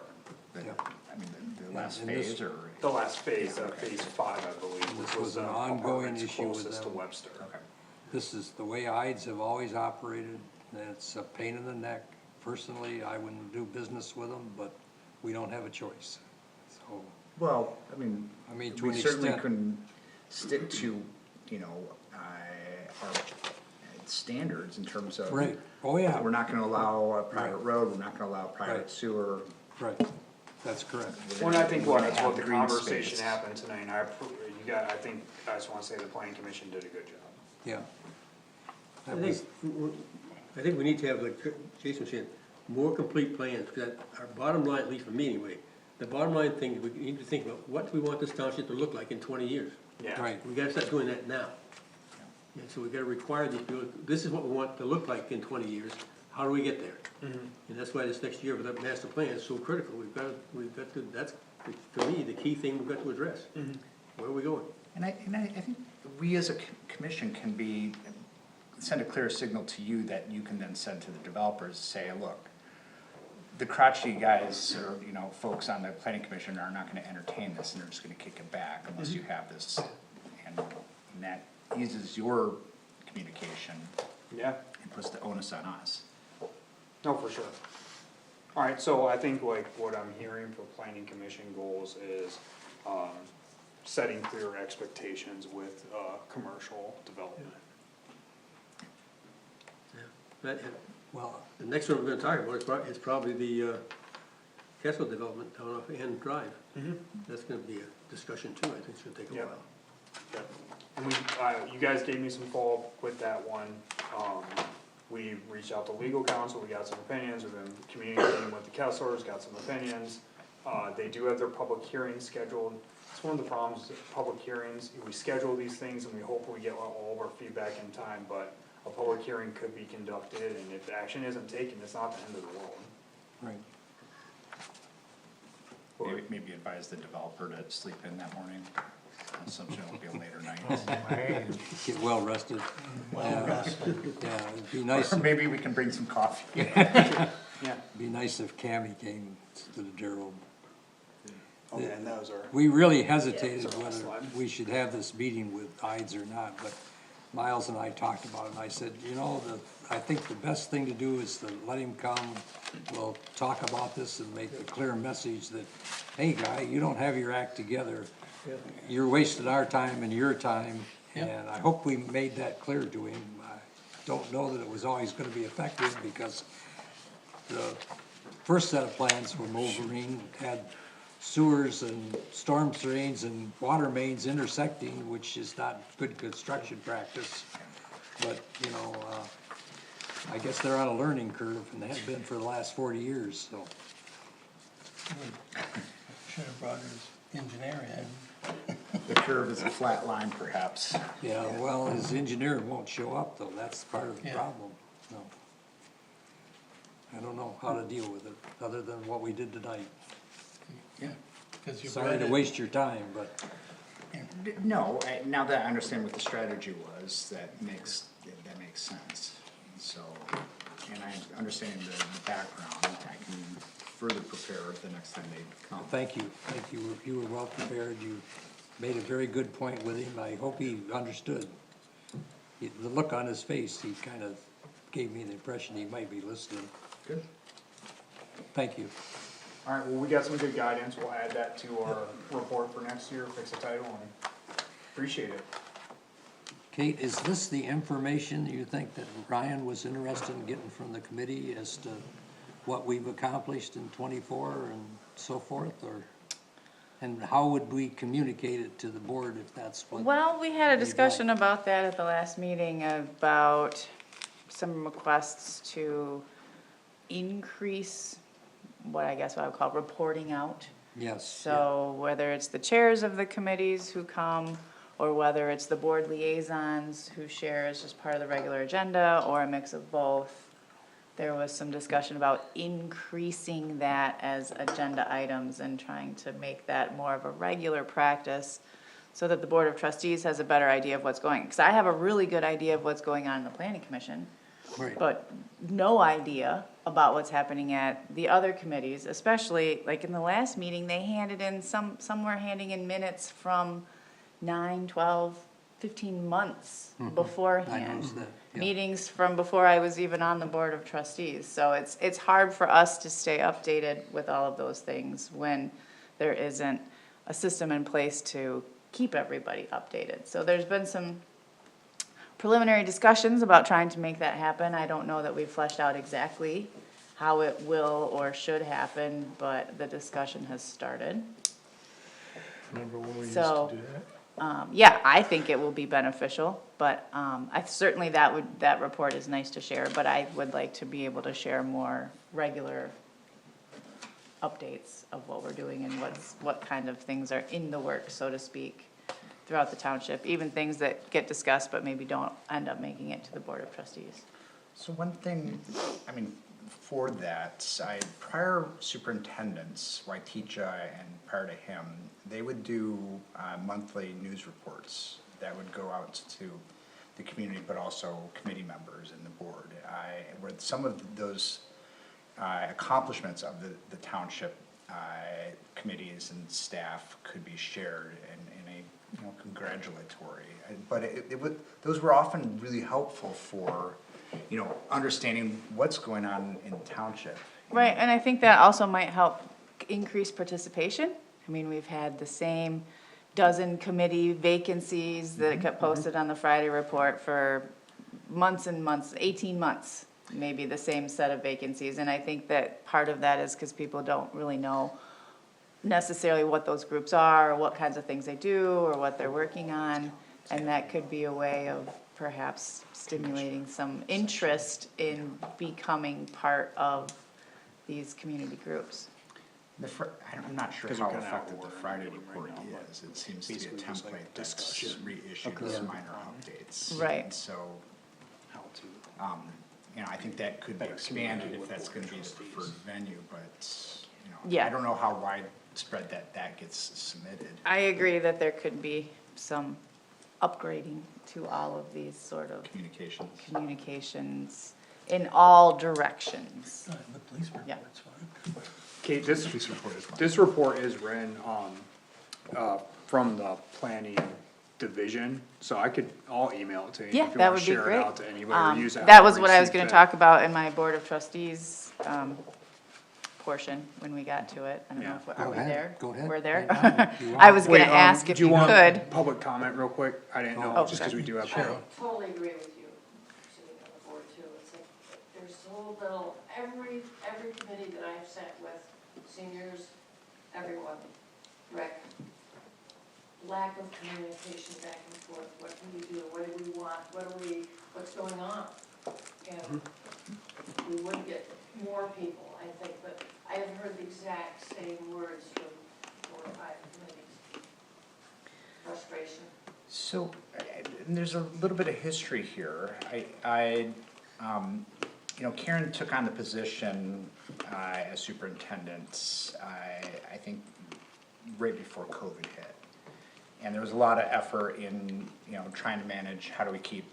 Yeah.
I mean, the last
and this-
phase or?
The last phase, phase 5, I believe,
This
which
was
was
an
the
ongoing
apartments
issue with
closest to
them.
Webster.
Okay.
This is the way Ides have always operated, and it's a pain in the neck. Personally, I wouldn't do business with them, but we don't have a choice, so.
Well, I mean,
to
we
an
certainly
extent.
couldn't stick to, you know, our standards in terms of.
Right, oh, yeah.
We're not gonna allow a private
Right.
road, we're not gonna allow private
Right.
sewer.
Right, that's correct.
Well, and I think
We wanna
that's
have
what the
green
conversation
space.
happened tonight, and I think, I just wanna say the planning commission did a good job.
Yeah.
I
That
think,
was,
I think we need to have, like Jason said, more complete plans, because our bottom line, at least for me anyway, the bottom line thing, we need to think about, what do we want this township to look like in 20 years?
Yeah.
right,
We gotta start doing that now. And so we gotta require these people, this is what we want to look like in 20 years, how do we get there? And that's why this next year with that master plan is so critical, we've got to, that's, for me, the key thing we've got to address. Where are we going?
And I think we as a commission can send a clear signal to you that you can then send to the developers, say, look, the crotchety guys or, you know, folks on the planning commission are not gonna entertain this and they're just gonna kick it back unless you have this. And that eases your communication
Yeah,
and puts the onus on us.
no, for sure. Alright, so I think like what I'm hearing for planning commission goals is, setting clear expectations with, commercial development.
That,
well,
the next one we're gonna talk about is probably the, Castle development down off Ann Drive. That's gonna be a discussion too, I think it's gonna take a
Yeah.
while.
Yep. And you guys gave me some follow-up with that one, we reached out to legal counsel, we got some opinions, we've been communicating with the Kesslers, got some opinions. They do have their public hearings scheduled, it's one of the problems with public hearings, we schedule these things and we hope we get all of our feedback in time, but a public hearing could be conducted, and if action isn't taken, it's not the end of the world.
right.
Maybe advise the developer to sleep in that morning, assumption it'll be a later night.
Man,
Get well rested. Yeah, it'd be nice,
Or maybe we can bring some coffee.
Yeah.
be nice if Cammy came to the Gerald.
Okay, and those are,
We really hesitated
Yeah.
whether we should have this meeting with Ides or not, but Miles and I talked about it, and I said, you know, I think the best thing to do is to let him come. We'll talk about this and make a clear message that, hey, guy, you don't have your act together. You're wasting our time and your time, and I hope we made that clear to him. I don't know that it was always gonna be effective, because the first set of plans from Wolverine had sewers and storm drains and water mains intersecting, which is not good construction practice. But, you know, I guess they're on a learning curve, and they have been for the last 40 years, so.
Should have brought his engineer in.
The curve is a flat line perhaps.
Yeah, well, his engineer won't show up, though, that's part of the
Yeah.
problem, so. I don't know how to deal with it, other than what we did tonight.
Yeah, because you've
Sorry
read
to
it.
waste your time, but,
No, now that I understand what the strategy was, that makes sense. So, and I understand the background, I can further prepare the next time they come.
thank you, you were well prepared, you made a very good point with him, I hope he understood. The look on his face, he kind of gave me the impression he might be listening.
Good.
Thank you.
All right, well, we got some good guidance, we'll add that to our report for next year, fix the title, and appreciate it.
Kate, is this the information you think that Ryan was interested in getting from the committee as to what we've accomplished in '24 and so forth, or? And how would we communicate it to the board if that's what?
Well, we had a
you'd
discussion
like?
about that at the last meeting, about some requests to increase what I guess I would call reporting out.
Yes.
So whether it's the chairs of the committees who come, or whether it's the board liaisons who share as just part of the regular agenda, or a mix of both. There was some discussion about increasing that as agenda items and trying to make that more of a regular practice, so that the Board of Trustees has a better idea of what's going, because I have a really good idea of what's going on in the Planning Commission,
Right.
but no idea about what's happening at the other committees, especially, like in the last meeting, they handed in, some were handing in minutes from 9, 12, 15 months
I
beforehand.
noticed that, yeah.
Meetings from before I was even on the Board of Trustees, so it's hard for us to stay updated with all of those things when there isn't a system in place to keep everybody updated. So there's been some preliminary discussions about trying to make that happen. I don't know that we've fleshed out exactly how it will or should happen, but the discussion has started.
Remember when we used
So-
to do that?
Yeah, I think it will be beneficial, but I certainly that report is nice to share, but I would like to be able to share more regular updates of what we're doing and what kind of things are in the works, so to speak, throughout the township, even things that get discussed but maybe don't end up making it to the Board of Trustees.
So one thing, I mean, for that, prior superintendents, Waitecha and prior to him, they would do monthly news reports that would go out to the community, but also committee members and the board. Where some of those accomplishments of the township committees and staff could be shared in a congratulatory. But those were often really helpful for understanding what's going on in the township.
Right, and I think that also might help increase participation. I mean, we've had the same dozen committee vacancies that got posted on the Friday report for months and months, 18 months, maybe the same set of vacancies. And I think that part of that is because people don't really know necessarily what those groups are, or what kinds of things they do, or what they're working on. And that could be a way of perhaps stimulating some interest in becoming part of these community groups.
I'm not sure how effective the Friday report is. It seems to be a template that's reissued with minor updates.
Right.
And so, I think that could be expanded if that's gonna be the preferred venue, but,
Yeah.
I don't know how widespread that gets submitted.
I agree that there could be some upgrading to all of these sort of communications in all directions.
The police
Yeah.
report's fine.
Kate, this report is written, from the planning division, so I'll email it to you.
Yeah,
if you
that
wanna
would be
share it
great.
out to anybody or use it.
That was
however
what
you
I was
see
gonna
fit.
talk about in my Board of Trustees, portion when we got to it. I don't know if, are we there?
Go ahead.
We're there?
Right now, if you
I
want.
was gonna
Wait,
ask if
do you
you
want
could.
public comment real quick? I didn't know,
Oh,
just cause we do have.
Sure.
I totally agree with you, sitting on the board too, it's like, there's so little, every committee that I've sat with, seniors, everyone, rec, lack of communication back and forth, what can we do, what do we want, what's going on? And we would get more people, I think, but I have heard the exact same words from 4 or 5 committees. Frustration.
So, there's a little bit of history here. Karen took on the position, as superintendent, I think, right before COVID hit. And there was a lot of effort in, trying to manage how do we keep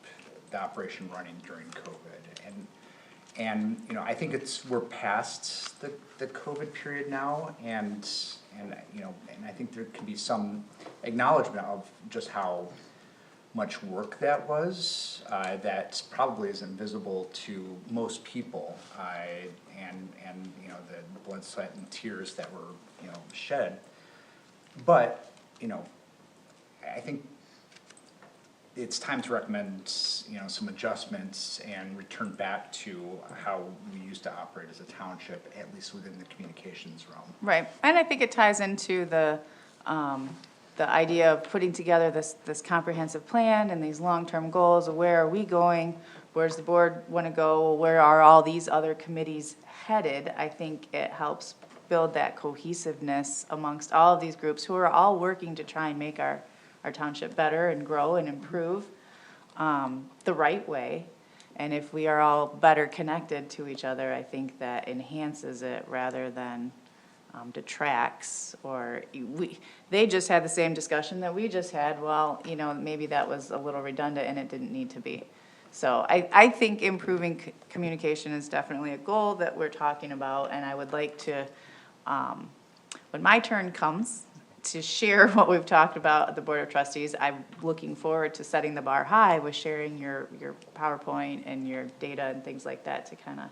the operation running during COVID. And I think we're past the COVID period now, and I think there can be some acknowledgement of just how much work that was, that probably isn't visible to most people, and the blood, sweat, and tears that were, shed. But, I think it's time to recommend, some adjustments and return back to how we used to operate as a township, at least within the communications realm.
Right, and I think it ties into the idea of putting together this comprehensive plan and these long-term goals of where are we going, where's the board wanna go, where are all these other committees headed. I think it helps build that cohesiveness amongst all of these groups who are all working to try and make our township better and grow and improve the right way. And if we are all better connected to each other, I think that enhances it rather than detracts, or they just had the same discussion that we just had. Well, maybe that was a little redundant and it didn't need to be. So I think improving communication is definitely a goal that we're talking about, and I would like to, when my turn comes, to share what we've talked about at the Board of Trustees. I'm looking forward to setting the bar high with sharing your PowerPoint and your data and things like that to kind of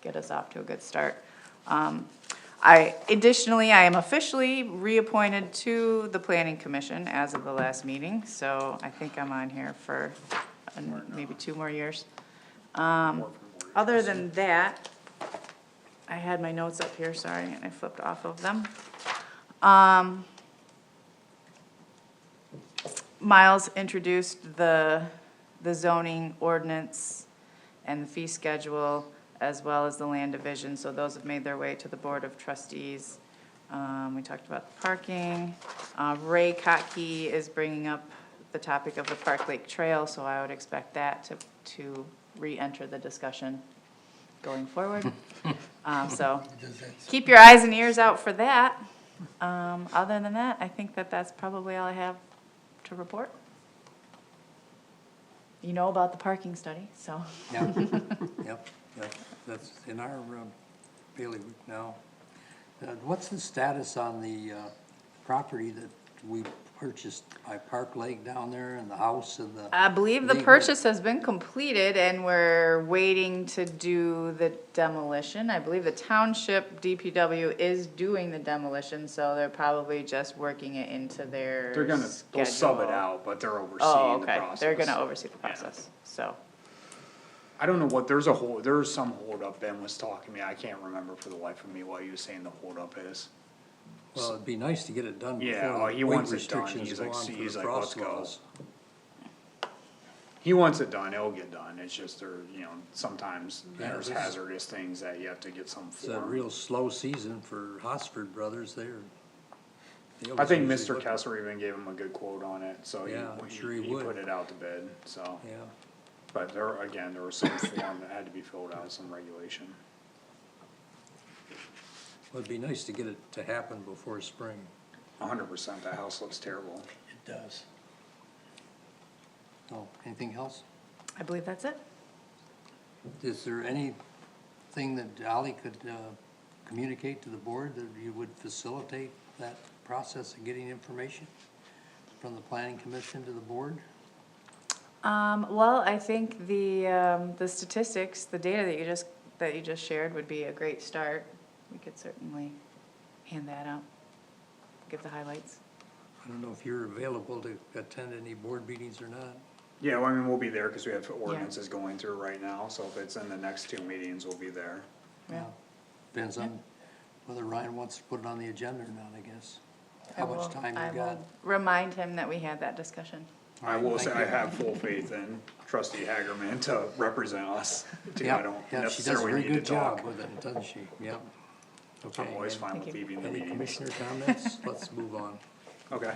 get us off to a good start. Additionally, I am officially reappointed to the Planning Commission as of the last meeting, so I think I'm on here for maybe 2 more years. Other than that, I had my notes up here, sorry, and I flipped off of them. Miles introduced the zoning ordinance and the fee schedule, as well as the land division, so those have made their way to the Board of Trustees. We talked about the parking. Ray Kotke is bringing up the topic of the Park Lake Trail, so I would expect that to re-enter the discussion going forward. So keep your eyes and ears out for that. Other than that, I think that's probably all I have to report. You know about the parking study, so.
Yep, that's in our bailiwick now. What's the status on the property that we purchased by Park Lake down there, and the house and the?
I believe the purchase has been completed and we're waiting to do the demolition. I believe the township DPW is doing the demolition, so they're probably just working it into their
They'll sub it
schedule.
out, but they're overseeing
Oh,
the
okay,
process.
they're gonna oversee the process, so.
I don't know what, there's some holdup. Ben was talking to me, I can't remember for the life of me what he was saying the holdup is.
Well, it'd be nice to get it done
Yeah,
before
he
the weight
wants it done.
restrictions
He's
go
like,
on for
he's
the
like, let's
frost
go.
laws.
He wants it done, it'll get done, it's just sometimes
Yeah,
there's
this is-
hazardous things that you have to get some
It's a
form.
real slow season for Hosford Brothers there.
I think Mr. Kessler even gave him a good quote on it, so
Yeah, I'm sure he
he
would.
put it out to bid, so.
Yeah,
But there was some form that had to be filled out, some regulation.
well, it'd be nice to get it to happen before spring.
100%, that house looks terrible.
It does.
Oh, anything else?
I believe that's it.
Is there anything that Ally could communicate to the board that you would facilitate that process of getting information? from the planning commission to the board?
Well, I think the statistics, the data that you just shared would be a great start. We could certainly hand that out, give the highlights.
I don't know if you're available to attend any board meetings or not.
Yeah, well, I mean, we'll be there, cause we have ordinances going through right now, so if it's in the next 2 meetings, we'll be there.
Yeah.
Depends on whether Ryan wants to put it on the agenda or not, I guess.
I
How much
will-
time
I
you got?
will remind him that we had that discussion.
I will say,
Thank
I
you.
have full faith in trustee Hagerman to represent us, too, I
Yeah,
don't
yeah, she does a
necessarily
very
need to
good job
talk.
with it, doesn't she? Yeah. Okay.
I'm always fine
Thank
with
you.
leaving the
Any
meeting.
commissioner comments? Let's move on.
Okay,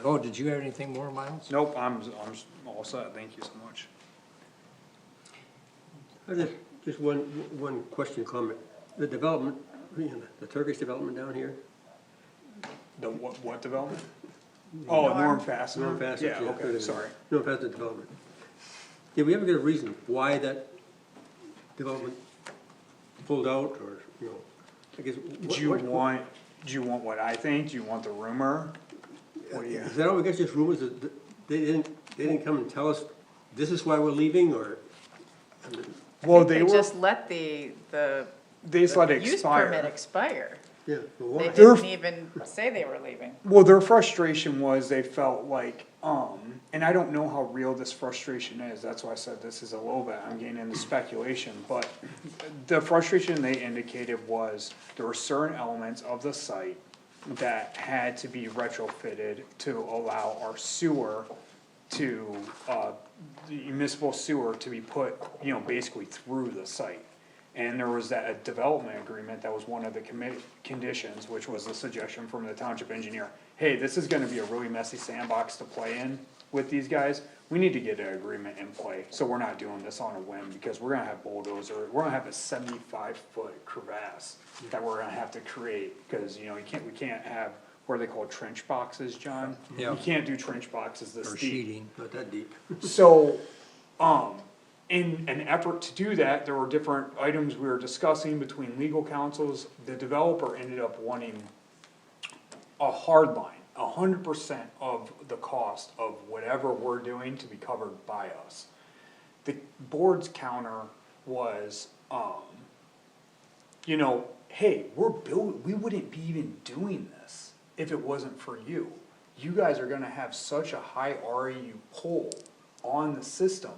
Oh, did you have anything more, Miles?
nope, I'm all set, thank you so much.
Just one question, comment. The development, the Turkish development down here,
The what development? Oh, Norm Fastener?
Norm Fastener,
Yeah,
yeah,
okay, sorry.
Norm Fastener development. Did we ever get a reason why that development pulled out, or, you know, I guess?
Do you want what I think, do you want the rumor? What do you?
Is that all we got, just rumors, that they didn't come and tell us, this is why we're leaving, or? I mean,
Well,
They
they were,
just let the
they just let it
use permit
expire.
expire.
Yeah, but
They
why?
They're-
didn't even say they were leaving.
Well, their frustration was they felt like, and I don't know how real this frustration is, that's why I said this is a little bit, I'm getting into speculation, but the frustration they indicated was there were certain elements of the site that had to be retrofitted to allow our sewer to, the municipal sewer to be put, you know, basically through the site. And there was that, a development agreement, that was one of the conditions, which was a suggestion from the township engineer. Hey, this is gonna be a really messy sandbox to play in with these guys, we need to get an agreement in play, so we're not doing this on a whim, because we're gonna have bulldozer, we're gonna have a 75-foot crevasse that we're gonna have to create, cause, you know, we can't have, what are they called, trench boxes, John?
Yeah.
You can't do trench boxes this
Or
deep.
sheeting?
Not that deep.
So, in an effort to do that, there were different items we were discussing between legal counsels. The developer ended up wanting a hard line, 100% of the cost of whatever we're doing to be covered by us. The board's counter was, you know, hey, we wouldn't be even doing this if it wasn't for you. You guys are gonna have such a high REU pull on the system,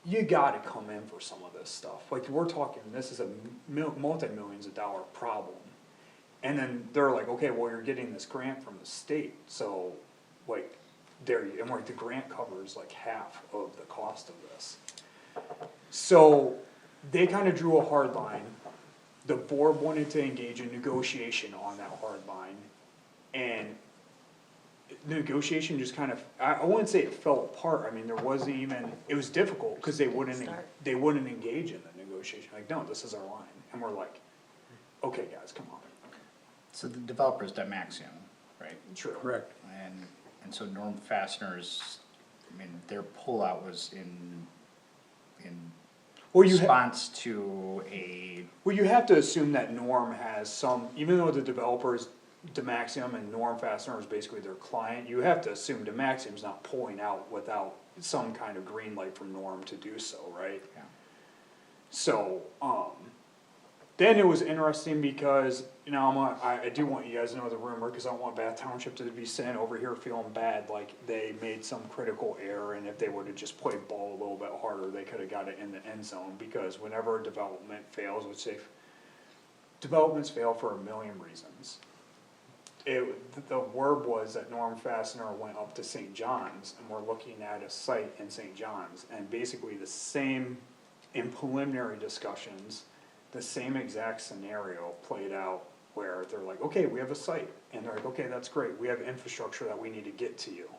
you gotta come in for some of this stuff. Like, we're talking, this is a multi-millions of dollar problem. And then they're like, okay, well, you're getting this grant from the state, so, like, and like, the grant covers like half of the cost of this. So, they kinda drew a hard line, the board wanted to engage in negotiation on that hard line, and the negotiation just kind of, I wouldn't say it fell apart, I mean, there wasn't even, it was difficult, cause they wouldn't engage in the negotiation, like, no, this is our line, and we're like, okay, guys, come on.
So the developer's Demaxium, right?
True.
Correct.
And so Norm Fasteners, I mean, their pullout was in
Well, you
response to
well, you have to assume that Norm has some, even though the developer is Demaxium and Norm Fastener is basically their client, you have to assume Demaxium's not pulling out without some kind of green light from Norm to do so, right?
Yeah.
So, then it was interesting because, you know, I do want you guys to know the rumor, cause I don't want Bath Township to be sitting over here feeling bad, like they made some critical error, and if they would've just played ball a little bit harder, they could've got it in the end zone, because whenever a development fails, developments fail for a million reasons. The word was that Norm Fastener went up to St. John's, and we're looking at a site in St. John's, and basically the same, in preliminary discussions, the same exact scenario played out, where they're like, okay, we have a site, and they're like, okay, that's great, we have infrastructure that we need to get to you.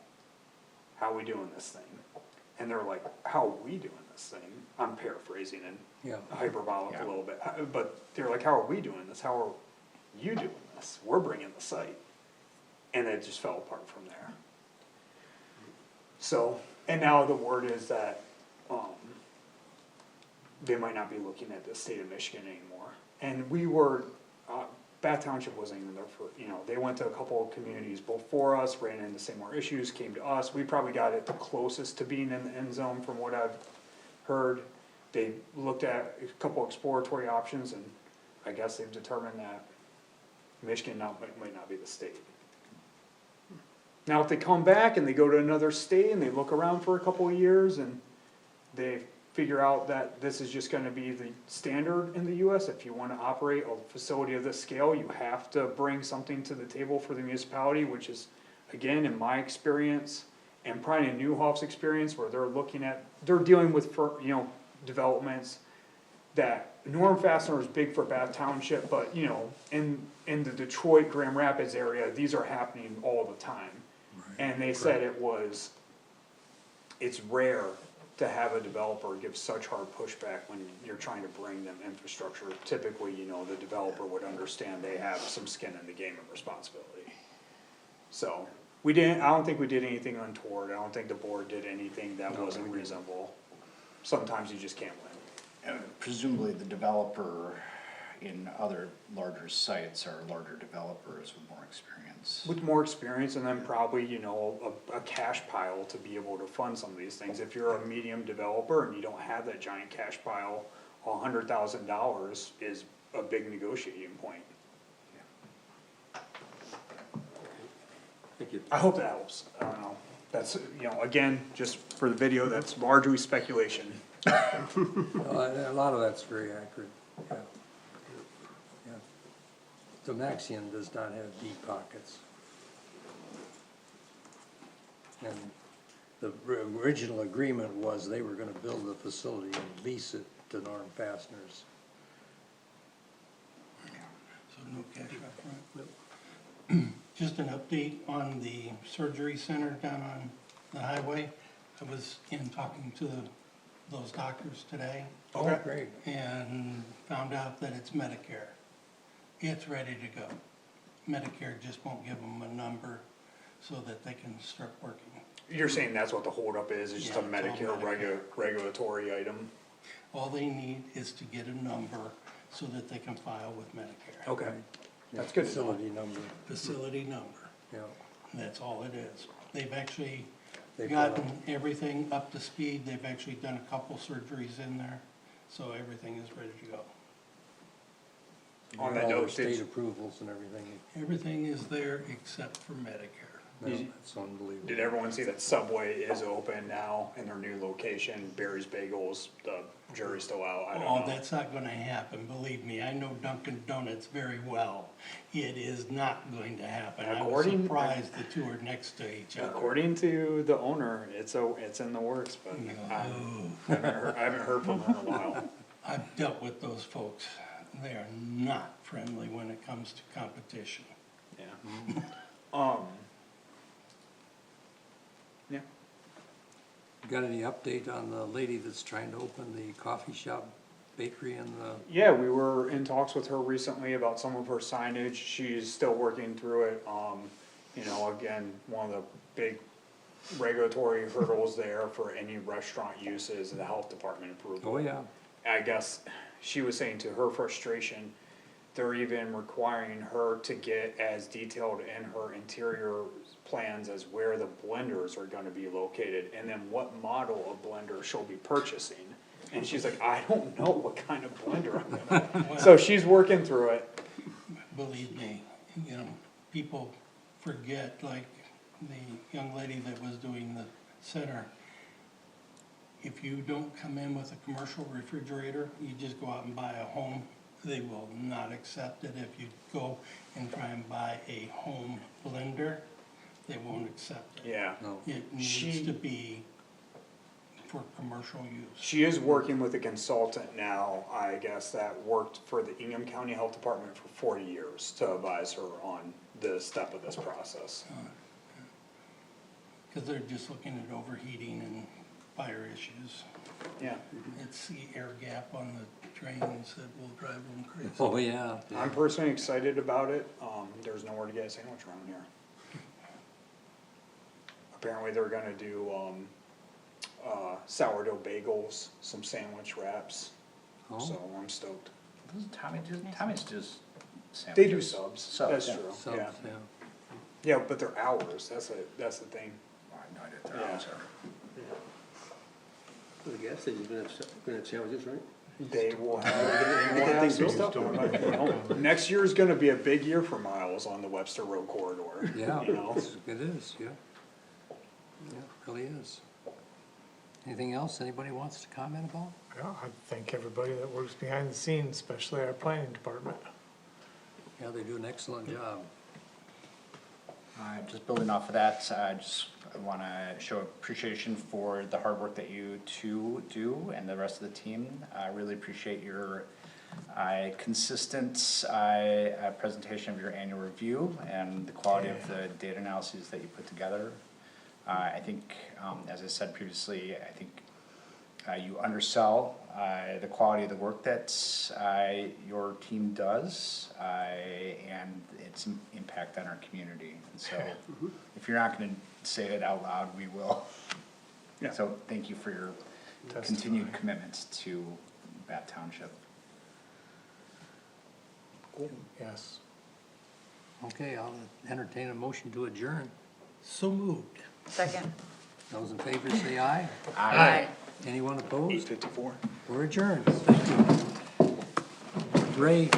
How are we doing this thing? And they're like, how are we doing this thing? I'm paraphrasing and
Yeah.
hyperbolic a little bit, but they're like, how are we doing this? How are you doing this? We're bringing the site. And it just fell apart from there. So, and now the word is that, they might not be looking at the state of Michigan anymore. And we were, Bath Township wasn't even there for, you know, they went to a couple of communities before us, ran into similar issues, came to us, we probably got it the closest to being in the end zone from what I've heard. They looked at a couple exploratory options, and I guess they've determined that Michigan might not be the state. Now, if they come back and they go to another state and they look around for a couple of years and they figure out that this is just gonna be the standard in the US, if you wanna operate a facility of this scale, you have to bring something to the table for the municipality, which is, again, in my experience, and probably in Newhoff's experience, where they're dealing with, you know, developments that Norm Fastener is big for Bath Township, but, you know, in the Detroit, Grand Rapids area, these are happening all the time. And they said it's rare to have a developer give such hard pushback when you're trying to bring them infrastructure. Typically, you know, the developer would understand they have some skin in the game of responsibility. So, I don't think we did anything untoward, I don't think the board did anything that wasn't reasonable. Sometimes you just can't win.
Presumably the developer in other larger sites are larger developers with more experience.
With more experience, and then probably, you know, a cash pile to be able to fund some of these things. If you're a medium developer and you don't have that giant cash pile, $100,000 is a big negotiating point.
Thank you.
I hope that helps, I don't know, that's, you know, again, just for the video, that's largely speculation.
A lot of that's very accurate, yeah. Yeah. The Maxion does not have deep pockets. And the original agreement was they were gonna build the facility and lease it to Norm Fasteners.
So no cash up front. Just an update on the surgery center down on the highway. I was in talking to those doctors today.
Okay.
Great.
And found out that it's Medicare. It's ready to go. Medicare just won't give them a number so that they can start working.
You're saying that's what the holdup is, it's just a
Yeah, it's all
Medicare regulatory item?
All they need is to get a number so that they can file with Medicare.
Okay,
Yeah,
that's good to know.
Facility number,
Facility number,
yeah.
that's all it is. They've actually
They
gotten everything up to speed, they've actually done a couple surgeries in there, so everything is ready to go.
On that
All their
note,
state approvals and everything,
Everything is there except for Medicare.
no, it's unbelievable.
did everyone see that Subway is open now in their new location, Barry's Bagels, the jury's still out, I don't know.
Oh, that's not gonna happen, believe me, I know Dunkin' Donuts very well. It is not going to happen. I was
According-
surprised the two are next to each other.
According to the owner, it's in the works, but I haven't heard from her in a while.
I've dealt with those folks. They are not friendly when it comes to competition.
Yeah. Yeah.
Got any update on the lady that's trying to open the coffee shop, bakery in the,
Yeah, we were in talks with her recently about some of her signage, she's still working through it, you know, again, one of the big regulatory hurdles there for any restaurant use is the health department approval.
oh yeah,
I guess she was saying to her frustration, they're even requiring her to get as detailed in her interior plans as where the blenders are gonna be located, and then what model of blender she'll be purchasing. And she's like, I don't know what kind of blender I'm gonna, so she's working through it.
Believe me, you know, people forget, like the young lady that was doing the center. If you don't come in with a commercial refrigerator, you just go out and buy a home, they will not accept it. If you go and try and buy a home blender, they won't accept it.
Yeah,
no.
It
She-
needs to be for commercial use.
she is working with a consultant now, I guess, that worked for the Ingham County Health Department for 40 years to advise her on this step of this process.
Cause they're just looking at overheating and fire issues.
Yeah,
It's the air gap on the trains that will drive them crazy.
Oh, yeah.
I'm personally excited about it, there's nowhere to get a sandwich around here. Apparently they're gonna do, sourdough bagels, some sandwich wraps,
Oh.
so I'm stoked.
Doesn't Tommy's just
They do
sandwiches.
subs,
Subs,
that's
yeah.
true,
So,
yeah.
yeah.
Yeah, but they're hours, that's the thing.
I have no idea what their hours are.
Well, the gas station's gonna have sandwiches, right?
They will have some stuff. Next year is gonna be a big year for Miles on the Webster Road corridor.
Yeah,
You know?
it is, yeah. Yeah, it really is. Anything else anybody wants to comment about?
Yeah, I thank everybody that works behind the scenes, especially our planning department.
Yeah, they do an excellent job.
Just building off of that, I wanna show appreciation for the hard work that you two do and the rest of the team. I really appreciate your consistent presentation of your annual review and the quality of the data analyses that you put together. I think, as I said previously, I think you undersell the quality of the work that your team does and its impact on our community. And so, if you're not gonna say it out loud, we will.
Yeah.
So, thank you for your continued commitment to Bath Township.
Yes.
Okay, I'll entertain a motion to adjourn.
So moved.
Second.
Those in favor say aye.
Aye.
Anyone opposed?
8:54.
We're adjourned. Thank you. Ray,